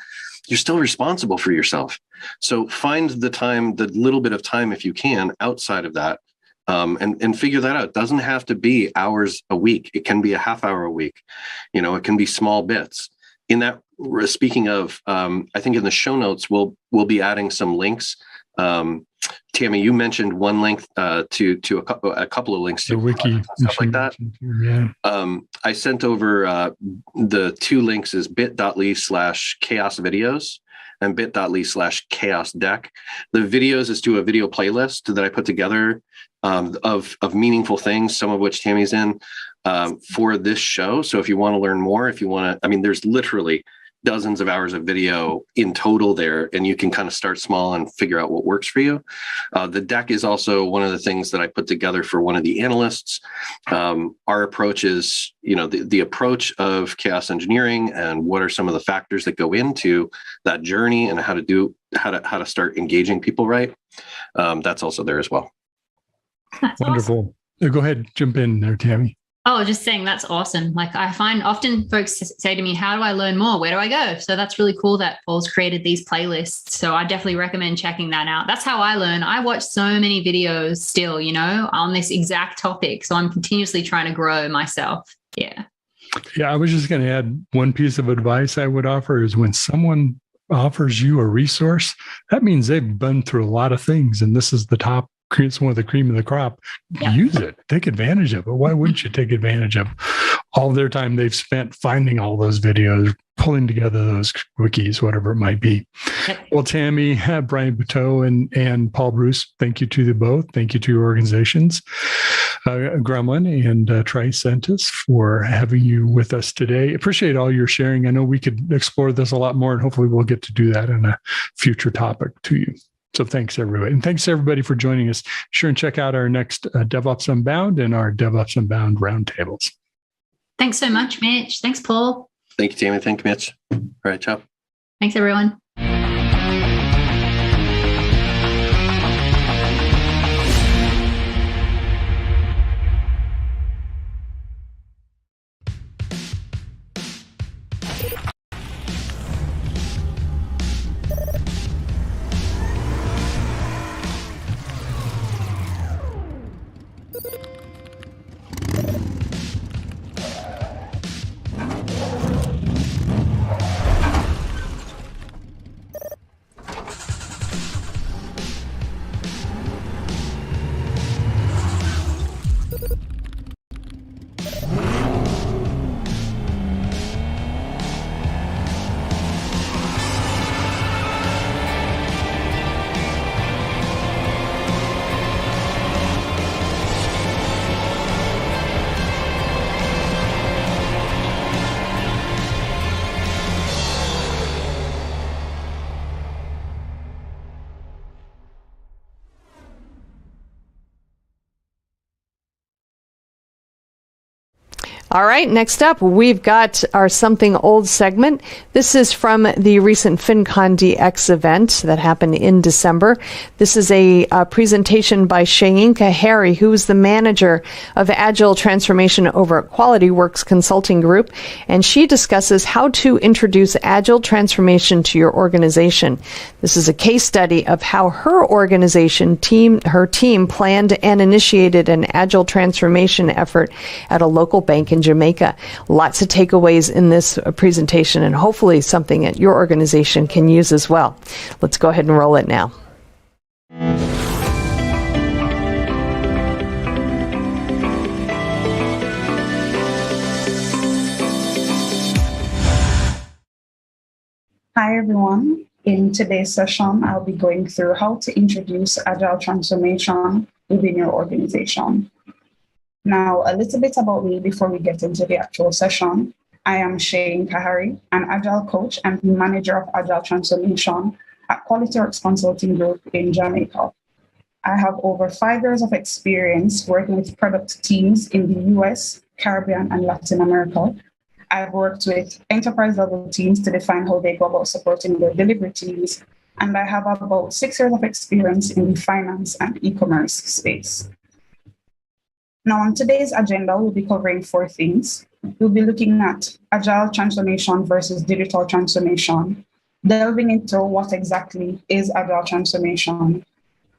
you're still responsible for yourself. So find the time, the little bit of time, if you can, outside of that, and figure that out. It doesn't have to be hours a week. It can be a half hour a week. It can be small bits. In that, speaking of, I think in the show notes, we'll be adding some links. Tammy, you mentioned one link to a couple of links to the wiki, stuff like that. Yeah. I sent over the two links is bit.ly/chaos videos and bit.ly/chaos deck. The videos is to a video playlist that I put together of meaningful things, some of which Tammy's in for this show. So if you want to learn more, there's literally dozens of hours of video in total there, and you can kind of start small and figure out what works for you. The deck is also one of the things that I put together for one of the analysts. Our approach is, the approach of chaos engineering and what are some of the factors that go into that journey and how to start engaging people right. That's also there as well. That's wonderful. Awesome. Go ahead, jump in there, Tammy. Oh, just saying that's awesome. I find often folks say to me, how do I learn more? Where do I go? So that's really cool that Paul's created these playlists. So I definitely recommend checking that out. That's how I learn. I watch so many videos still, on this exact topic. So I'm continuously trying to grow myself. Yeah. Yeah. I was just going to add one piece of advice I would offer is when someone offers you a resource, that means they've been through a lot of things. And this is the top. It's one of the cream of the crop. Yeah. Use it. Take advantage of it. Why wouldn't you take advantage of all their time they've spent finding all those videos, pulling together those wikis, whatever it might be. Well, Tammy, Brian Bateau, and Paul Bruce, thank you to the both. Thank you to your organizations, Gremlin and Tricentis, for having you with us today. Appreciate all your sharing. I know we could explore this a lot more, and hopefully we'll get to do that in a future topic to you. So thanks, everybody. And thanks, everybody, for joining us. Sure and check out our next DevOps Unbound and our DevOps Unbound roundtables. Thanks so much, Mitch. Thanks, Paul. Thank you, Tammy. Thank you, Mitch. All right, ciao. Thanks, everyone. All right, next up, we've got our Something Old segment. This is from the recent FinCon DX event that happened in December. This is a presentation by Shayinka Harry, who is the manager of Agile Transformation over at Quality Works Consulting Group, and she discusses how to introduce Agile Transformation to your organization. This is a case study of how her organization, her team planned and initiated an Agile Transformation effort at a local bank in Jamaica. Lots of takeaways in this presentation, and hopefully something that your organization can use as well. Let's go ahead and roll it now. Hi, everyone. In today's session, I'll be going through how to introduce Agile Transformation within your organization. Now, a little bit about me before we get into the actual session. I am Shayinka Harry, an Agile coach and the manager of Agile Transformation at Quality Works Consulting Group in Jamaica. I have over 5 years of experience working with product teams in the US, Caribbean, and Latin America. I've worked with enterprise-level teams to define how they go about supporting their delivery teams, and I have about 6 years of experience in the finance and e-commerce space. Now, on today's agenda, we'll be covering 4 things. We'll be looking at Agile Transformation versus Digital Transformation, delving into what exactly is Agile Transformation,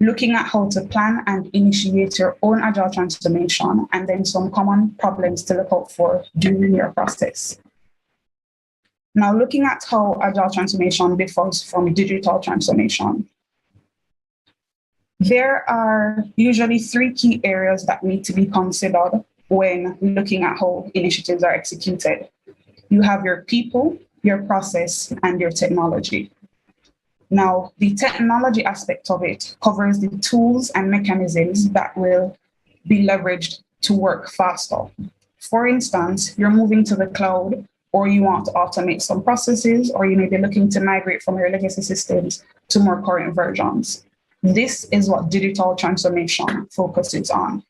looking at how to plan and initiate your own Agile Transformation, and then some common problems to look out for during your process. Now, looking at how Agile Transformation differs from Digital Transformation. There are usually 3 key areas that need to be considered when looking at how initiatives are executed. You have your people, your process, and your technology. Now, the technology aspect of it covers the tools and mechanisms that will be leveraged to work faster. For instance, you're moving to the cloud, or you want to automate some processes, or you may be looking to migrate from your legacy systems to more current versions. This is what digital transformation focuses on.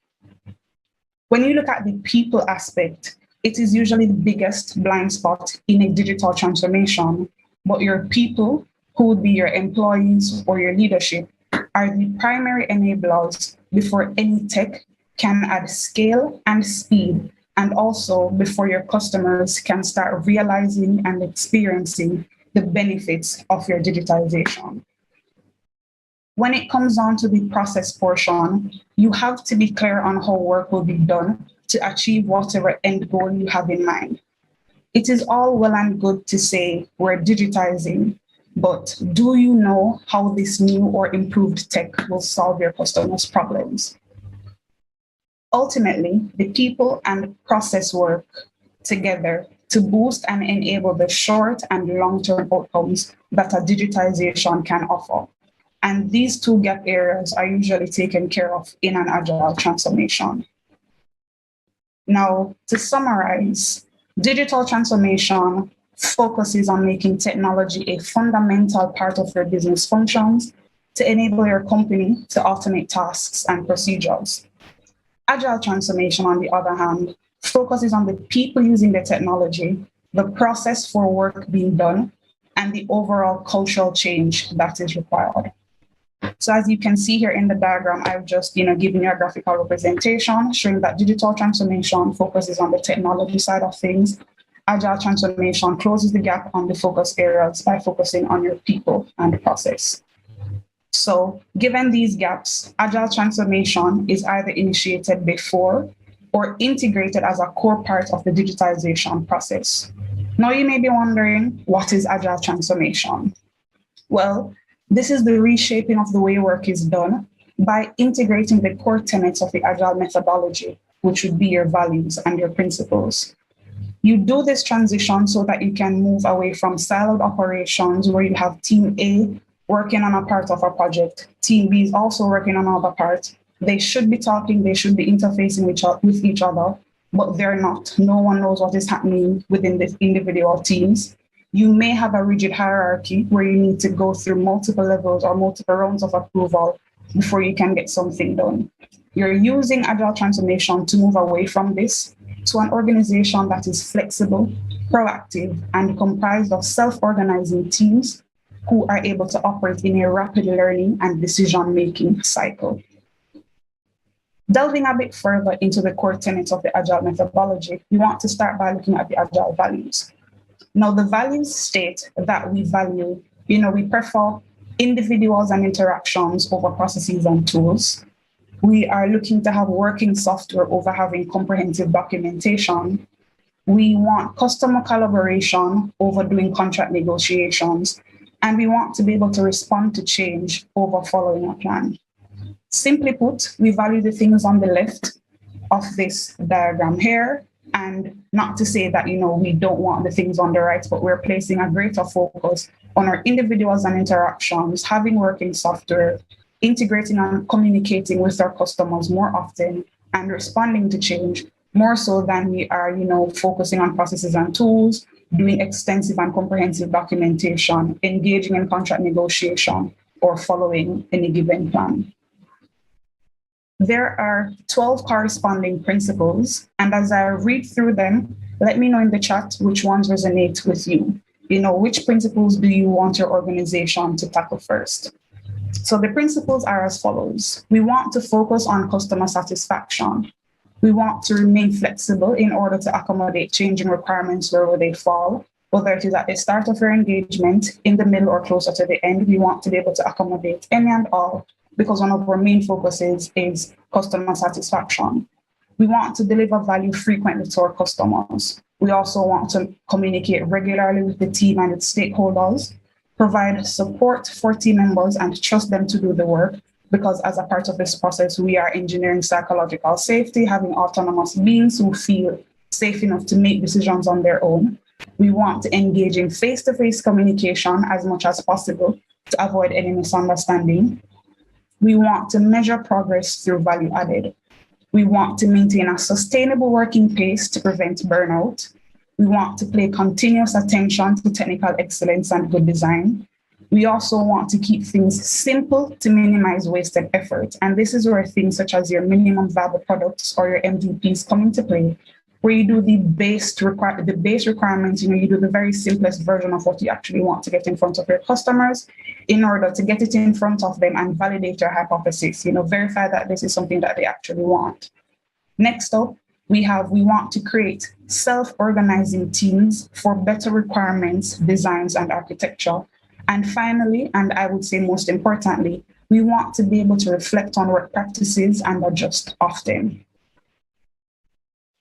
When you look at the people aspect, it is usually the biggest blind spot in a digital transformation, but your people, who would be your employees or your leadership, are the primary enablers before any tech can add scale and speed, and also before your customers can start realizing and experiencing the benefits of your digitization. When it comes down to the process portion, you have to be clear on how work will be done to achieve whatever end goal you have in mind. It is all well and good to say we're digitizing, but do you know how this new or improved tech will solve your customers' problems? Ultimately, the people and process work together to boost and enable the short and long-term outcomes that a digitization can offer. And these two gap areas are usually taken care of in an agile transformation. Now, to summarize, digital transformation focuses on making technology a fundamental part of your business functions to enable your company to automate tasks and procedures. Agile transformation, on the other hand, focuses on the people using the technology, the process for work being done, and the overall cultural change that is required. So as you can see here in the diagram, I've just given you a graphical representation showing that digital transformation focuses on the technology side of things. Agile transformation closes the gap on the focus areas by focusing on your people and process. So given these gaps, agile transformation is either initiated before or integrated as a core part of the digitization process. Now you may be wondering, what is agile transformation? Well, this is the reshaping of the way work is done by integrating the core tenets of the agile methodology, which would be your values and your principles. You do this transition so that you can move away from siloed operations where you have team A working on a part of a project, team B is also working on another part. They should be talking, they should be interfacing with each other, but they're not. No one knows what is happening within the individual teams. You may have a rigid hierarchy where you need to go through multiple levels or multiple rounds of approval before you can get something done. You're using agile transformation to move away from this to an organization that is flexible, proactive, and comprised of self-organizing teams who are able to operate in a rapid learning and decision-making cycle. Delving a bit further into the core tenets of the agile methodology, we want to start by looking at the agile values. Now, the values state that we value, we prefer individuals and interactions over processes and tools. We are looking to have working software over having comprehensive documentation. We want customer collaboration over doing contract negotiations. And we want to be able to respond to change over following a plan. Simply put, we value the things on the left of this diagram here, and not to say that, we don't want the things on the right, but we're placing a greater focus on our individuals and interactions, having working software, integrating and communicating with our customers more often, and responding to change more so than we are, focusing on processes and tools, doing extensive and comprehensive documentation, engaging in contract negotiation, or following any given plan. There are 12 corresponding principles, and as I read through them, let me know in the chat which ones resonate with you. Which principles do you want your organization to tackle first? So the principles are as follows. We want to focus on customer satisfaction. We want to remain flexible in order to accommodate changing requirements wherever they fall, whether it is at the start of your engagement, in the middle, or closer to the end. We want to be able to accommodate any and all, because one of our main focuses is customer satisfaction. We want to deliver value frequently to our customers. We also want to communicate regularly with the team and its stakeholders, provide support for team members and trust them to do the work, because as a part of this process, we are engineering psychological safety, having autonomous beings who feel safe enough to make decisions on their own. We want to engage in face-to-face communication as much as possible to avoid any misunderstanding. We want to measure progress through value added. We want to maintain a sustainable working pace to prevent burnout. We want to pay continuous attention to technical excellence and good design. We also want to keep things simple to minimize wasted effort. And this is where things such as your minimum viable products or your MVPs come into play, where you do the base requirements, you do the very simplest version of what you actually want to get in front of your customers in order to get it in front of them and validate your hypothesis, verify that this is something that they actually want. Next up, we want to create self-organizing teams for better requirements, designs, and architecture. And finally, and I would say most importantly, we want to be able to reflect on work practices and adjust often.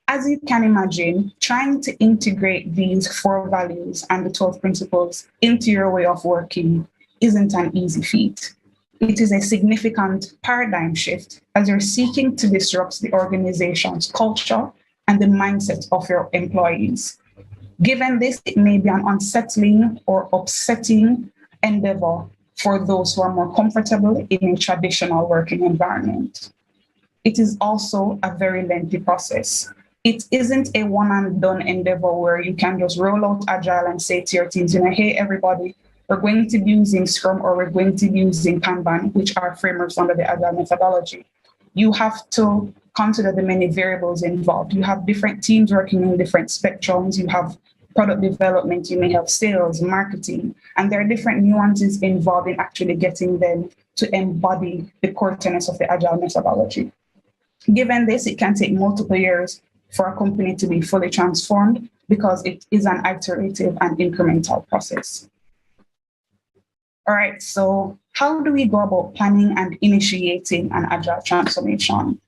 As you can imagine, trying to integrate these 4 values and the 12 principles into your way of working isn't an easy feat. It is a significant paradigm shift as you're seeking to disrupt the organization's culture and the mindset of your employees. Given this, it may be an unsettling or upsetting endeavor for those who are more comfortable in a traditional working environment. It is also a very lengthy process. It isn't a one and done endeavor where you can just roll out Agile and say to your teams, hey, everybody, we're going to be using Scrum or we're going to be using Kanban, which are frameworks under the Agile methodology. You have to consider the many variables involved. You have different teams working in different spectrums. You have product development, you may have sales, marketing, and there are different nuances involved in actually getting them to embody the core tenets of the Agile methodology. Given this, it can take multiple years for a company to be fully transformed because it is an iterative and incremental process. All right, so how do we go about planning and initiating an Agile transformation?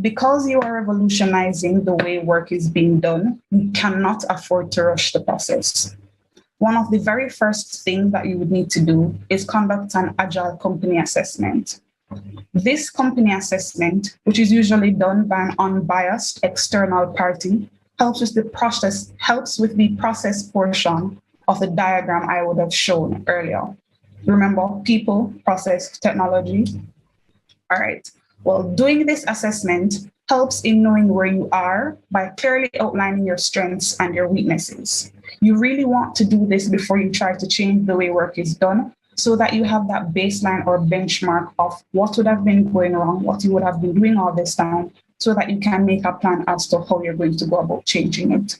Because you are revolutionizing the way work is being done, you cannot afford to rush the process. One of the very first things that you would need to do is conduct an Agile company assessment. This company assessment, which is usually done by an unbiased external party, helps with the process portion of the diagram I would have shown earlier. Remember, people, process, technology. All right. Well, doing this assessment helps in knowing where you are by clearly outlining your strengths and your weaknesses. You really want to do this before you try to change the way work is done, so that you have that baseline or benchmark of what would have been going wrong, what you would have been doing all this time, so that you can make a plan as to how you're going to go about changing it.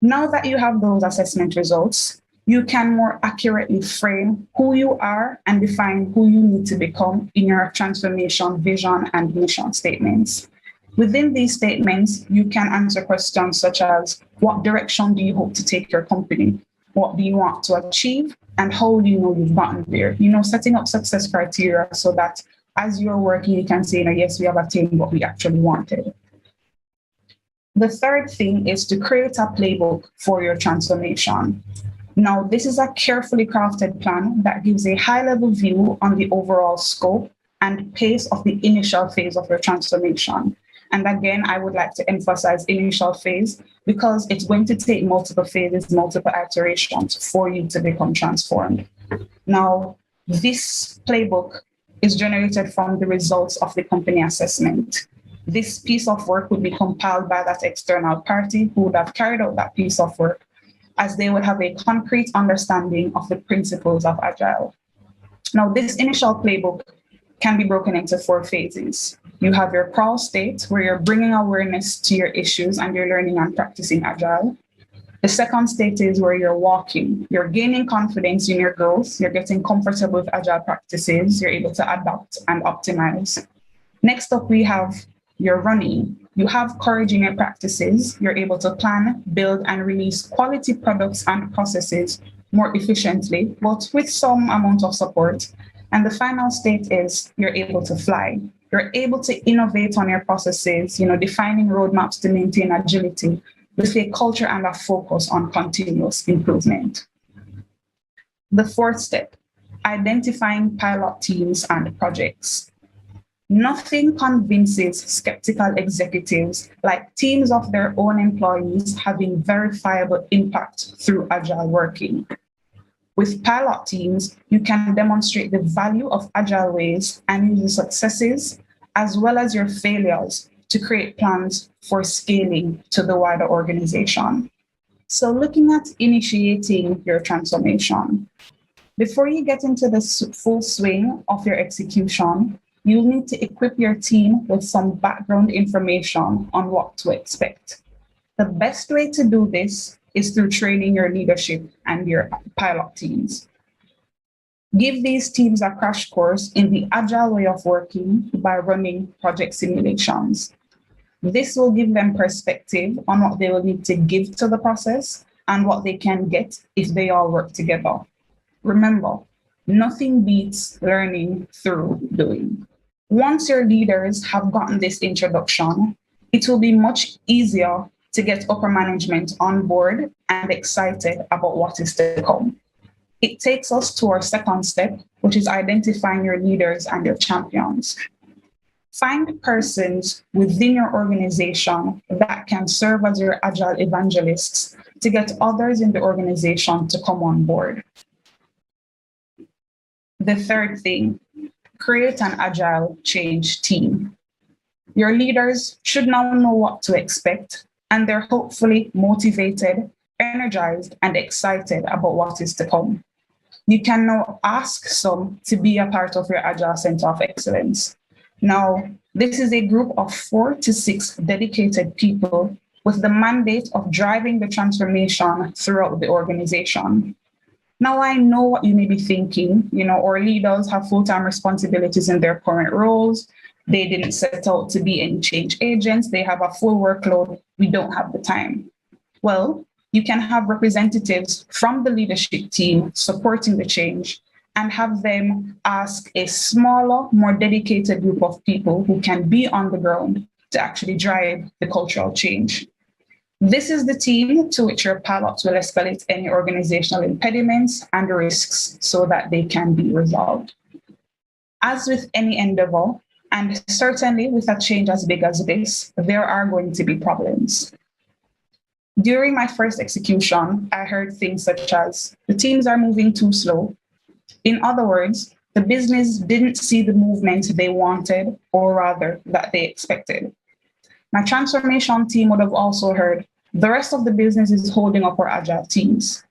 Now that you have those assessment results, you can more accurately frame who you are and define who you need to become in your transformation vision and mission statements. Within these statements, you can answer questions such as, what direction do you hope to take your company? What do you want to achieve? And how do you know you've gotten there? Setting up success criteria so that as you're working, you can say, yes, we have attained what we actually wanted. The third thing is to create a playbook for your transformation. Now, this is a carefully crafted plan that gives a high-level view on the overall scope and pace of the initial phase of your transformation. And again, I would like to emphasize initial phase because it's going to take multiple phases, multiple iterations for you to become transformed. Now, this playbook is generated from the results of the company assessment. This piece of work would be compiled by that external party who would have carried out that piece of work, as they would have a concrete understanding of the principles of Agile. Now, this initial playbook can be broken into 4 phases. You have your crawl state, where you're bringing awareness to your issues and you're learning and practicing Agile. The second state is where you're walking. You're gaining confidence in your growth. You're getting comfortable with Agile practices. You're able to adapt and optimize. Next up, we have your running. You have courage in your practices. You're able to plan, build, and release quality products and processes more efficiently, but with some amount of support. And the final state is you're able to fly. You're able to innovate on your processes, defining roadmaps to maintain agility with a culture and a focus on continuous improvement. The fourth step, identifying pilot teams and projects. Nothing convinces skeptical executives like teams of their own employees having verifiable impact through Agile working. With pilot teams, you can demonstrate the value of Agile ways and use the successes as well as your failures to create plans for scaling to the wider organization. So looking at initiating your transformation, before you get into the full swing of your execution, you'll need to equip your team with some background information on what to expect. The best way to do this is through training your leadership and your pilot teams. Give these teams a crash course in the Agile way of working by running project simulations. This will give them perspective on what they will need to give to the process and what they can get if they all work together. Remember, nothing beats learning through doing. Once your leaders have gotten this introduction, it will be much easier to get upper management on board and excited about what is to come. It takes us to our second step, which is identifying your leaders and your champions. Find persons within your organization that can serve as your agile evangelists to get others in the organization to come on board. The third thing, create an agile change team. Your leaders should now know what to expect, and they're hopefully motivated, energized, and excited about what is to come. You can now ask some to be a part of your Agile Center of Excellence. Now, this is a group of 4 to 6 dedicated people with the mandate of driving the transformation throughout the organization. Now, I know what you may be thinking. Our leaders have full-time responsibilities in their current roles. They didn't set out to be any change agents. They have a full workload. We don't have the time. Well, you can have representatives from the leadership team supporting the change and have them ask a smaller, more dedicated group of people who can be on the ground to actually drive the cultural change. This is the team to which your pilots will escalate any organizational impediments and risks so that they can be resolved. As with any endeavor, and certainly with a change as big as this, there are going to be problems. During my first execution, I heard things such as, the teams are moving too slow. In other words, the business didn't see the movement they wanted, or rather, that they expected. My transformation team would have also heard, the rest of the business is holding up our agile teams.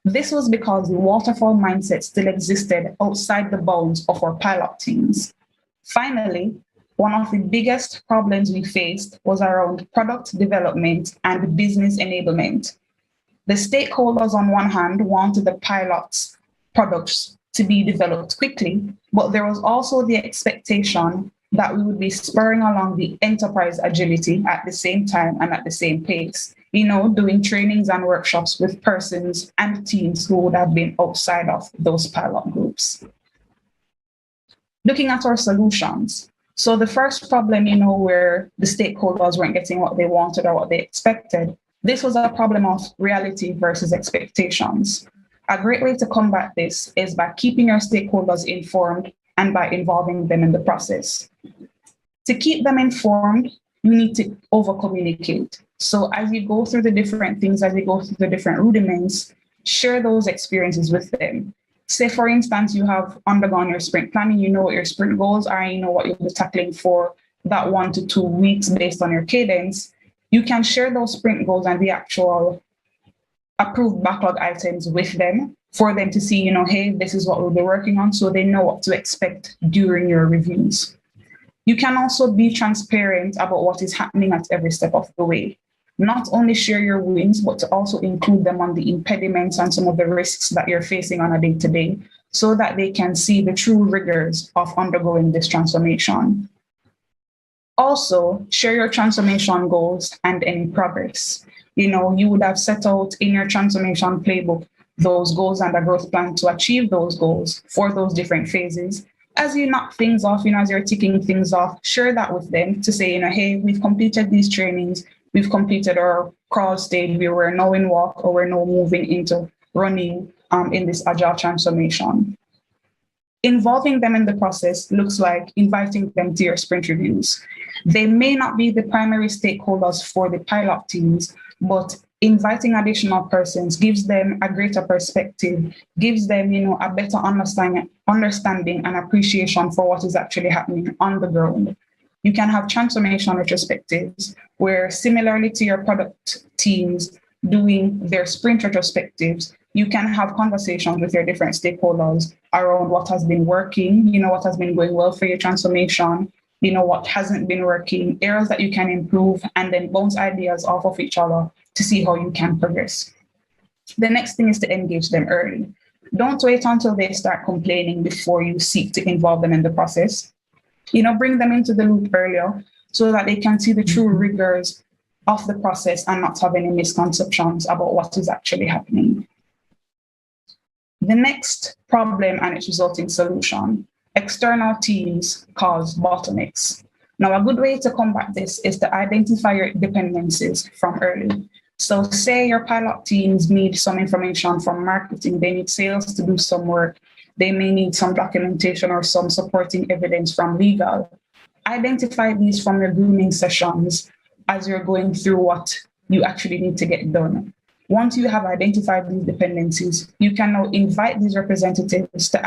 This was because the waterfall mindset still existed outside the bounds of our pilot teams. Finally, one of the biggest problems we faced was around product development and business enablement. The stakeholders on one hand wanted the pilot's products to be developed quickly, but there was also the expectation that we would be spurring along the enterprise agility at the same time and at the same pace, doing trainings and workshops with persons and teams who would have been outside of those pilot groups. Looking at our solutions. So the first problem, where the stakeholders weren't getting what they wanted or what they expected, this was a problem of reality versus expectations. A great way to combat this is by keeping your stakeholders informed and by involving them in the process. To keep them informed, you need to over-communicate. So as you go through the different things, as you go through the different rudiments, share those experiences with them. Say, for instance, you have undergone your sprint planning, you know what your sprint goals are, you know what you'll be tackling for that 1 to 2 weeks based on your cadence. You can share those sprint goals and the actual approved backlog items with them for them to see, hey, this is what we'll be working on, so they know what to expect during your reviews. You can also be transparent about what is happening at every step of the way. Not only share your wins, but to also include them on the impediments and some of the risks that you're facing on a day-to-day so that they can see the true rigors of undergoing this transformation. Also, share your transformation goals and any progress. You would have set out in your transformation playbook those goals and a growth plan to achieve those goals for those different phases. As you knock things off, as you're ticking things off, share that with them to say, hey, we've completed these trainings, we've completed our crawl stage, we're now in walk, or we're now moving into running in this agile transformation. Involving them in the process looks like inviting them to your sprint reviews. They may not be the primary stakeholders for the pilot teams, but inviting additional persons gives them a greater perspective, gives them, a better understanding and appreciation for what is actually happening on the ground. You can have transformation retrospectives where, similarly to your product teams doing their sprint retrospectives, you can have conversations with your different stakeholders around what has been working, what has been going well for your transformation, what hasn't been working, areas that you can improve, and then bounce ideas off of each other to see how you can progress. The next thing is to engage them early. Don't wait until they start complaining before you seek to involve them in the process. Bring them into the loop earlier so that they can see the true rigors of the process and not have any misconceptions about what is actually happening. The next problem and its resulting solution: external teams cause bottlenecks. Now, a good way to combat this is to identify your dependencies from early. So say your pilot teams need some information from marketing, they need sales to do some work, they may need some documentation or some supporting evidence from legal. Identify these from your grooming sessions as you're going through what you actually need to get done. Once you have identified these dependencies, you can now invite these representatives to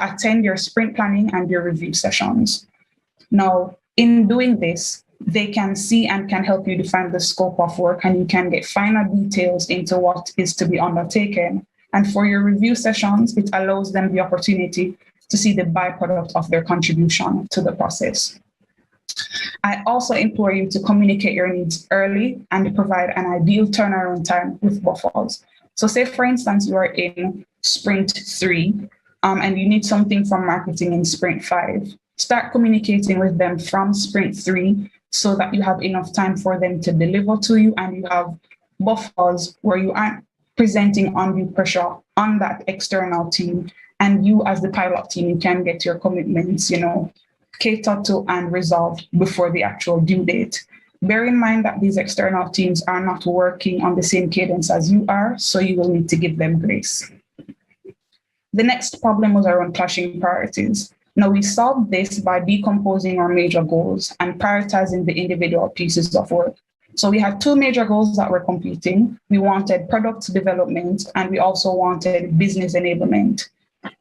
attend your sprint planning and your review sessions. Now, in doing this, they can see and can help you define the scope of work, and you can get finer details into what is to be undertaken. And for your review sessions, it allows them the opportunity to see the byproduct of their contribution to the process. I also implore you to communicate your needs early and provide an ideal turnaround time with buffers. So say, for instance, you are in sprint 3 and you need something from marketing in sprint 5. Start communicating with them from sprint 3 so that you have enough time for them to deliver to you, and you have buffers where you aren't presenting undue pressure on that external team. And you as the pilot team, you can get your commitments, catered to and resolved before the actual due date. Bear in mind that these external teams are not working on the same cadence as you are, so you will need to give them grace. The next problem was around clashing priorities. Now, we solved this by decomposing our major goals and prioritizing the individual pieces of work. So we had 2 major goals that were competing. We wanted product development, and we also wanted business enablement.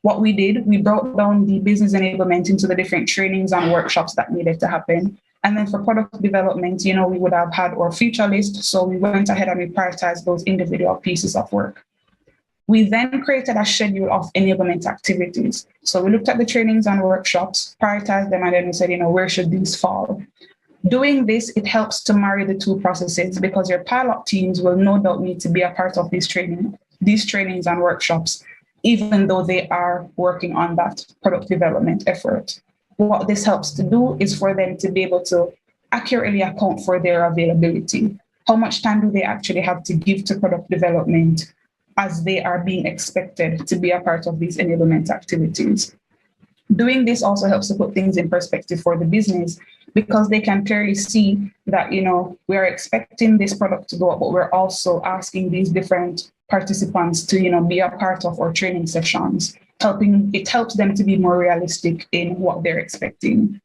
What we did, we broke down the business enablement into the different trainings and workshops that needed to happen. And then for product development, we would have had our feature list. So we went ahead and we prioritized those individual pieces of work. We then created a schedule of enablement activities. So we looked at the trainings and workshops, prioritized them, and then we said, where should these fall? Doing this, it helps to marry the 2 processes, because your pilot teams will no doubt need to be a part of these trainings and workshops, even though they are working on that product development effort. What this helps to do is for them to be able to accurately account for their availability. How much time do they actually have to give to product development as they are being expected to be a part of these enablement activities? Doing this also helps to put things in perspective for the business, because they can clearly see that, we're expecting this product to go up, but we're also asking these different participants to, be a part of our training sessions. It helps them to be more realistic in what they're expecting.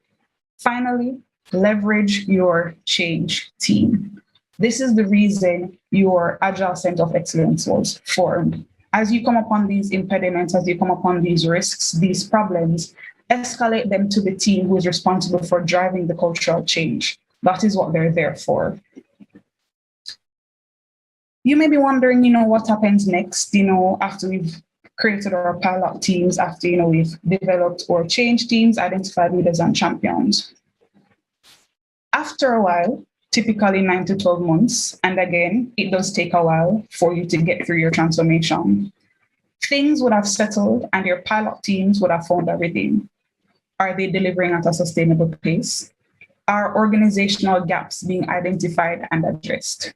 Finally, leverage your change team. This is the reason your Agile Center of Excellence was formed. As you come upon these impediments, as you come upon these risks, these problems, escalate them to the team who is responsible for driving the cultural change. That is what they're there for. You may be wondering, what happens next, after we've created our pilot teams, after, we've developed our change teams, identified leaders and champions. After a while, typically 9 to 12 months, and again, it does take a while for you to get through your transformation, things would have settled and your pilot teams would have found everything. Are they delivering at a sustainable pace? Are organizational gaps being identified and addressed?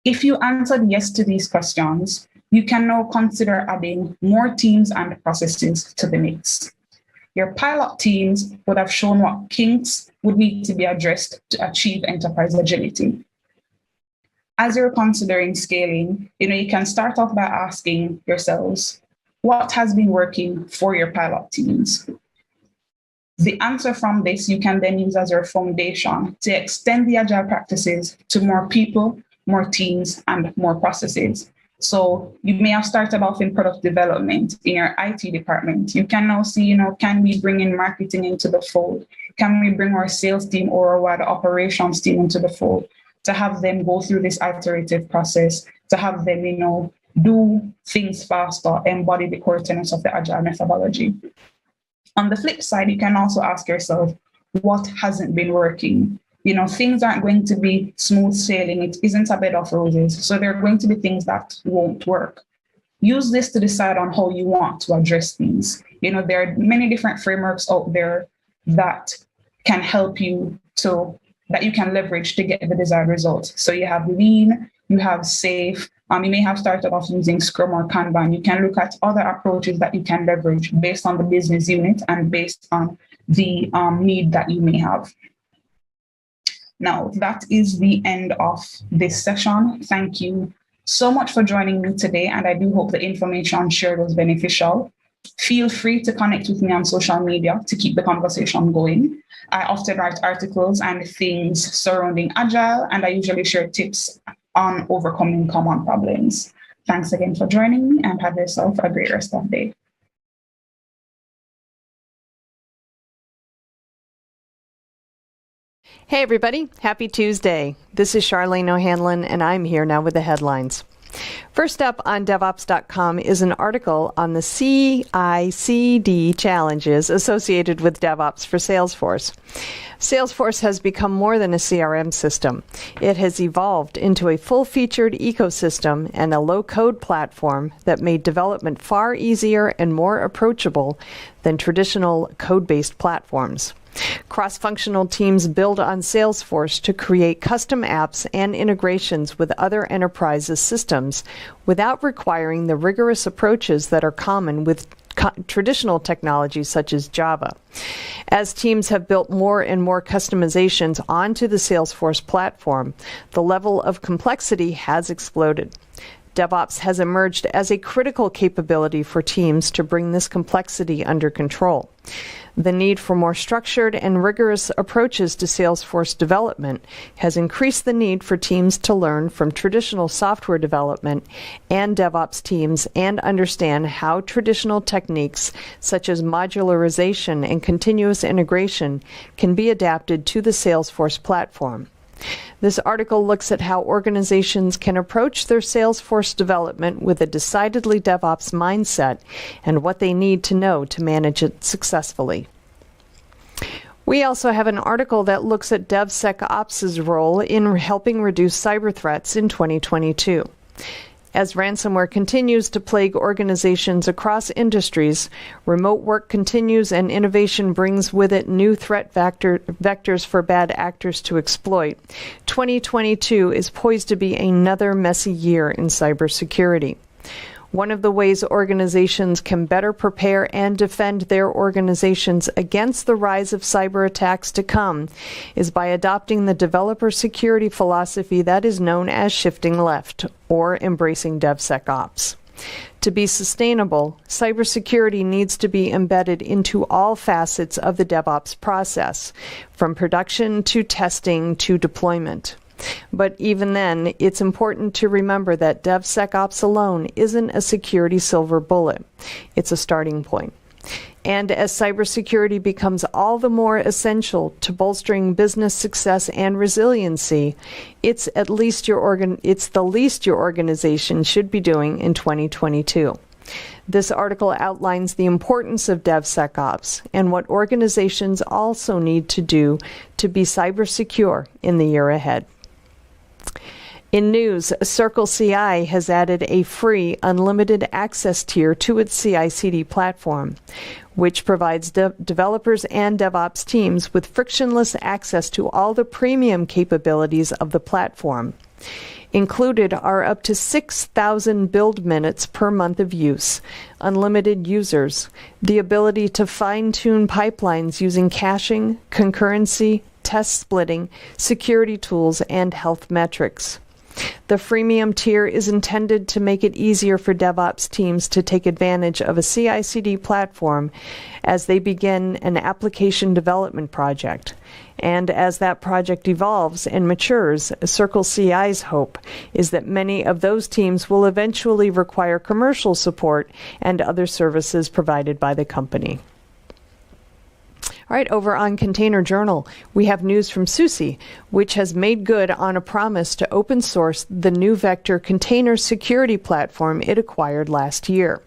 If you answered yes to these questions, you can now consider adding more teams and processes to the mix. Your pilot teams would have shown what kinks would need to be addressed to achieve enterprise agility. As you're considering scaling, you can start off by asking yourselves, what has been working for your pilot teams? The answer from this you can then use as your foundation to extend the agile practices to more people, more teams, and more processes. So you may have started off in product development in your IT department. You can now see, can we bring in marketing into the fold? Can we bring our sales team or our wider operations team into the fold to have them go through this iterative process, to have them, do things faster, embody the core tenets of the agile methodology. On the flip side, you can also ask yourself, what hasn't been working? Things aren't going to be smooth sailing. It isn't a bed of roses. So there are going to be things that won't work. Use this to decide on how you want to address these. There are many different frameworks out there that can help you that you can leverage to get the desired results. So you have Lean, you have SAFe, you may have started off using Scrum or Kanban. You can look at other approaches that you can leverage based on the business unit and based on the need that you may have. Now, that is the end of this session. Thank you so much for joining me today, and I do hope the information shared was beneficial. Feel free to connect with me on social media to keep the conversation going. I often write articles and things surrounding Agile, and I usually share tips on overcoming common problems. Thanks again for joining me, and have yourself a great rest of the day. Hey everybody, happy Tuesday. This is Charlene O'Hanlon, and I'm here now with the headlines. First up on DevOps.com is an article on the CI/CD challenges associated with DevOps for Salesforce. Salesforce has become more than a CRM system. It has evolved into a full-featured ecosystem and a low-code platform that made development far easier and more approachable than traditional code-based platforms. Cross-functional teams build on Salesforce to create custom apps and integrations with other enterprises' systems without requiring the rigorous approaches that are common with traditional technologies such as Java. As teams have built more and more customizations onto the Salesforce platform, the level of complexity has exploded. DevOps has emerged as a critical capability for teams to bring this complexity under control. The need for more structured and rigorous approaches to Salesforce development has increased the need for teams to learn from traditional software development and DevOps teams and understand how traditional techniques such as modularization and continuous integration can be adapted to the Salesforce platform. This article looks at how organizations can approach their Salesforce development with a decidedly DevOps mindset and what they need to know to manage it successfully. We also have an article that looks at DevSecOps' role in helping reduce cyber threats in 2022. As ransomware continues to plague organizations across industries, remote work continues and innovation brings with it new threat vectors for bad actors to exploit. 2022 is poised to be another messy year in cybersecurity. One of the ways organizations can better prepare and defend their organizations against the rise of cyber attacks to come is by adopting the developer security philosophy that is known as shifting left, or embracing DevSecOps. To be sustainable, cybersecurity needs to be embedded into all facets of the DevOps process, from production to testing to deployment. But even then, it's important to remember that DevSecOps alone isn't a security silver bullet. It's a starting point. And as cybersecurity becomes all the more essential to bolstering business success and resiliency, it's the least your organization should be doing in 2022. This article outlines the importance of DevSecOps and what organizations also need to do to be cyber secure in the year ahead. In news, Circle CI has added a free unlimited access tier to its CI/CD platform, which provides developers and DevOps teams with frictionless access to all the premium capabilities of the platform. Included are up to 6,000 build minutes per month of use, unlimited users, the ability to fine-tune pipelines using caching, concurrency, test splitting, security tools, and health metrics. The freemium tier is intended to make it easier for DevOps teams to take advantage of a CI/CD platform as they begin an application development project. And as that project evolves and matures, Circle CI's hope is that many of those teams will eventually require commercial support and other services provided by the company. All right, over on Container Journal, we have news from SUSE, which has made good on a promise to open source the NuVector container security platform it acquired last year.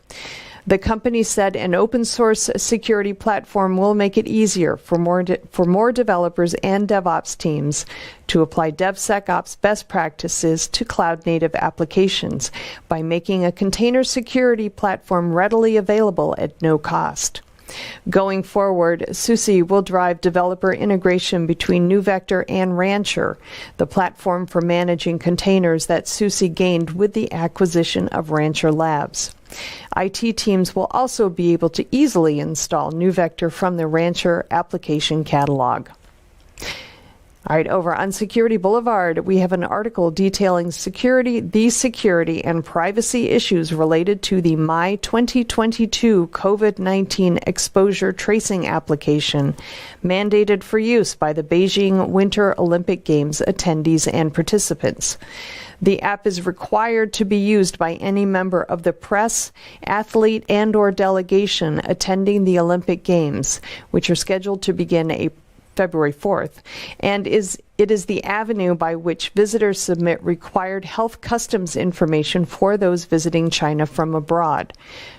The company said an open source security platform will make it easier for more developers and DevOps teams to apply DevSecOps best practices to cloud-native applications by making a container security platform readily available at no cost. Going forward, SUSE will drive developer integration between NuVector and Rancher, the platform for managing containers that SUSE gained with the acquisition of Rancher Labs. IT teams will also be able to easily install NuVector from the Rancher application catalog. All right, over on Security Boulevard, we have an article detailing the security and privacy issues related to the My 2022 COVID-19 exposure tracing application mandated for use by the Beijing Winter Olympic Games attendees and participants. The app is required to be used by any member of the press, athlete, and/or delegation attending the Olympic Games, which are scheduled to begin February 4th, and it is the avenue by which visitors submit required health customs information for those visiting China from abroad,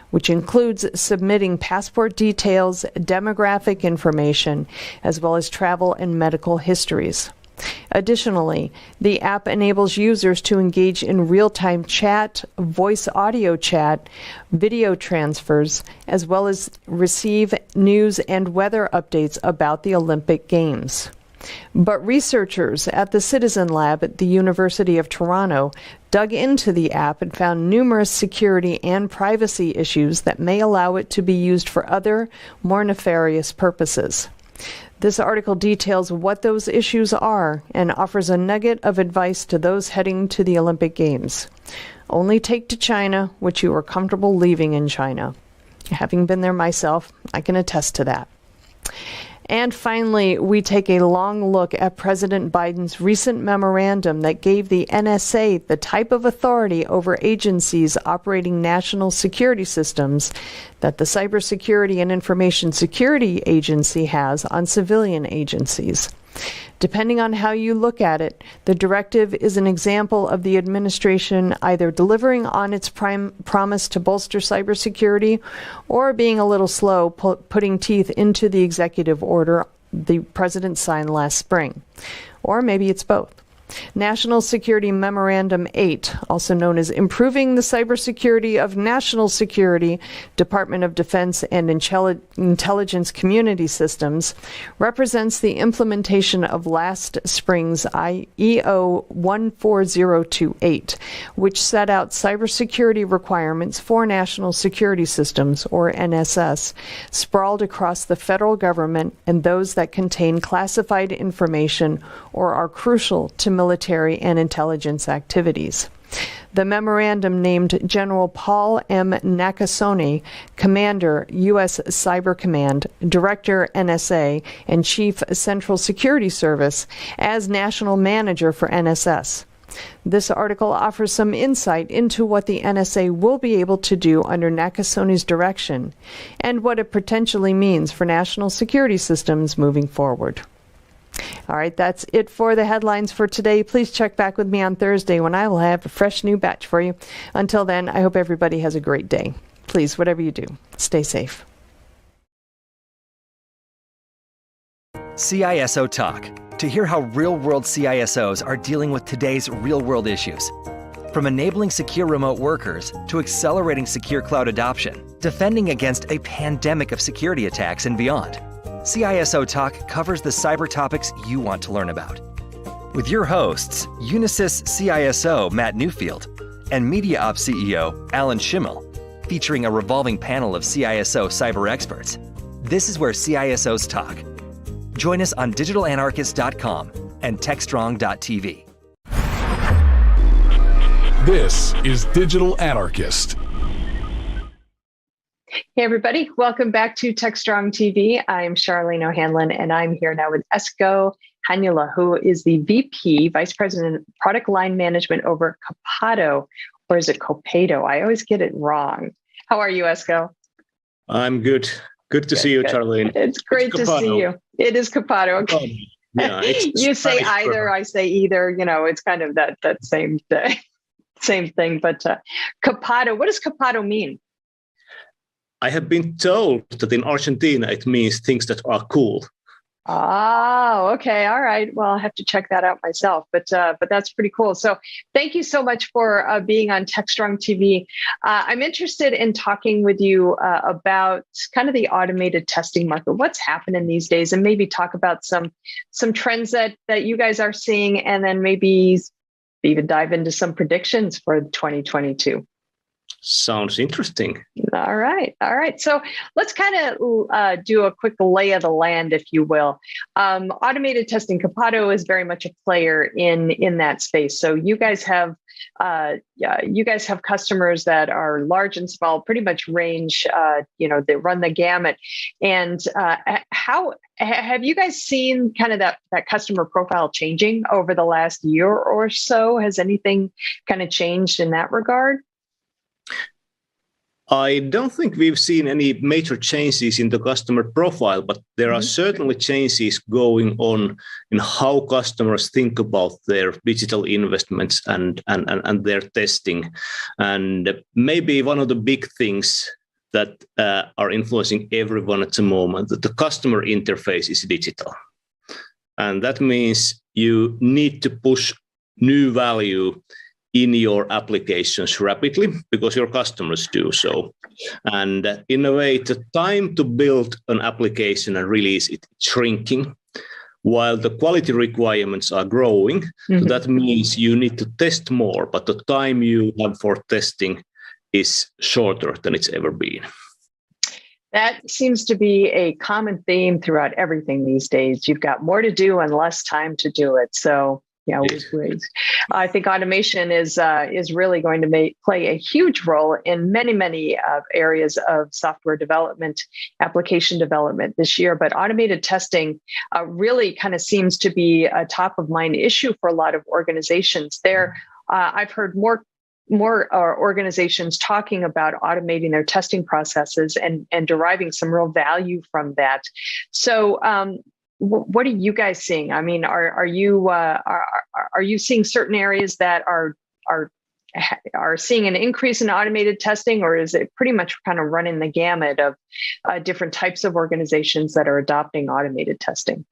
which includes submitting passport details, demographic information, as well as travel and medical histories. Additionally, the app enables users to engage in real-time chat, voice-audio chat, video transfers, as well as receive news and weather updates about the Olympic Games. But researchers at the Citizen Lab at the University of Toronto dug into the app and found numerous security and privacy issues that may allow it to be used for other, more nefarious purposes. This article details what those issues are and offers a nugget of advice to those heading to the Olympic Games. Only take to China what you are comfortable leaving in China. Having been there myself, I can attest to that. And finally, we take a long look at President Biden's recent memorandum that gave the NSA the type of authority over agencies operating national security systems that the Cybersecurity and Information Security Agency has on civilian agencies. Depending on how you look at it, the directive is an example of the administration either delivering on its promise to bolster cybersecurity or being a little slow putting teeth into the executive order the president signed last spring. Or maybe it's both. National Security Memorandum 8, also known as Improving the Cybersecurity of National Security, Department of Defense and Intelligence Community Systems, represents the implementation of last spring's EO 14028, which set out cybersecurity requirements for national security systems, or NSS, sprawled across the federal government and those that contain classified information or are crucial to military and intelligence activities. The memorandum named General Paul M. Nakasone, Commander, U.S. Cyber Command, Director, NSA, and Chief Central Security Service, as National Manager for NSS. This article offers some insight into what the NSA will be able to do under Nakasone's direction and what it potentially means for national security systems moving forward. All right, that's it for the headlines for today. Please check back with me on Thursday when I will have a fresh new batch for you. Until then, I hope everybody has a great day. Please, whatever you do, stay safe. CISO Talk, to hear how real-world CISOs are dealing with today's real-world issues. From enabling secure remote workers to accelerating secure cloud adoption, defending against a pandemic of security attacks and beyond. CISO Talk covers the cyber topics you want to learn about. With your hosts, Unisys CISO Matt Newfield and MediaOps CEO Alan Schimmel, featuring a revolving panel of CISO cyber experts. This is where CISOs talk. Join us on digitalanarchist.com and techstrong.tv. This is Digital Anarchist. Hey, everybody. Welcome back to Techstrong TV. I'm Charlene O'Hanlon, and I'm here now with Esko Hanula, who is the VP, Vice President, Product Line Management over Capado, or is it Copado? I always get it wrong. How are you, Esko? I'm good. Good to see you, Charlene. It's great to see you. It is Capado. Okay. Yeah, you say either, I say either. You know, it's kind of that same thing. But Capado, what does Capado mean? I have been told that in Argentina, it means things that are cool. Oh, okay. All right. Well, I'll have to check that out myself, but that's pretty cool. So thank you so much for being on Techstrong TV. I'm interested in talking with you about kind of the automated testing market, what's happening these days, and maybe talk about some trends that you guys are seeing, and then maybe even dive into some predictions for 2022. Sounds interesting. All right. So let's kind of do a quick lay of the land, if you will. Automated testing, Capado is very much a player in that space. So you guys have customers that are large and small, pretty much range. They run the gamut. And how have you guys seen kind of that customer profile changing over the last year or so? Has anything kind of changed in that regard? I don't think we've seen any major changes in the customer profile, but there are certainly changes going on in how customers think about their digital investments and their testing. And maybe one of the big things that are influencing everyone at the moment, that the customer interface is digital. And that means you need to push new value in your applications rapidly because your customers do so. And in a way, the time to build an application and release it shrinking while the quality requirements are growing. So that means you need to test more, but the time you have for testing is shorter than it's ever been. That seems to be a common theme throughout everything these days. You've got more to do and less time to do it. So yeah, I think automation is really going to play a huge role in many areas of software development, application development this year. But automated testing really kind of seems to be a top of mind issue for a lot of organizations. I've heard more organizations talking about automating their testing processes and deriving some real value from that. So. What are you guys seeing? I mean, are you seeing certain areas that are seeing an increase in automated testing, or is it pretty much kind of running the gamut of different types of organizations that are adopting automated testing?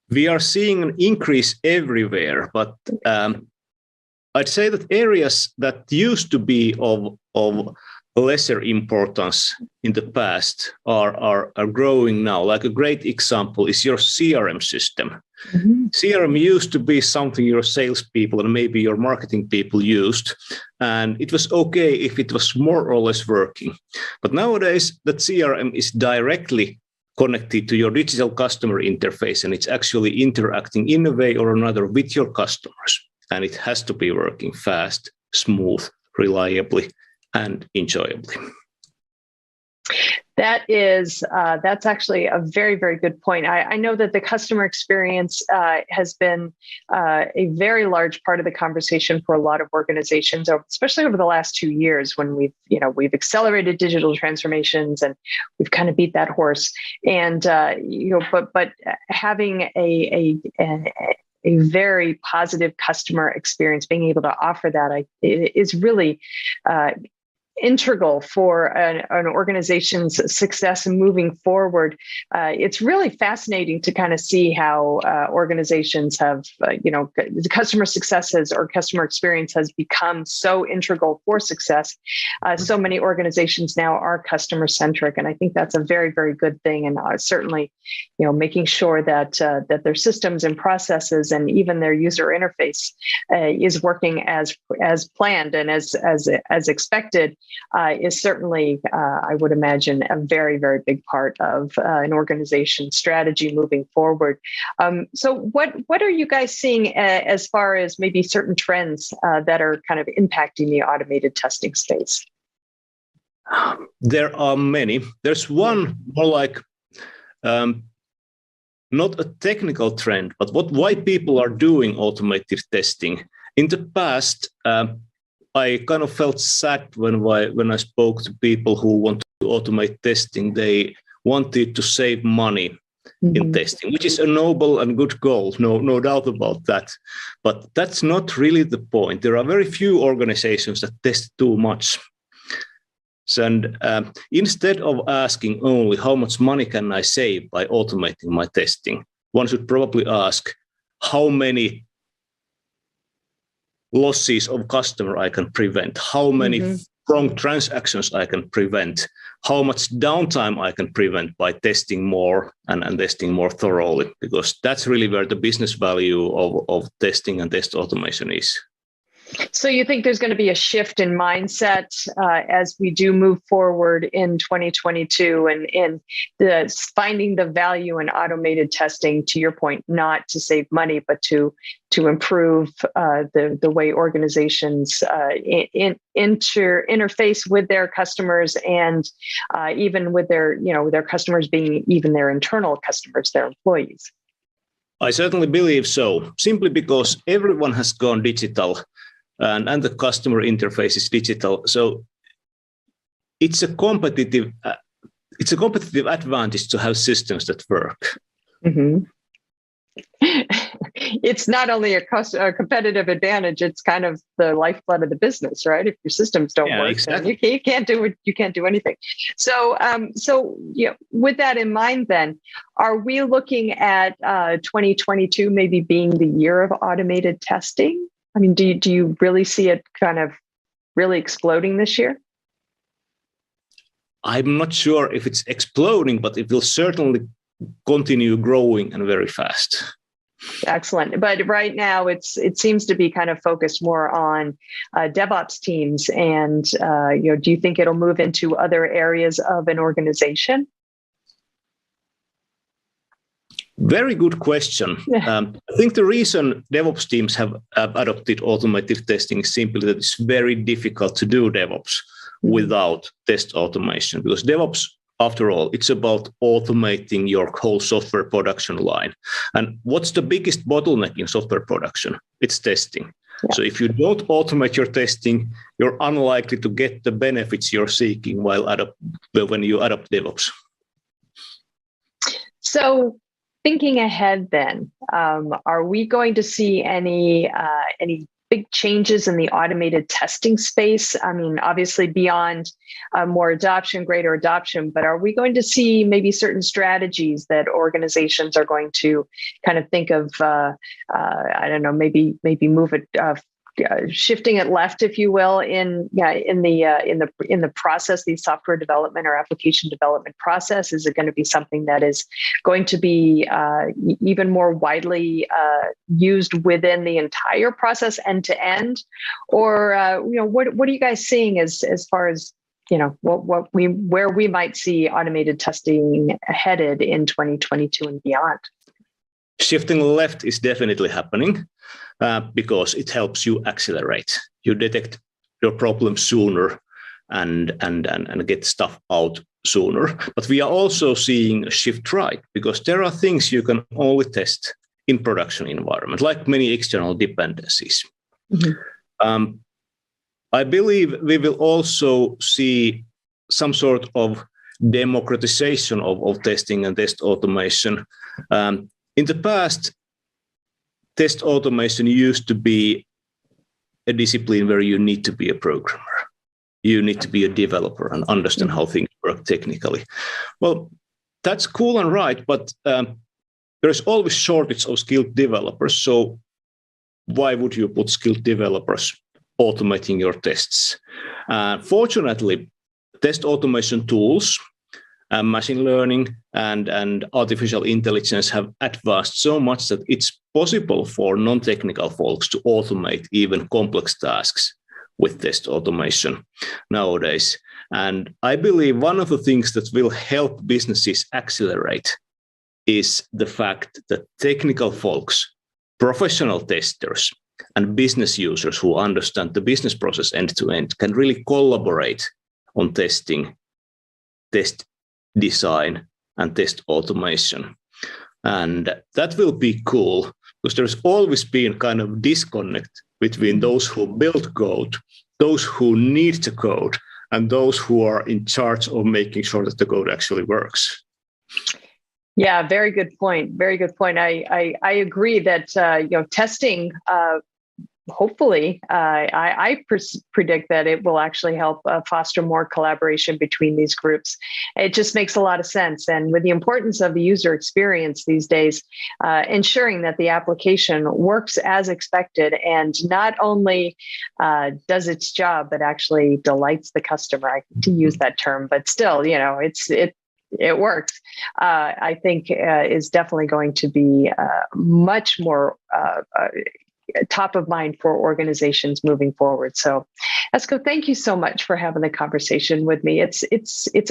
We are seeing an increase everywhere, but I'd say that areas that used to be of lesser importance in the past are growing now. Like a great example is your CRM system. CRM used to be something your salespeople and maybe your marketing people used, and it was okay if it was more or less working. But nowadays, that CRM is directly connected to your digital customer interface, and it's actually interacting in a way or another with your customers. And it has to be working fast, smooth, reliably, and enjoyably. That's actually a very, very good point. I know that the customer experience has been a very large part of the conversation for a lot of organizations, especially over the last 2 years when we've accelerated digital transformations and we've kind of beat that horse. And but having a very positive customer experience, being able to offer that is really integral for an organization's success and moving forward. It's really fascinating to kind of see how organizations have, the customer successes or customer experience has become so integral for success. So many organizations now are customer centric, and I think that's a very, very good thing. And certainly, making sure that their systems and processes and even their user interface is working as planned and as expected. Is certainly, I would imagine, a very, very big part of an organization's strategy moving forward. So what are you guys seeing as far as maybe certain trends that are kind of impacting the automated testing space? There are many. There's one more like not a technical trend, but why people are doing automated testing. In the past, I kind of felt sad when I spoke to people who want to automate testing. They wanted to save money in testing, which is a noble and good goal, no doubt about that. But that's not really the point. There are very few organizations that test too much. And instead of asking only how much money can I save by automating my testing, one should probably ask how many losses of customer I can prevent, how many wrong transactions I can prevent, how much downtime I can prevent by testing more and testing more thoroughly, because that's really where the business value of testing and test automation is. So you think there's going to be a shift in mindset as we do move forward in 2022 and in finding the value in automated testing, to your point, not to save money, but to improve the way organizations interface with their customers, and even with their customers being even their internal customers, their employees. I certainly believe so, simply because everyone has gone digital. And the customer interface is digital, so it's a competitive advantage to have systems that work. Mm-hmm. It's not only a competitive advantage; it's kind of the lifeblood of the business, right? If your systems don't work, exactly. then you can't do anything. So, with that in mind, then, are we looking at 2022 maybe being the year of automated testing? I mean, do you really see it kind of really exploding this year? I'm not sure if it's exploding, but it will certainly continue growing and very fast. Excellent. But right now, it seems to be kind of focused more on DevOps teams. And do you think it'll move into other areas of an organization? Very good question. I think the reason DevOps teams have adopted automated testing is simply that it's very difficult to do DevOps without test automation, because DevOps, after all, it's about automating your whole software production line. And what's the biggest bottleneck in software production? It's testing. Yeah. So if you don't automate your testing, you're unlikely to get the benefits you're seeking when you adopt DevOps. So, thinking ahead, then, are we going to see any big changes in the automated testing space? I mean, obviously beyond more adoption, greater adoption, but are we going to see maybe certain strategies that organizations are going to kind of think of? I don't know, maybe move it. Shifting it left, if you will, in the process, the software development or application development process. Is it going to be something that is going to be even more widely used within the entire process, end to end, or what are you guys seeing as far as where we might see automated testing headed in 2022 and beyond? Shifting left is definitely happening because it helps you accelerate. You detect your problem sooner and get stuff out sooner. But we are also seeing a shift right, because there are things you can only test in production environment, like many external dependencies. Mm-hmm. I believe we will also see some sort of democratization of testing and test automation. In the past, test automation used to be a discipline where you need to be a programmer. You need to be a developer and understand how things work technically. Well, that's cool and right, but there's always shortage of skilled developers. So why would you put skilled developers automating your tests? Fortunately, test automation tools, machine learning and artificial intelligence have advanced so much that it's possible for non-technical folks to automate even complex tasks with test automation nowadays. And I believe one of the things that will help businesses accelerate is the fact that technical folks, professional testers, and business users who understand the business process end to end can really collaborate on testing, test design, and test automation. And that will be cool, because there's always been kind of disconnect between those who build code, those who need to code, and those who are in charge of making sure that the code actually works. Yeah, very good point. Very good point. I agree that testing. Hopefully, I predict that it will actually help foster more collaboration between these groups. It just makes a lot of sense. And with the importance of the user experience these days, ensuring that the application works as expected and not only does its job, but actually delights the customer. I hate to use that term, but still, it works. I think is definitely going to be much more top of mind for organizations moving forward. So, Esko, thank you so much for having the conversation with me. It's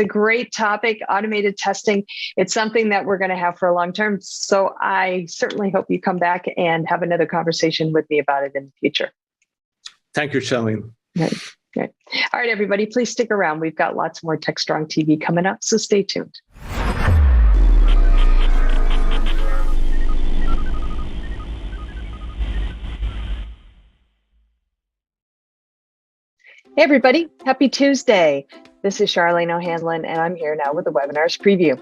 a great topic, automated testing. It's something that we're going to have for a long term. So I certainly hope you come back and have another conversation with me about it in the future. Thank you, Charlene. Right. All right, everybody, please stick around. We've got lots more Techstrong TV coming up, so stay tuned. Hey, everybody. Happy Tuesday. This is Charlene O'Hanlon, and I'm here now with the webinars preview.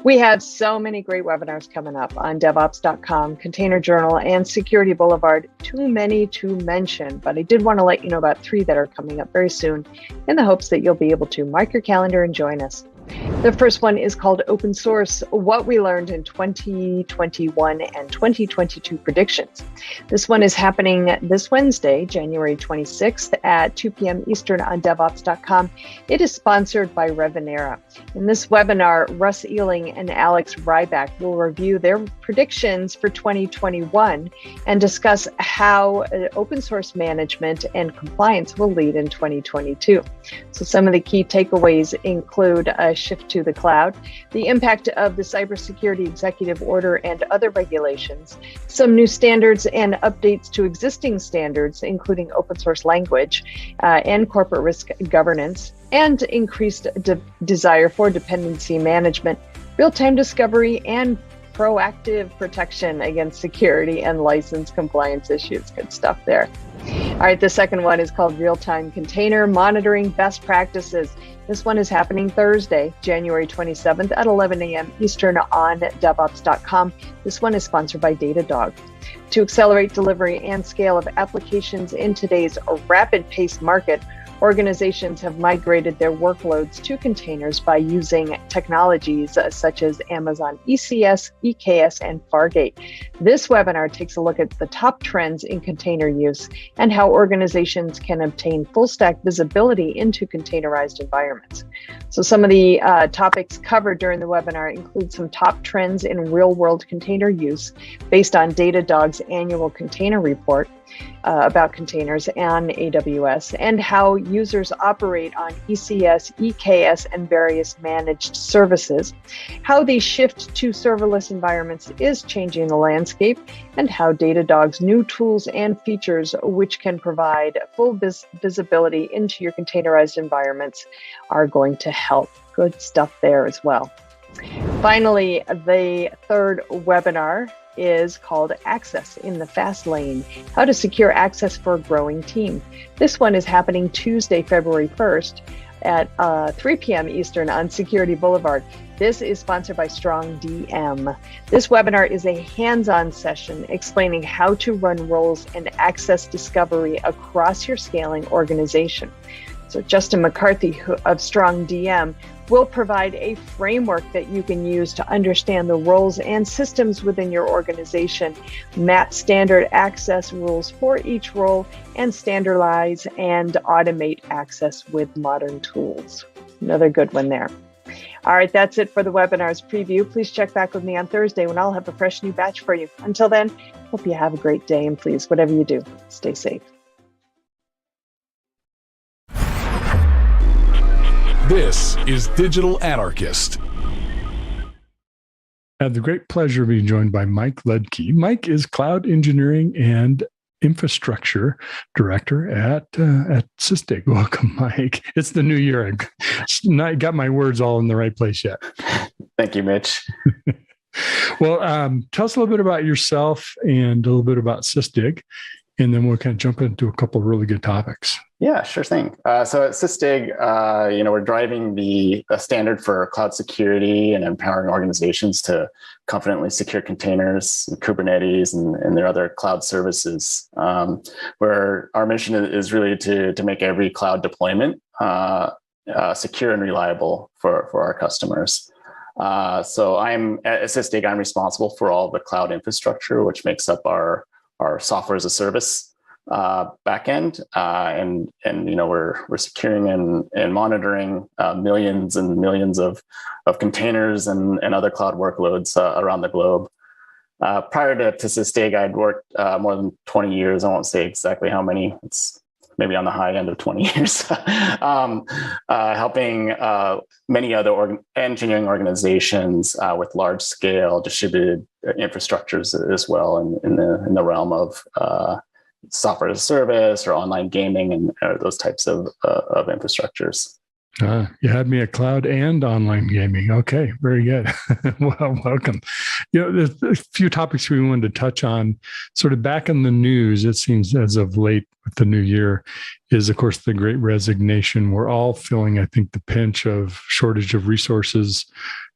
We have so many great webinars coming up on DevOps.com, Container Journal, and Security Boulevard. Too many to mention, but I did want to let you know about 3 that are coming up very soon in the hopes that you'll be able to mark your calendar and join us. The first one is called Open Source, What We Learned in 2021 and 2022 Predictions. This one is happening this Wednesday, January 26th at 2 p.m. Eastern on DevOps.com. It is sponsored by Revenera. In this webinar, Russ Ealing and Alex Ryback will review their predictions for 2021 and discuss how open source management and compliance will lead in 2022. So some of the key takeaways include a shift to the cloud, the impact of the Cybersecurity Executive Order and other regulations, some new standards and updates to existing standards, including open source language and corporate risk governance, and increased desire for dependency management, real-time discovery, and proactive protection against security and license compliance issues. Good stuff there. All right, the second one is called Real-Time Container Monitoring Best Practices. This one is happening Thursday, January 27th at 11 a.m. Eastern on DevOps.com. This one is sponsored by Datadog. To accelerate delivery and scale of applications in today's rapid-paced market, organizations have migrated their workloads to containers by using technologies such as Amazon ECS, EKS, and Fargate. This webinar takes a look at the top trends in container use and how organizations can obtain full-stack visibility into containerized environments. So some of the topics covered during the webinar include some top trends in real-world container use based on Datadog's annual container report, about containers on AWS, and how users operate on ECS, EKS, and various managed services, how the shift to serverless environments is changing the landscape, and how Datadog's new tools and features, which can provide full visibility into your containerized environments, are going to help. Good stuff there as well. Finally, the third webinar is called Access in the Fast Lane, How to Secure Access for a Growing Team. This one is happening Tuesday, February 1st at 3 p.m. Eastern on Security Boulevard. This is sponsored by Strong DM. This webinar is a hands-on session explaining how to run roles and access discovery across your scaling organization. So Justin McCarthy of Strong DM will provide a framework that you can use to understand the roles and systems within your organization, map standard access rules for each role, and standardize and automate access with modern tools. Another good one there. All right, that's it for the webinar's preview. Please check back with me on Thursday when I'll have a fresh new batch for you. Until then, hope you have a great day, and please, whatever you do, stay safe. This is Digital Anarchist. I have the great pleasure of being joined by Mike Ledke. Mike is Cloud Engineering and Infrastructure Director at Sysdig. Welcome, Mike. It's the new year. I got my words all in the right place yet. Thank you, Mitch. Well, tell us a little bit about yourself and a little bit about Sysdig, and then we'll kind of jump into a couple of really good topics. Yeah, sure thing. So at Sysdig, we're driving the standard for cloud security and empowering organizations to confidently secure containers, and Kubernetes, and their other cloud services. Where our mission is really to make every cloud deployment secure and reliable for our customers. So I'm at Sysdig. I'm responsible for all the cloud infrastructure, which makes up our software as a service backend, and we're securing and monitoring millions and millions of containers and other cloud workloads around the globe. Prior to Sysdig, I'd worked more than 20 years. I won't say exactly how many. It's maybe on the high end of 20 years, helping many other engineering organizations with large-scale distributed infrastructures as well in the realm of software as a service or online gaming and those types of infrastructures. You had me at cloud and online gaming. Okay, very good. Well, welcome. There's a few topics we wanted to touch on. Sort of back in the news, it seems as of late with the new year, is of course the Great Resignation. We're all feeling, I think, the pinch of shortage of resources.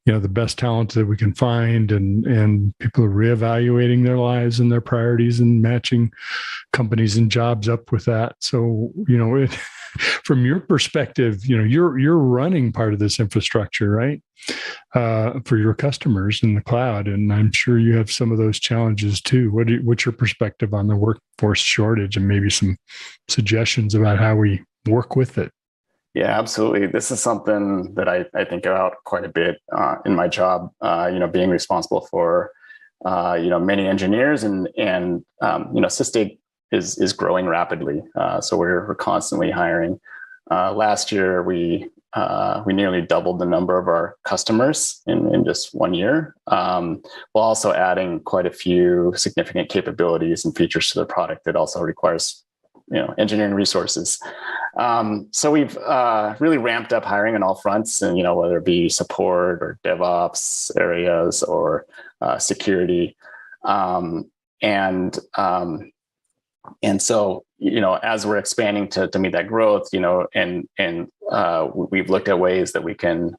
The best talent that we can find, and people are reevaluating their lives and their priorities and matching companies and jobs up with that. So, from your perspective, you're running part of this infrastructure, right? For your customers in the cloud, and I'm sure you have some of those challenges too. What's your perspective on the workforce shortage, and maybe some suggestions about how we work with it? Yeah, absolutely. This is something that I think about quite a bit in my job. Being responsible for many engineers, and Sysdig is growing rapidly. So we're constantly hiring. Last year we nearly doubled the number of our customers in just 1 year, while also adding quite a few significant capabilities and features to the product that also requires engineering resources. So we've really ramped up hiring on all fronts, and whether it be support or DevOps areas or security, and so as we're expanding to meet that growth, and we've looked at ways that we can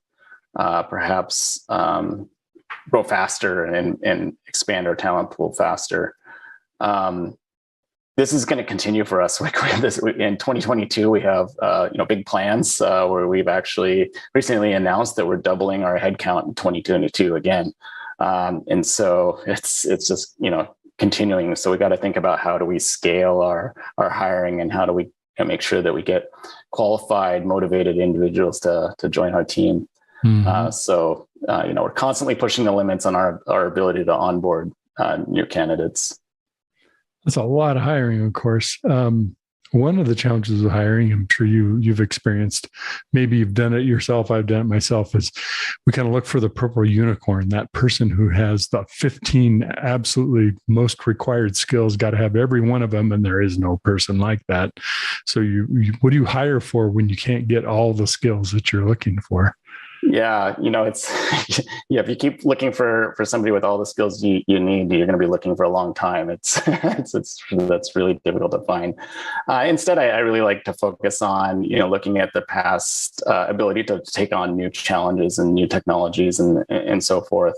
perhaps grow faster and expand our talent pool faster. This is going to continue for us. In 2022, we have big plans where we've actually recently announced that we're doubling our headcount in 2022 again, and so it's just continuing. So we got to think about how do we scale our hiring, and how do we make sure that we get qualified, motivated individuals to join our team. So we're constantly pushing the limits on our ability to onboard new candidates. That's a lot of hiring, of course. One of the challenges of hiring, I'm sure you've experienced, maybe you've done it yourself, I've done it myself, is we kind of look for the purple unicorn, that person who has the 15 absolutely most required skills, got to have every one of them, and there is no person like that. So what do you hire for when you can't get all the skills that you're looking for? Yeah, it's if you keep looking for somebody with all the skills you need, you're going to be looking for a long time. It's that's really difficult to find. Instead, I really like to focus on looking at the past ability to take on new challenges and new technologies and so forth.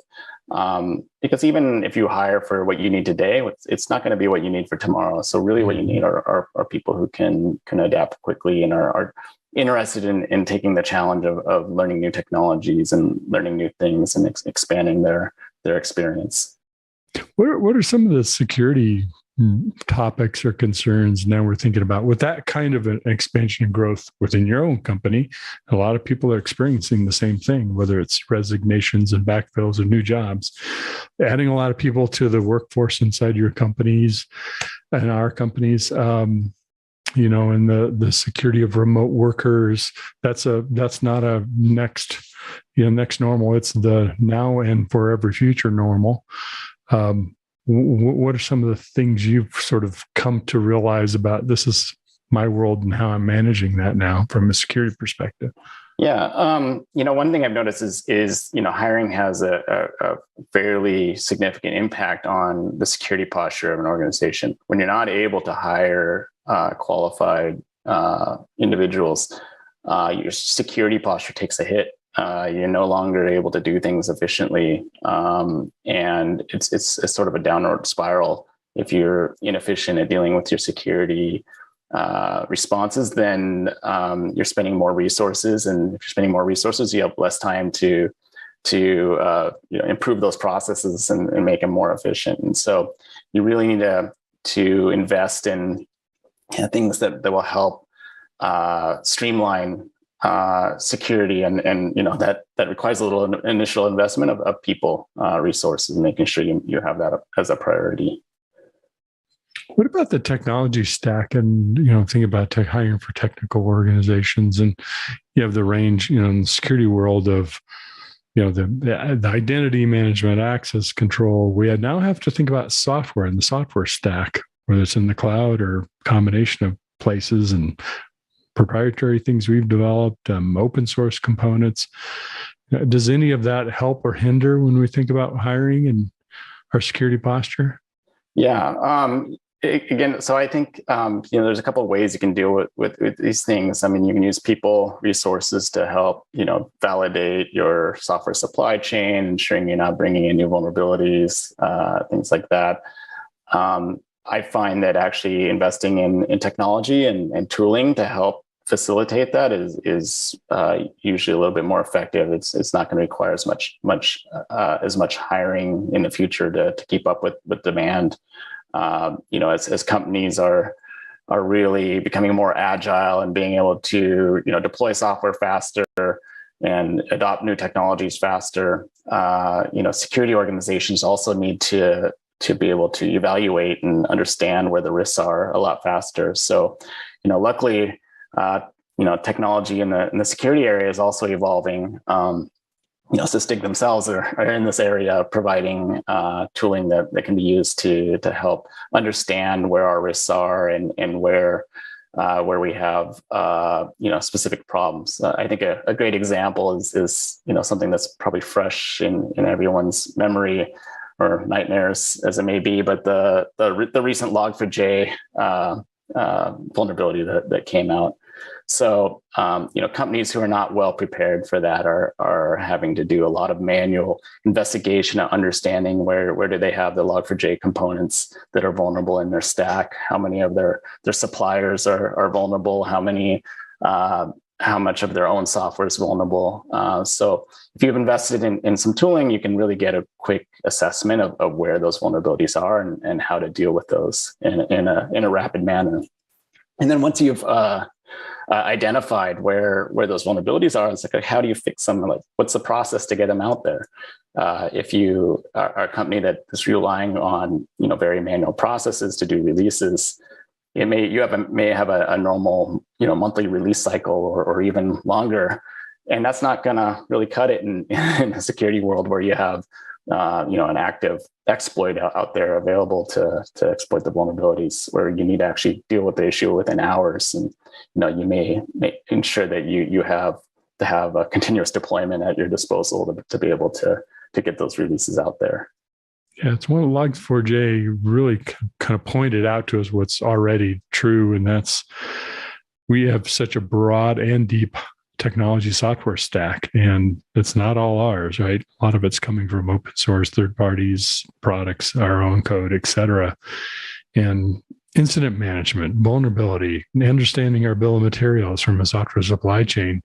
Because even if you hire for what you need today, it's not going to be what you need for tomorrow. So really, what you need are people who can adapt quickly and are interested in taking the challenge of learning new technologies and learning new things and expanding their experience. What are some of the security topics or concerns now we're thinking about with that kind of an expansion and growth within your own company? A lot of people are experiencing the same thing, whether it's resignations and backfills of new jobs, adding a lot of people to the workforce inside your companies and our companies. And the security of remote workers, that's not a next normal. It's the now and forever future normal. What are some of the things you've sort of come to realize about this is my world and how I'm managing that now from a security perspective? Yeah. One thing I've noticed is hiring has a fairly significant impact on the security posture of an organization. When you're not able to hire qualified individuals, your security posture takes a hit. You're no longer able to do things efficiently, and it's sort of a downward spiral. If you're inefficient at dealing with your security responses, then you're spending more resources, and if you're spending more resources, you have less time to improve those processes and make them more efficient. And so you really need to invest in things that will help streamline security, and that requires a little initial investment of people, resources, making sure you have that as a priority. What about the technology stack? And, think about hiring for technical organizations, and you have the range, in the security world of, the identity management, access control. We now have to think about software and the software stack, whether it's in the cloud or combination of places, and proprietary things we've developed, open source components. Does any of that help or hinder when we think about hiring and our security posture? Yeah. Again, so I think there's a couple of ways you can deal with these things. I mean, you can use people resources to help validate your software supply chain, ensuring you're not bringing in new vulnerabilities, things like that. I find that actually investing in technology and tooling to help facilitate that is usually a little bit more effective. It's not going to require as much hiring in the future to keep up with demand. As companies are really becoming more agile and being able to deploy software faster and adopt new technologies faster, security organizations also need to be able to evaluate and understand where the risks are a lot faster. So, luckily, technology in the security area is also evolving. Sysdig themselves are in this area, providing tooling that can be used to help understand where our risks are and where we have specific problems. I think a great example is something that's probably fresh in everyone's memory or nightmares as it may be, but the recent Log4j vulnerability that came out. So, companies who are not well prepared for that are having to do a lot of manual investigation and understanding where do they have the Log4j components that are vulnerable in their stack, how many of their suppliers are vulnerable, how much of their own software is vulnerable. So if you've invested in some tooling, you can really get a quick assessment of where those vulnerabilities are and how to deal with those in a rapid manner. And then once you've identified where those vulnerabilities are, it's like, how do you fix them? Like, what's the process to get them out there? If you are a company that is relying on very manual processes to do releases, you may have a normal monthly release cycle or even longer, and that's not going to really cut it in the security world where you have an active exploit out there available to exploit the vulnerabilities, where you need to actually deal with the issue within hours. And you may ensure that you have to have a continuous deployment at your disposal to be able to get those releases out there. Yeah, it's one of Log4j really kind of pointed out to us what's already true, and that's we have such a broad and deep technology software stack, and it's not all ours, right? A lot of it's coming from open source, third parties, products, our own code, et cetera. And incident management, vulnerability, understanding our bill of materials from a software supply chain,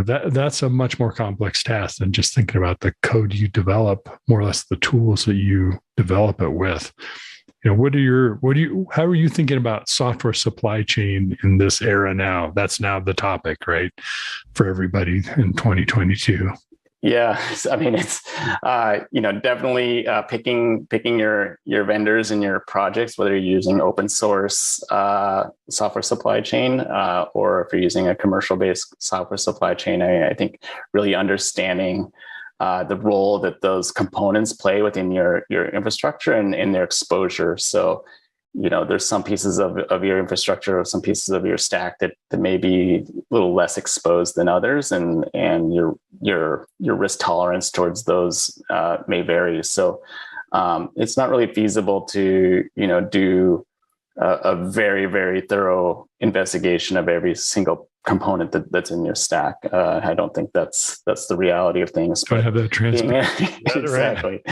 that's a much more complex task than just thinking about the code you develop, more or less the tools that you develop it with. How are you thinking about software supply chain in this era now? That's now the topic, right? For everybody in 2022. Yeah, I mean, it's definitely picking your vendors and your projects, whether you're using open source software supply chain or if you're using a commercial based software supply chain. I think really understanding the role that those components play within your infrastructure and their exposure. So, there's some pieces of your infrastructure or some pieces of your stack that may be a little less exposed than others, and your risk tolerance towards those may vary. So it's not really feasible to do a very, very thorough investigation of every single component that's in your stack. I don't think that's the reality of things. I have that transparency. Exactly.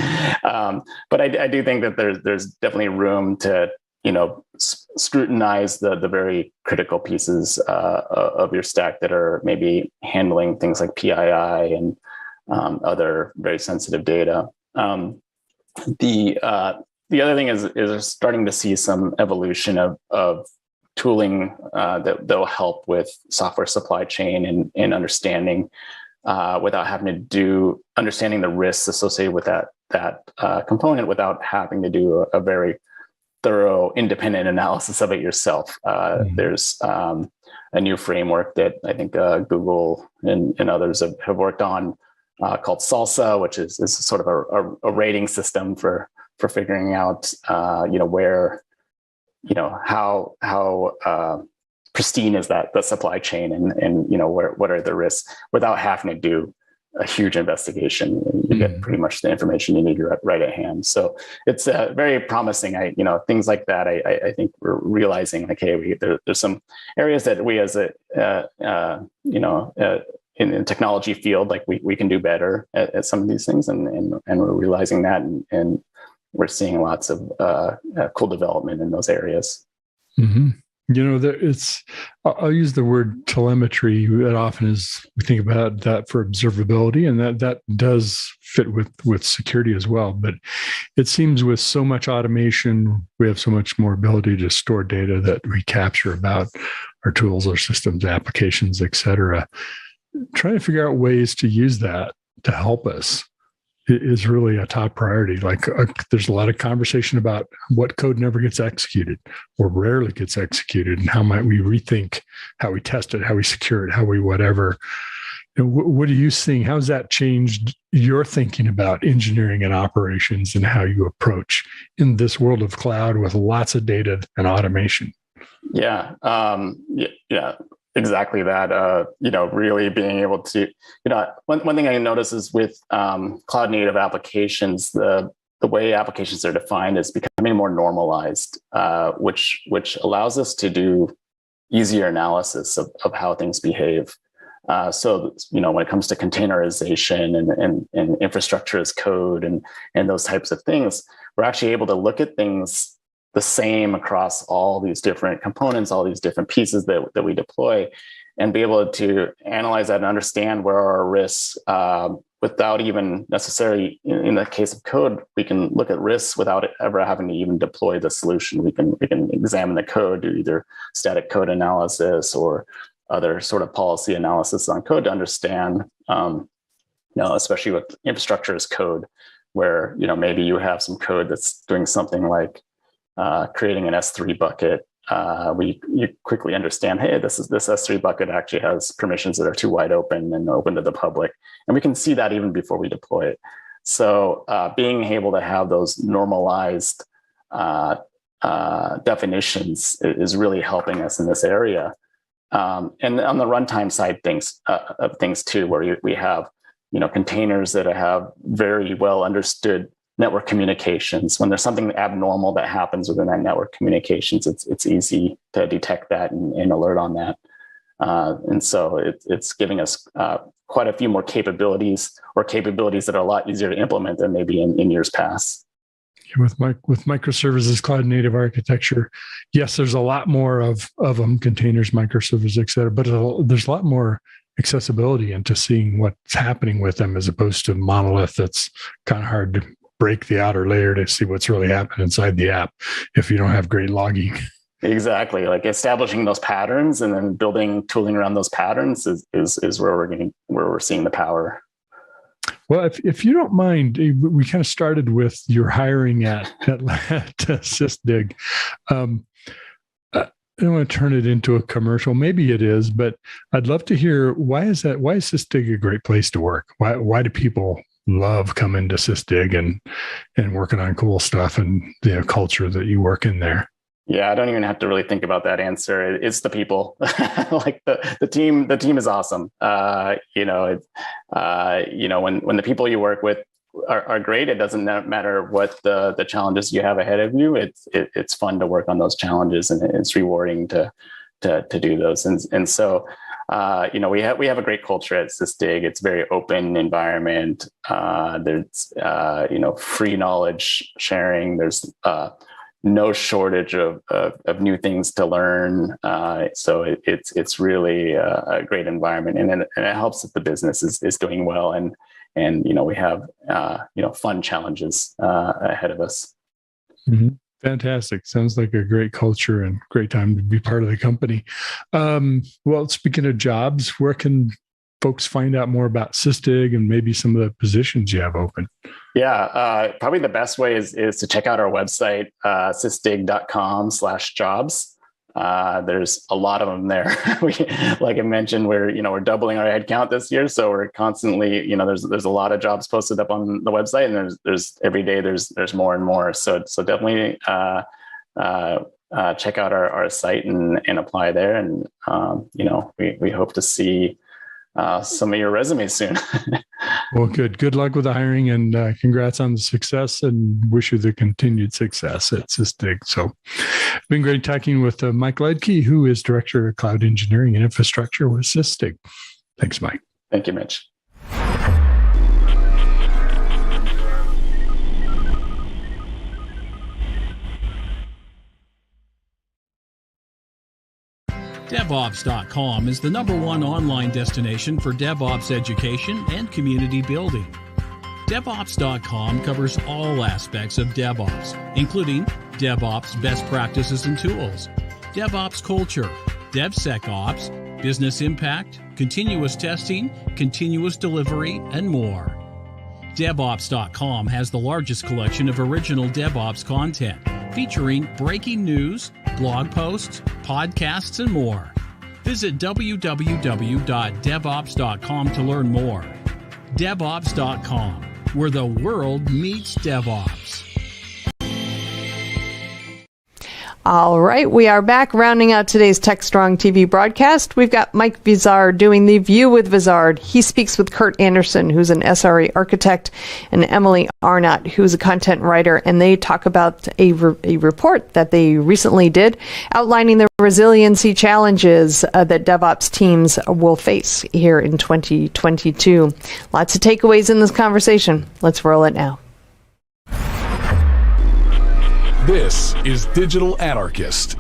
But I do think that there's definitely room to scrutinize the very critical pieces of your stack that are maybe handling things like PII and other very sensitive data. The other thing is starting to see some evolution of tooling that'll help with software supply chain and understanding without having to understanding the risks associated with that component without having to do a very thorough independent analysis of it yourself. There's a new framework that I think Google and others have worked on called SALSA, which is sort of a rating system for figuring out, where, how pristine is the supply chain and what are the risks without having to do a huge investigation. You get pretty much the information you need right at hand. So it's very promising. Things like that. I think we're realizing like, hey, there's some areas that we as in the technology field, like we can do better at some of these things, and we're realizing that, and we're seeing lots of cool development in those areas. Mm-hmm. I'll use the word telemetry. That often is, we think about that for observability, and that does fit with security as well. But it seems with so much automation, we have so much more ability to store data that we capture about our tools, our systems, applications, et cetera. Trying to figure out ways to use that to help us is really a top priority. Like there's a lot of conversation about what code never gets executed or rarely gets executed, and how might we rethink how we test it, how we secure it, how we whatever. What are you seeing? How's that changed your thinking about engineering and operations and how you approach in this world of cloud with lots of data and automation? Yeah. Exactly that. Really being able to, one thing I notice is with cloud native applications, the way applications are defined is becoming more normalized, which allows us to do easier analysis of how things behave. So when it comes to containerization and infrastructure as code and those types of things, we're actually able to look at things the same across all these different components, all these different pieces that we deploy, and be able to analyze that and understand where are our risks without even necessarily, in the case of code, we can look at risks without ever having to even deploy the solution. We can examine the code, do either static code analysis or other sort of policy analysis on code to understand, especially with infrastructure as code, where maybe you have some code that's doing something like creating an S3 bucket. You quickly understand, hey, this S3 bucket actually has permissions that are too wide open and open to the public. And we can see that even before we deploy it. So being able to have those normalized definitions is really helping us in this area. And on the runtime side of things too, where we have containers that have very well understood network communications. When there's something abnormal that happens within that network communications, it's easy to detect that and alert on that. And so it's giving us quite a few more capabilities that are a lot easier to implement than maybe in years past. With microservices, cloud native architecture, yes, there's a lot more of them, containers, microservices, et cetera, but there's a lot more accessibility into seeing what's happening with them as opposed to monolith that's kind of hard to break the outer layer to see what's really happening inside the app if you don't have great logging. Exactly. Like establishing those patterns and then building tooling around those patterns is where we're seeing the power. Well, if you don't mind, we kind of started with your hiring at SysDig. I don't want to turn it into a commercial. Maybe it is, but I'd love to hear why is SysDig a great place to work? Why do people love coming to SysDig and working on cool stuff and the culture that you work in there? Yeah, I don't even have to really think about that answer. It's the people. Like the team. The team is awesome. When the people you work with are great, it doesn't matter what the challenges you have ahead of you. It's fun to work on those challenges, and it's rewarding to do those. And so we have a great culture at SysDig. It's a very open environment. There's free knowledge sharing. There's no shortage of new things to learn. So it's really a great environment, and it helps that the business is doing well, and we have fun challenges ahead of us. Mm-hmm. Fantastic. Sounds like a great culture and great time to be part of the company. Well, speaking of jobs, where can folks find out more about Sysdig and maybe some of the positions you have open? Yeah, probably the best way is to check out our website, sysdig.com/jobs. There's a lot of them there. Like I mentioned, we're doubling our headcount this year, so we're constantly, there's a lot of jobs posted up on the website, and there's every day there's more and more. So definitely check out our site and apply there, and we hope to see some of your resumes soon. Well, good luck with the hiring, and congrats on the success, and wish you the continued success at Sysdig. So it's been great talking with Mike Ledke, who is Director of Cloud Engineering and Infrastructure with Sysdig. Thanks, Mike. Thank you, Mitch. DevOps.com is the #1 online destination for DevOps education and community building. DevOps.com covers all aspects of DevOps, including DevOps best practices and tools, DevOps culture, DevSecOps, business impact, continuous testing, continuous delivery, and more. DevOps.com has the largest collection of original DevOps content, featuring breaking news, blog posts, podcasts, and more. Visit www.devops.com to learn more. DevOps.com, where the world meets DevOps. All right, we are back rounding out today's Techstrong TV broadcast. We've got Mike Vizard doing the View with Vizard. He speaks with Kurt Anderson, who's an SRE architect, and Emily Arnott, who's a content writer, and they talk about a report that they recently did outlining the resiliency challenges that DevOps teams will face here in 2022. Lots of takeaways in this conversation. Let's roll it now. This is Digital Anarchist.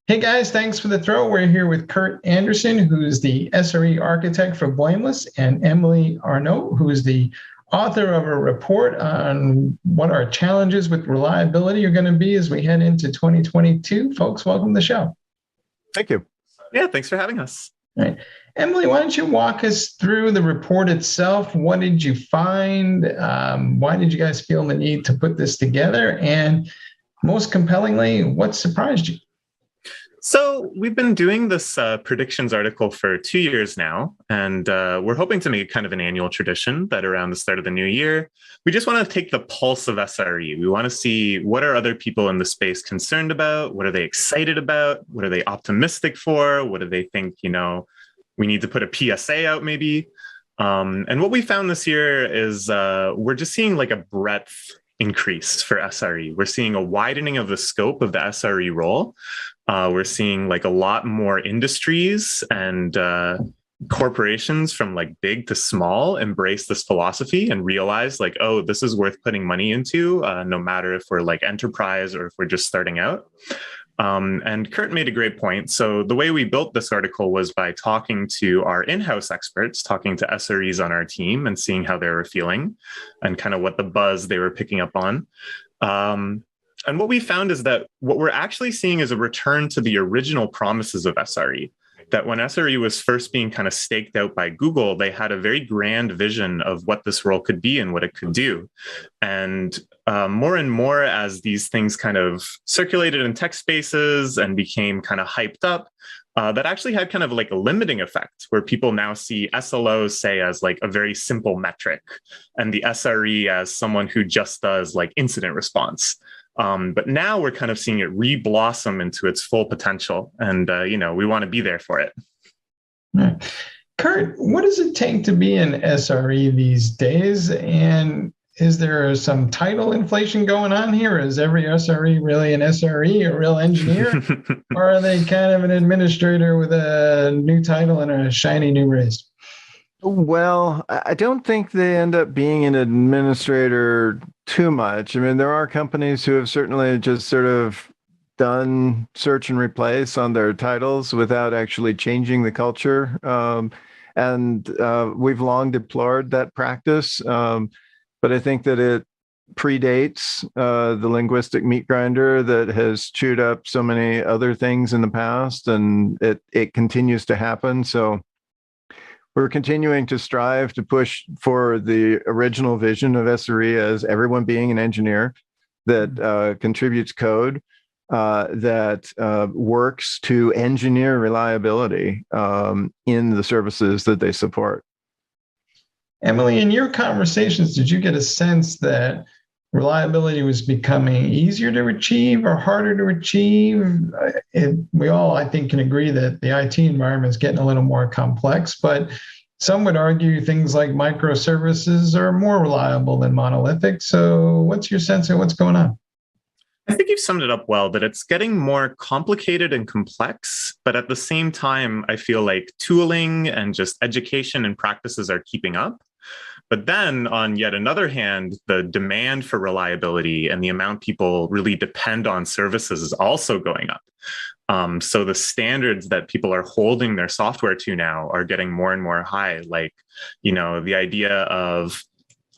Hey guys, thanks for the throw. We're here with Kurt Anderson, who's the SRE architect for Blameless, and Emily Arnault, who is the author of a report on what our challenges with reliability are going to be as we head into 2022. Folks, welcome to the show. Thank you. Yeah, thanks for having us. All right. Emily, why don't you walk us through the report itself? What did you find? Why did you guys feel the need to put this together? And most compellingly, what surprised you? So we've been doing this predictions article for 2 years now, and we're hoping to make it kind of an annual tradition that around the start of the new year, we just want to take the pulse of SRE. We want to see what are other people in the space concerned about? What are they excited about? What are they optimistic for? What do they think, we need to put a PSA out maybe? And what we found this year is we're just seeing like a breadth increase for SRE. We're seeing a widening of the scope of the SRE role. We're seeing like a lot more industries and corporations from like big to small embrace this philosophy and realize like, oh, this is worth putting money into, no matter if we're like enterprise or if we're just starting out. And Kurt made a great point. So the way we built this article was by talking to our in-house experts, talking to SREs on our team and seeing how they were feeling and kind of what the buzz they were picking up on. And what we found is that what we're actually seeing is a return to the original promises of SRE. That when SRE was first being kind of staked out by Google, they had a very grand vision of what this role could be and what it could do. And more and more as these things kind of circulated in tech spaces and became kind of hyped up, that actually had kind of like a limiting effect where people now see SLOs, say, as like a very simple metric and the SRE as someone who just does like incident response. But now we're kind of seeing it re-blossom into its full potential. And, we want to be there for it. Right. Kurt, what does it take to be an SRE these days? And is there some title inflation going on here? Is every SRE really an SRE, a real engineer? Or are they kind of an administrator with a new title and a shiny new raise? Well, I don't think they end up being an administrator too much. I mean, there are companies who have certainly just sort of done search and replace on their titles without actually changing the culture. And we've long deplored that practice. But I think that predates the linguistic meat grinder that has chewed up so many other things in the past, and it continues to happen. So we're continuing to strive to push for the original vision of SRE as everyone being an engineer that contributes code, that works to engineer reliability in the services that they support. Emily, in your conversations, did you get a sense that reliability was becoming easier to achieve or harder to achieve? We all, I think, can agree that the IT environment is getting a little more complex, but some would argue things like microservices are more reliable than monolithic. So what's your sense of what's going on? I think you've summed it up well, that it's getting more complicated and complex, but at the same time, I feel like tooling and just education and practices are keeping up. But then on yet another hand, the demand for reliability and the amount people really depend on services is also going up. So the standards that people are holding their software to now are getting more and more high. Like, the idea of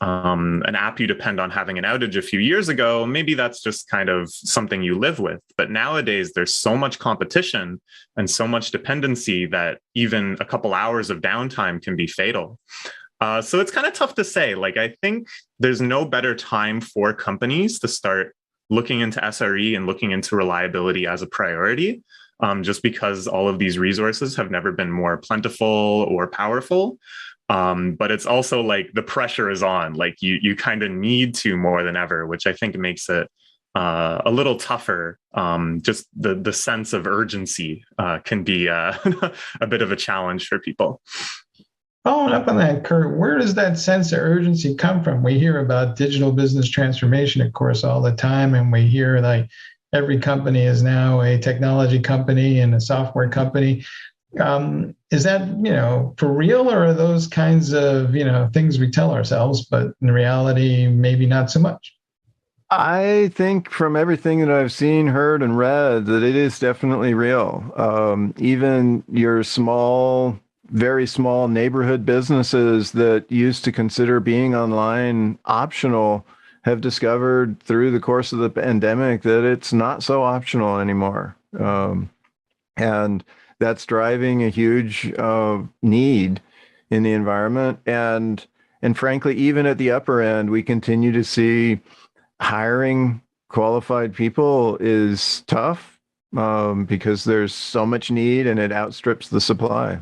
an app you depend on having an outage a few years ago, maybe that's just kind of something you live with. But nowadays, there's so much competition and so much dependency that even a couple hours of downtime can be fatal. So it's kind of tough to say. Like, I think there's no better time for companies to start looking into SRE and looking into reliability as a priority, just because all of these resources have never been more plentiful or powerful. But it's also like the pressure is on, like you kind of need to more than ever, which I think makes it a little tougher. Just the sense of urgency can be a bit of a challenge for people. Following up on that, Kurt, where does that sense of urgency come from? We hear about digital business transformation, of course, all the time. And we hear like every company is now a technology company and a software company. Is that, for real, or are those kinds of, things we tell ourselves, but in reality, maybe not so much? I think from everything that I've seen, heard, and read, that it is definitely real. Even your very small neighborhood businesses that used to consider being online optional have discovered through the course of the pandemic that it's not so optional anymore. And that's driving a huge need in the environment. And frankly, even at the upper end, we continue to see hiring qualified people is tough because there's so much need and it outstrips the supply.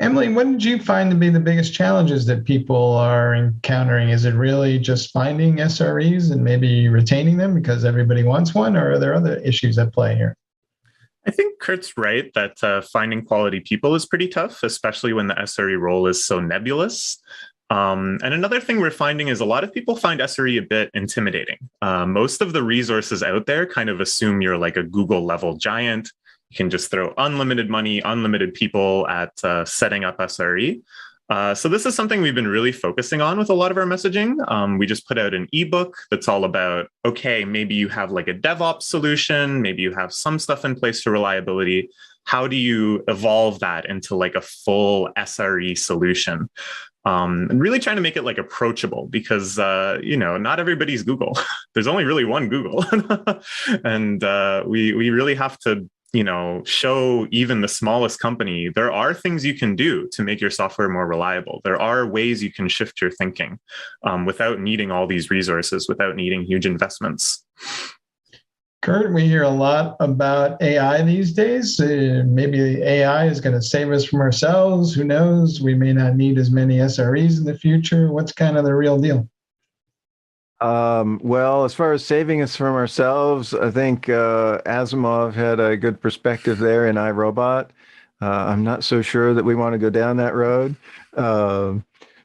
Emily, what did you find to be the biggest challenges that people are encountering? Is it really just finding SREs and maybe retaining them because everybody wants one, or are there other issues at play here? I think Kurt's right that finding quality people is pretty tough, especially when the SRE role is so nebulous. And another thing we're finding is a lot of people find SRE a bit intimidating. Most of the resources out there kind of assume you're like a Google level giant. You can just throw unlimited money, unlimited people at setting up SRE. So this is something we've been really focusing on with a lot of our messaging. We just put out an ebook that's all about, okay, maybe you have like a DevOps solution, maybe you have some stuff in place for reliability. How do you evolve that into like a full SRE solution? And really trying to make it like approachable because, not everybody's Google. There's only really one Google. And we really have to show even the smallest company, there are things you can do to make your software more reliable. There are ways you can shift your thinking without needing all these resources, without needing huge investments. Kurt, we hear a lot about AI these days. Maybe AI is going to save us from ourselves. Who knows? We may not need as many SREs in the future. What's kind of the real deal? Well, as far as saving us from ourselves, I think Asimov had a good perspective there in iRobot. I'm not so sure that we want to go down that road.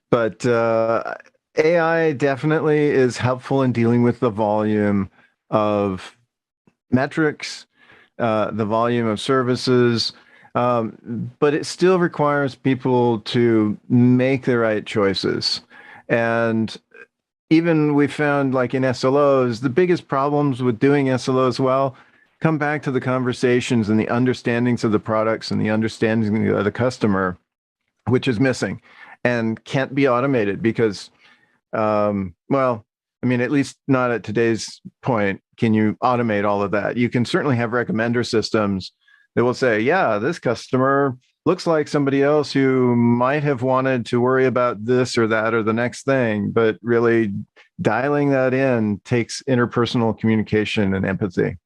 But AI definitely is helpful in dealing with the volume of metrics, the volume of services, but it still requires people to make the right choices. And even we found, like in SLOs, the biggest problems with doing SLOs well come back to the conversations and the understandings of the products and the understanding of the customer, which is missing and can't be automated because Well, I mean, at least not at today's point, can you automate all of that? You can certainly have recommender systems that will say, yeah, this customer looks like somebody else who might have wanted to worry about this or that or the next thing, but really dialing that in takes interpersonal communication and empathy.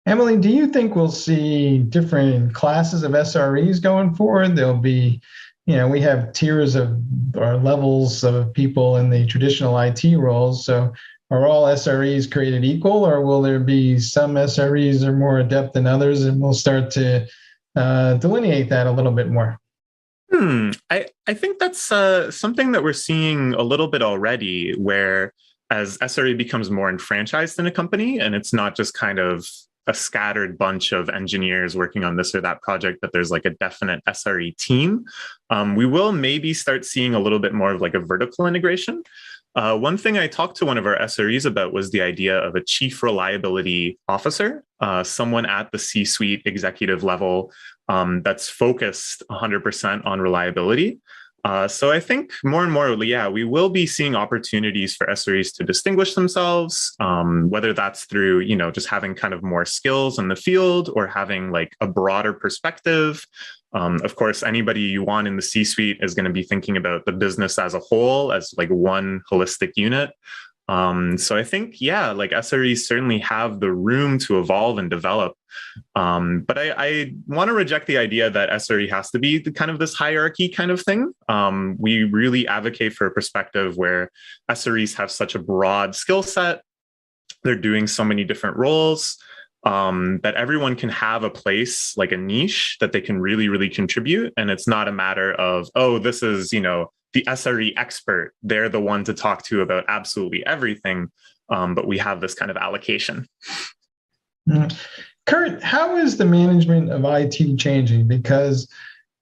Emily, do you think we'll see different classes of SREs going forward? There'll be, we have tiers of or levels of people in the traditional IT roles. So are all SREs created equal, or will there be some SREs are more adept than others, and we'll start to delineate that a little bit more? I think that's something that we're seeing a little bit already, where as SRE becomes more enfranchised in a company, and it's not just kind of a scattered bunch of engineers working on this or that project, but there's like a definite SRE team, we will maybe start seeing a little bit more of like a vertical integration. One thing I talked to one of our SREs about was the idea of a chief reliability officer, someone at the C-suite executive level that's focused 100% on reliability. So I think more and more, we will be seeing opportunities for SREs to distinguish themselves, whether that's through, just having kind of more skills in the field or having like a broader perspective. Of course, anybody you want in the C-suite is going to be thinking about the business as a whole, as like one holistic unit. So I think, like SREs certainly have the room to evolve and develop. But I want to reject the idea that SRE has to be the kind of this hierarchy kind of thing. We really advocate for a perspective where SREs have such a broad skill set. They're doing so many different roles that everyone can have a place, like a niche that they can really, really contribute. And it's not a matter of, oh, this is, the SRE expert. They're the one to talk to about absolutely everything. But we have this kind of allocation. Kurt, how is the management of IT changing? Because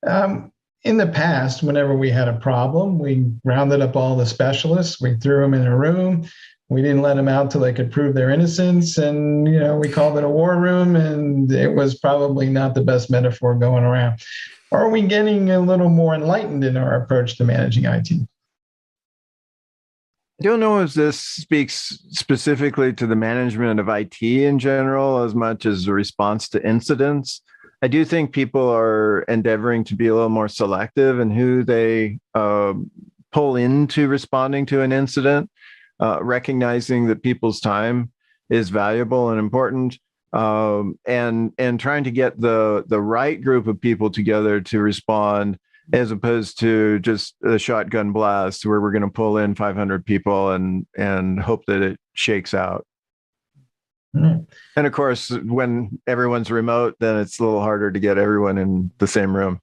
in the past, whenever we had a problem, we rounded up all the specialists, we threw them in a room, we didn't let them out till they could prove their innocence, and we called it a war room, and it was probably not the best metaphor going around. Are we getting a little more enlightened in our approach to managing IT? I don't know if this speaks specifically to the management of IT in general as much as the response to incidents. I do think people are endeavoring to be a little more selective in who they pull into responding to an incident, recognizing that people's time is valuable and important, and trying to get the right group of people together to respond, as opposed to just a shotgun blast where we're going to pull in 500 people and hope that it shakes out. Mm-hmm. And of course, when everyone's remote, then it's a little harder to get everyone in the same room.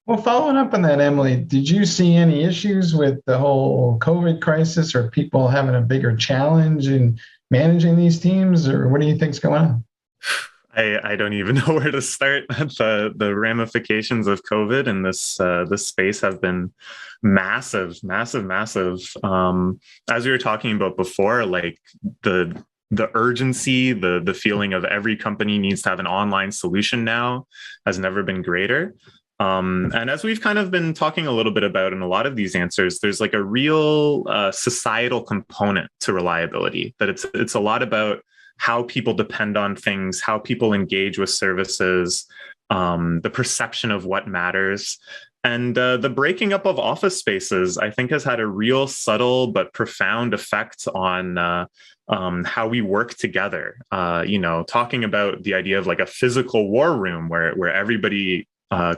Well, following up on that, Emily, did you see any issues with the whole COVID crisis, or people having a bigger challenge in managing these teams, or what do you think's going on? I don't even know where to start. The ramifications of COVID in this space have been massive. As we were talking about before, like the urgency, the feeling of every company needs to have an online solution now has never been greater. And as we've kind of been talking a little bit about in a lot of these answers, there's like a real societal component to reliability, that it's a lot about how people depend on things, how people engage with services, the perception of what matters. And the breaking up of office spaces, I think, has had a real subtle but profound effect on how we work together. Talking about the idea of like a physical war room where everybody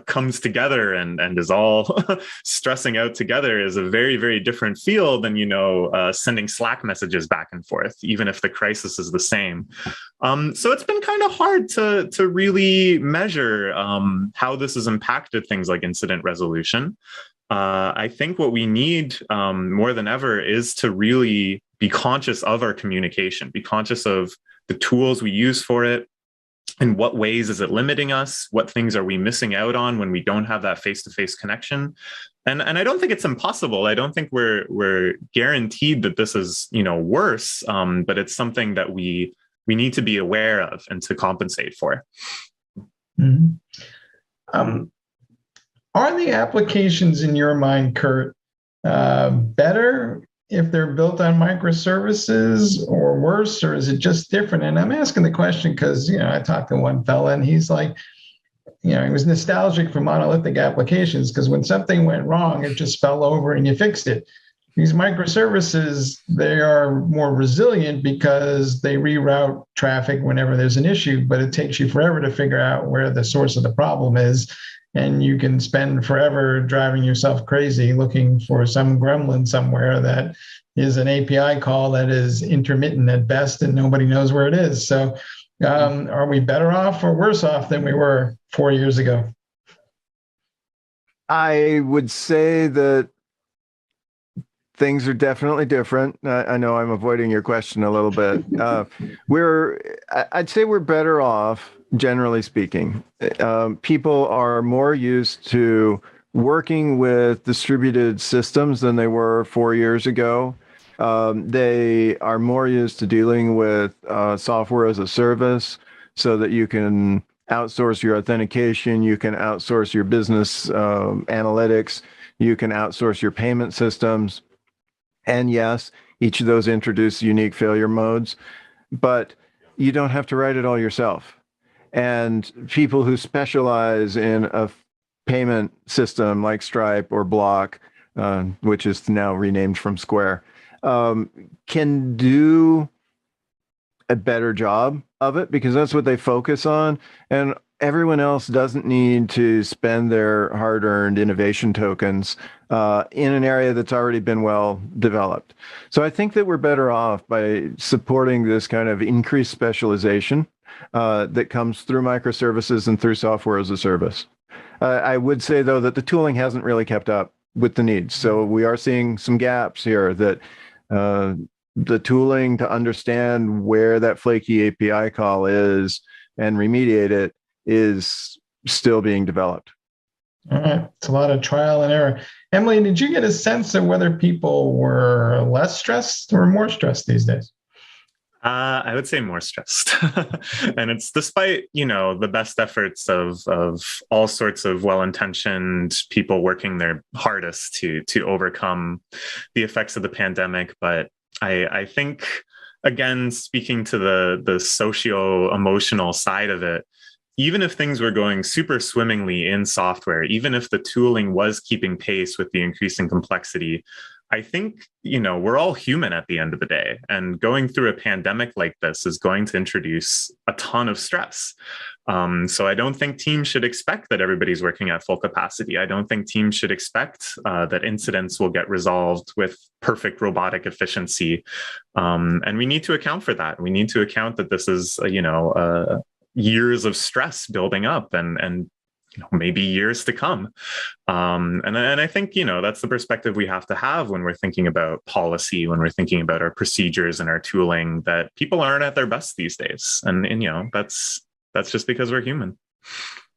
comes together and is all stressing out together is a very, very different feel than, sending Slack messages back and forth, even if the crisis is the same. So it's been kind of hard to really measure how this has impacted things like incident resolution. I think what we need more than ever is to really be conscious of our communication, be conscious of the tools we use for it. In what ways is it limiting us? What things are we missing out on when we don't have that face-to-face connection? And I don't think it's impossible. I don't think we're guaranteed that this is, worse, but it's something that we need to be aware of and to compensate for. Mm-hmm. Are the applications in your mind, Kurt, better if they're built on microservices, or worse, or is it just different? And I'm asking the question because, I talked to one fella and he's like, he was nostalgic for monolithic applications because when something went wrong, it just fell over and you fixed it. These microservices, they are more resilient because they reroute traffic whenever there's an issue, but it takes you forever to figure out where the source of the problem is. And you can spend forever driving yourself crazy looking for some gremlin somewhere that is an API call that is intermittent at best and nobody knows where it is. So are we better off or worse off than we were 4 years ago? I would say that things are definitely different. I know I'm avoiding your question a little bit. I'd say we're better off, generally speaking. People are more used to working with distributed systems than they were 4 years ago. They are more used to dealing with software as a service so that you can outsource your authentication, you can outsource your business analytics, you can outsource your payment systems. And yes, each of those introduce unique failure modes, but you don't have to write it all yourself. And people who specialize in a payment system like Stripe or Block, which is now renamed from Square, can do a better job of it because that's what they focus on. And everyone else doesn't need to spend their hard-earned innovation tokens in an area that's already been well developed. So I think that we're better off by supporting this kind of increased specialization that comes through microservices and through software as a service. I would say, though, that the tooling hasn't really kept up with the needs. So we are seeing some gaps here that the tooling to understand where that flaky API call is and remediate it is still being developed. All right. It's a lot of trial and error. Emily, did you get a sense of whether people were less stressed or more stressed these days? I would say more stressed. And it's despite, the best efforts of all sorts of well-intentioned people working their hardest to overcome the effects of the pandemic. But I think, again, speaking to the socio-emotional side of it, even if things were going super swimmingly in software, even if the tooling was keeping pace with the increasing complexity, I think, we're all human at the end of the day. And going through a pandemic like this is going to introduce a ton of stress. So I don't think teams should expect that everybody's working at full capacity. I don't think teams should expect that incidents will get resolved with perfect robotic efficiency. And we need to account for that. We need to account that this is, years of stress building up and maybe years to come. And I think, that's the perspective we have to have when we're thinking about policy, when we're thinking about our procedures and our tooling, that people aren't at their best these days. And that's just because we're human.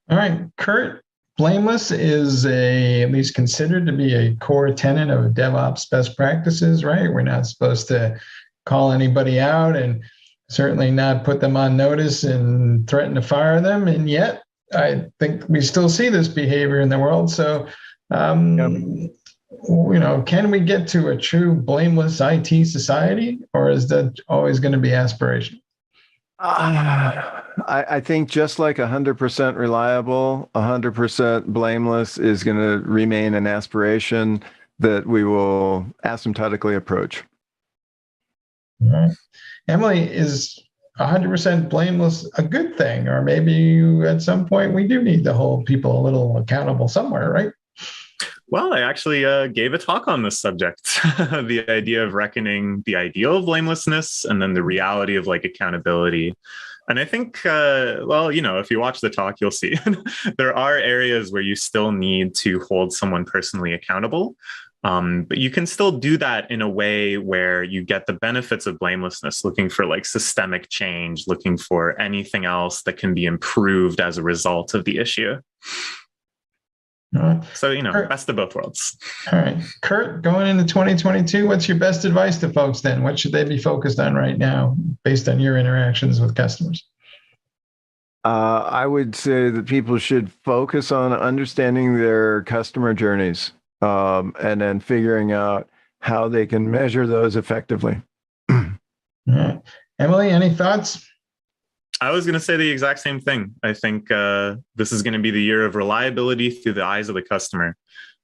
All right, Kurt, blameless is at least considered to be a core tenet of DevOps best practices, right? We're not supposed to call anybody out and certainly not put them on notice and threaten to fire them. And yet, I think we still see this behavior in the world. So, can we get to a true blameless IT society, or is that always going to be aspiration? I think just like 100% reliable, 100% blameless is going to remain an aspiration that we will asymptotically approach. All right. Emily, is 100% blameless a good thing? Or maybe at some point we do need to hold people a little accountable somewhere, right? Well, I actually gave a talk on this subject, the idea of reckoning the ideal of blamelessness and then the reality of accountability. And I think, if you watch the talk, you'll see there are areas where you still need to hold someone personally accountable. But you can still do that in a way where you get the benefits of blamelessness, looking for systemic change, looking for anything else that can be improved as a result of the issue. So, best of both worlds. All right. Kurt, going into 2022, what's your best advice to folks then? What should they be focused on right now based on your interactions with customers? I would say that people should focus on understanding their customer journeys. and then figuring out how they can measure those effectively. Emily, any thoughts? I was going to say the exact same thing. I think this is going to be the year of reliability through the eyes of the customer.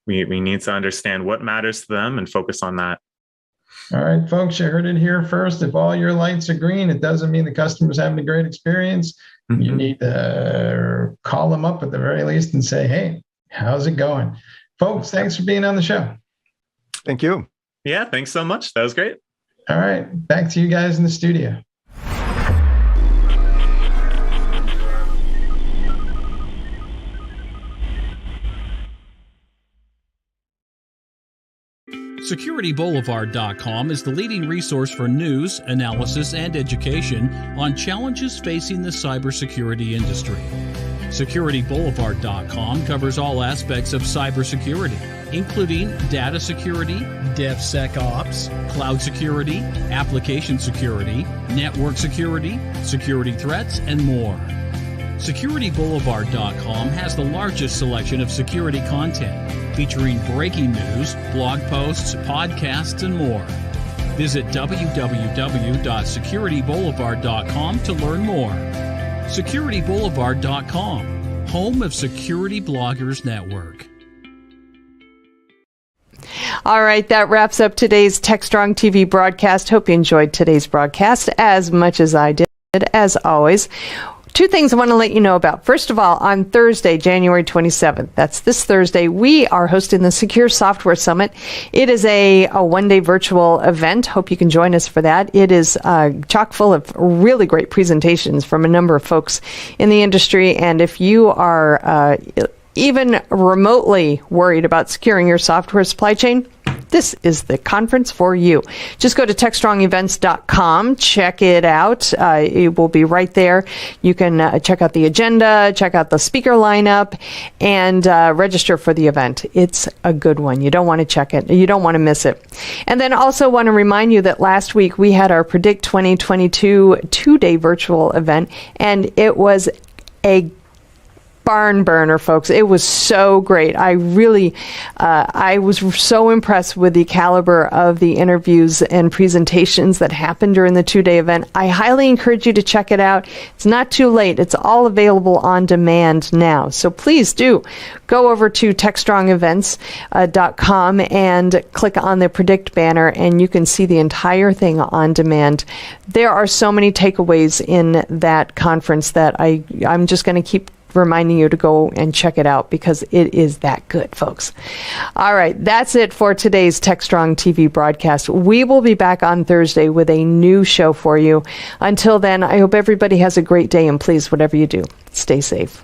We need to understand what matters to them and focus on that. All right, folks, you heard it here first. If all your lights are green, it doesn't mean the customer's having a great experience. Mm-hmm. You need to call them up at the very least and say, hey, how's it going? Folks, thanks for being on the show. Thank you. Yeah, thanks so much. That was great. All right, back to you guys in the studio. SecurityBoulevard.com is the leading resource for news, analysis, and education on challenges facing the cybersecurity industry. SecurityBoulevard.com covers all aspects of cybersecurity, including data security, DevSecOps, cloud security, application security, network security, security threats, and more. SecurityBoulevard.com has the largest selection of security content, featuring breaking news, blog posts, podcasts, and more. Visit www.securityboulevard.com to learn more. SecurityBoulevard.com, home of Security Bloggers Network. All right, that wraps up today's Techstrong TV broadcast. Hope you enjoyed today's broadcast as much as I did, as always. Two things I want to let you know about. First of all, on Thursday, January 27th, that's this Thursday, we are hosting the Secure Software Summit. It is a one-day virtual event. Hope you can join us for that. It is chock full of really great presentations from a number of folks in the industry. And if you are even remotely worried about securing your software supply chain, this is the conference for you. Just go to techstrongevents.com, check it out. It will be right there. You can check out the agenda, check out the speaker lineup, and register for the event. It's a good one. You don't want to check it. You don't want to miss it. And then also want to remind you that last week we had our Predict 2022 two-day virtual event, and it was a barn burner, folks. It was so great. I really, I was so impressed with the caliber of the interviews and presentations that happened during the two-day event. I highly encourage you to check it out. It's not too late. It's all available on demand now. So please do go over to techstrongevents.com and click on the Predict banner, and you can see the entire thing on demand. There are so many takeaways in that conference that I'm just going to keep reminding you to go and check it out because it is that good, folks. All right, that's it for today's Techstrong TV broadcast. We will be back on Thursday with a new show for you. Until then, I hope everybody has a great day, and please, whatever you do, stay safe.